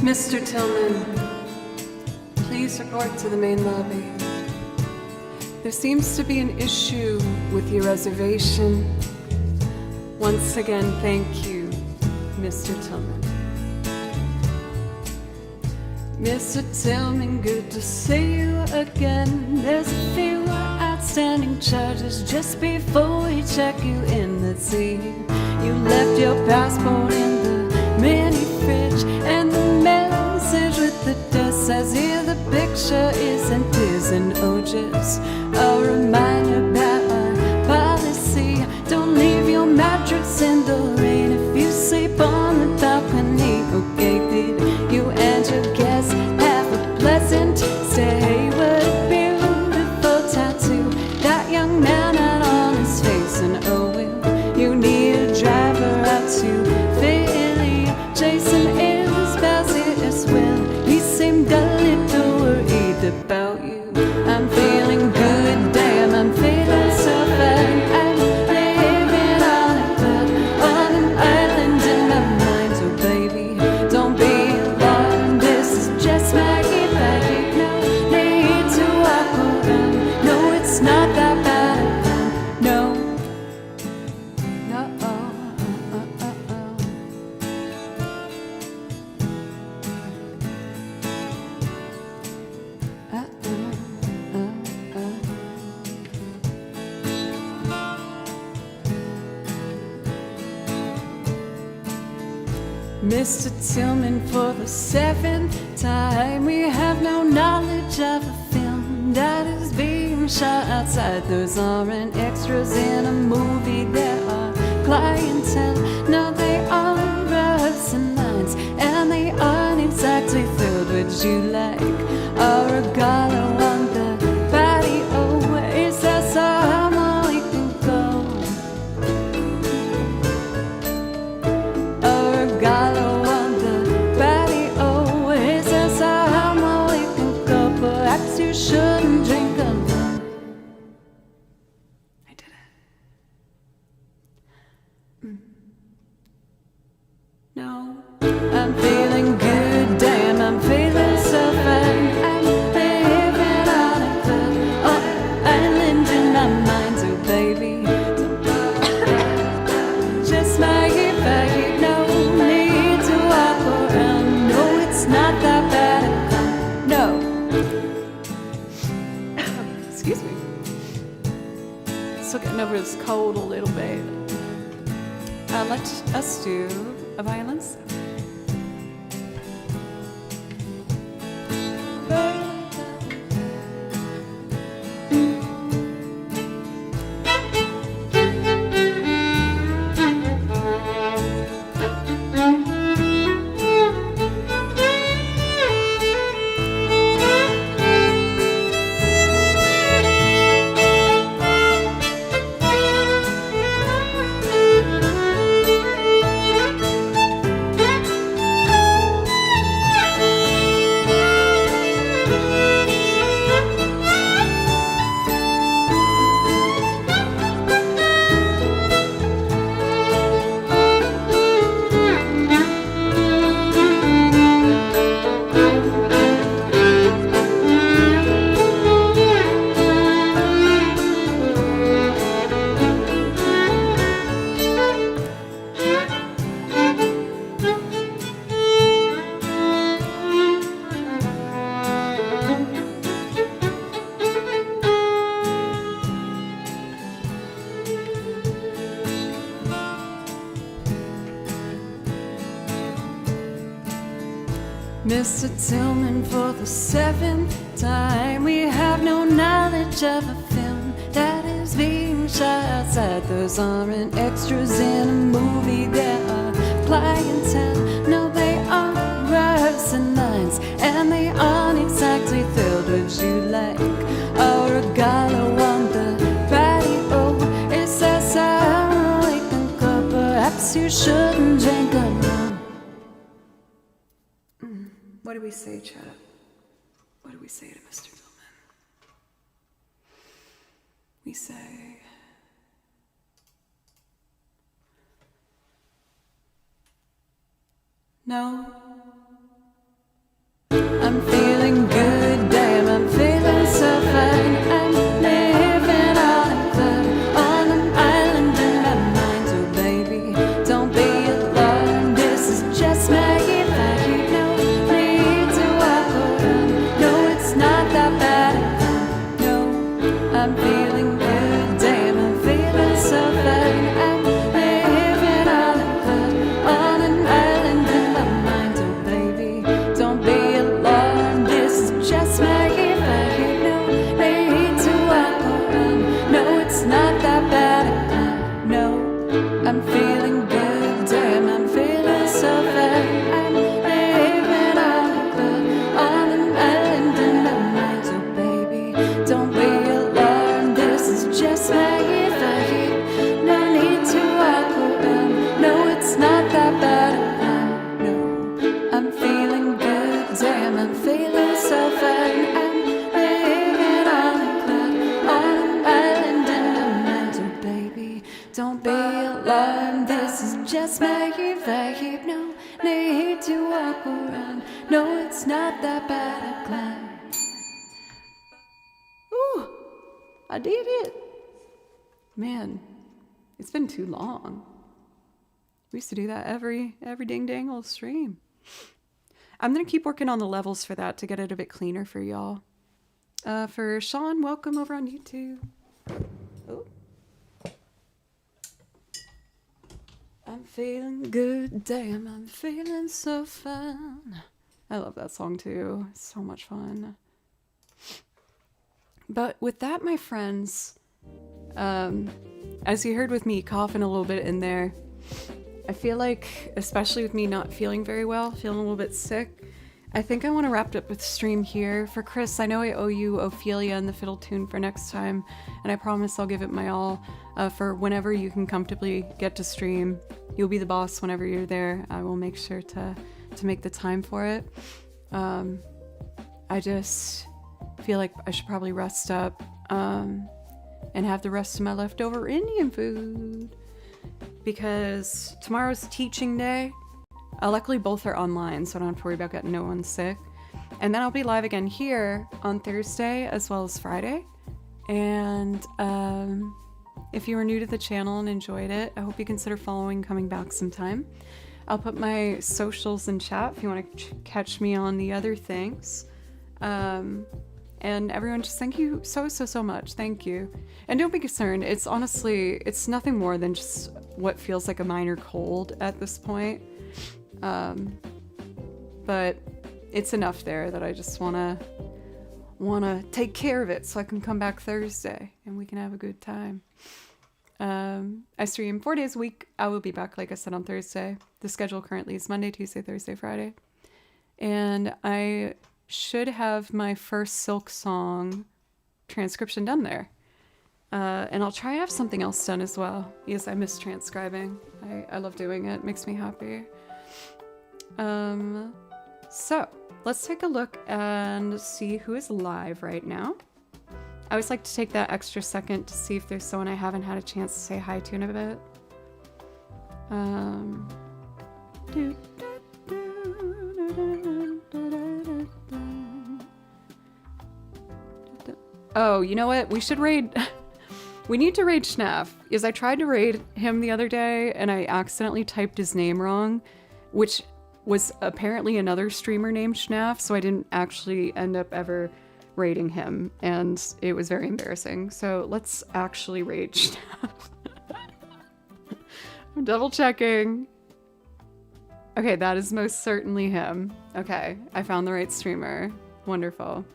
Mr. Tillman, please report to the main lobby. There seems to be an issue with your reservation. Once again, thank you, Mr. Tillman. Mr. Tillman, good to see you again. There's a few outstanding charges just before we check you in. Let's see, you left your passport in the mini fridge, and the message with the desk says here the picture isn't his. And oh, just a reminder about our policy: don't leave your mattress in the rain if you sleep on the balcony. Okay, did you and your guests have a pleasant stay? What a beautiful tattoo that young man had on his face. And oh, will you need a driver out to Philly? Jason is busy as well. He seemed a little worried about you. I'm feeling good, damn, I'm feeling so fine. I'm living on a cloud, on an island in my mind. So baby, don't be alarmed, this is just my gift. I get no need to walk around. No, it's not that bad. No, no, Mr. Tillman, for the 7th time, we have no knowledge of a film that is being shot outside. Those aren't extras in a movie, there are clientele. No, they are rehearsing lines, and they aren't exactly filled. Would you like a regalo on the patio? Is there somewhere we can go? A regalo on the patio. Is there somewhere we can go? Perhaps you shouldn't drink alone. I did it. No, I'm feeling good, damn, I'm feeling so fine. I'm living on a cloud, on an island in my mind. So baby, just my gift, I get no need to walk around. No, it's not that bad. No. Excuse me. Still getting over this cold a little bit. Let us do a violin solo. Mr. Tillman, for the 7th time, we have no knowledge of a film that is being shot outside. Those aren't extras in a movie, there are clientele. No, they are rehearsing lines, and they aren't exactly filled. Would you like a regalo on the patio? Is there somewhere we can go? Perhaps you shouldn't drink alone. What do we say, Chad? What do we say to Mr. Tillman? We say, no, I'm feeling good, damn, I'm feeling so fine. I'm living on a club, on an island in my mind. So baby, don't be alarmed, this is just my gift. I hear no need to walk around. No, it's not that bad. No, I'm feeling good, damn, I'm feeling so fine. I'm living on a club, on an island in my mind. So baby, don't be alarmed, this is just my gift. I hear no need to walk around. No, it's not that bad. No, I'm feeling good, damn, I'm feeling so fine. I'm living on a club, on an island in my mind. So baby, don't be alarmed, this is just my gift. I hear no need to walk around. No, it's not that bad. No, I'm feeling good, damn, I'm feeling so fine. I'm living on a club, on an island in my mind. So baby, don't be alarmed, this is just my gift. I hear no need to walk around. No, it's not that bad a climb. Ooh, I did it. Man, it's been too long. We used to do that every ding dang old stream. I'm gonna keep working on the levels for that to get it a bit cleaner for y'all. For Sean, welcome over on YouTube. Oh. I'm feeling good, damn, I'm feeling so fun. I love that song too. It's so much fun. But with that, my friends, as you heard with me coughing a little bit in there, I feel like, especially with me not feeling very well, feeling a little bit sick, I think I want to wrap up with the stream here. For Chris, I know I owe you Ophelia and the fiddle tune for next time, and I promise I'll give it my all for whenever you can comfortably get to stream. You'll be the boss whenever you're there. I will make sure to make the time for it. I just feel like I should probably rest up and have the rest of my leftover Indian food, because tomorrow's teaching day. Luckily both are online, so I don't have to worry about getting no one sick. And then I'll be live again here on Thursday as well as Friday. And if you were new to the channel and enjoyed it, I hope you consider following, coming back sometime. I'll put my socials in chat if you want to catch me on the other things. And everyone, just thank you so much. Thank you. And don't be concerned. It's honestly, it's nothing more than just what feels like a minor cold at this point. But it's enough there that I just wanna take care of it so I can come back Thursday and we can have a good time. I stream 4 days a week. I will be back, like I said, on Thursday. The schedule currently is Monday, Tuesday, Thursday, Friday. And I should have my first Silk song transcription done there. And I'll try to have something else done as well, because I miss transcribing. I love doing it. It makes me happy. So let's take a look and see who is live right now. I always like to take that extra second to see if there's someone I haven't had a chance to say hi to in a bit. Oh, you know what? We should raid... We need to raid Schnaff, because I tried to raid him the other day and I accidentally typed his name wrong, which was apparently another streamer named Schnaff, so I didn't actually end up ever raiding him, and it was very embarrassing. So let's actually raid Schnaff. I'm double checking. Okay, that is most certainly him. Okay, I found the right streamer. Wonderful.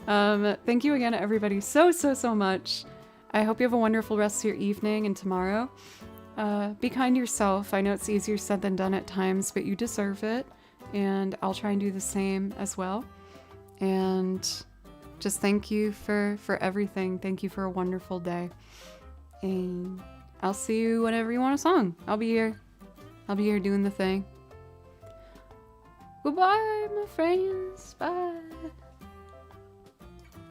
Thank you again, everybody, so much. I hope you have a wonderful rest of your evening and tomorrow. Be kind to yourself. I know it's easier said than done at times, but you deserve it. And I'll try and do the same as well. And just thank you for everything. Thank you for a wonderful day. And I'll see you whenever you want a song. I'll be here. I'll be here doing the thing. Goodbye, my friends. Bye.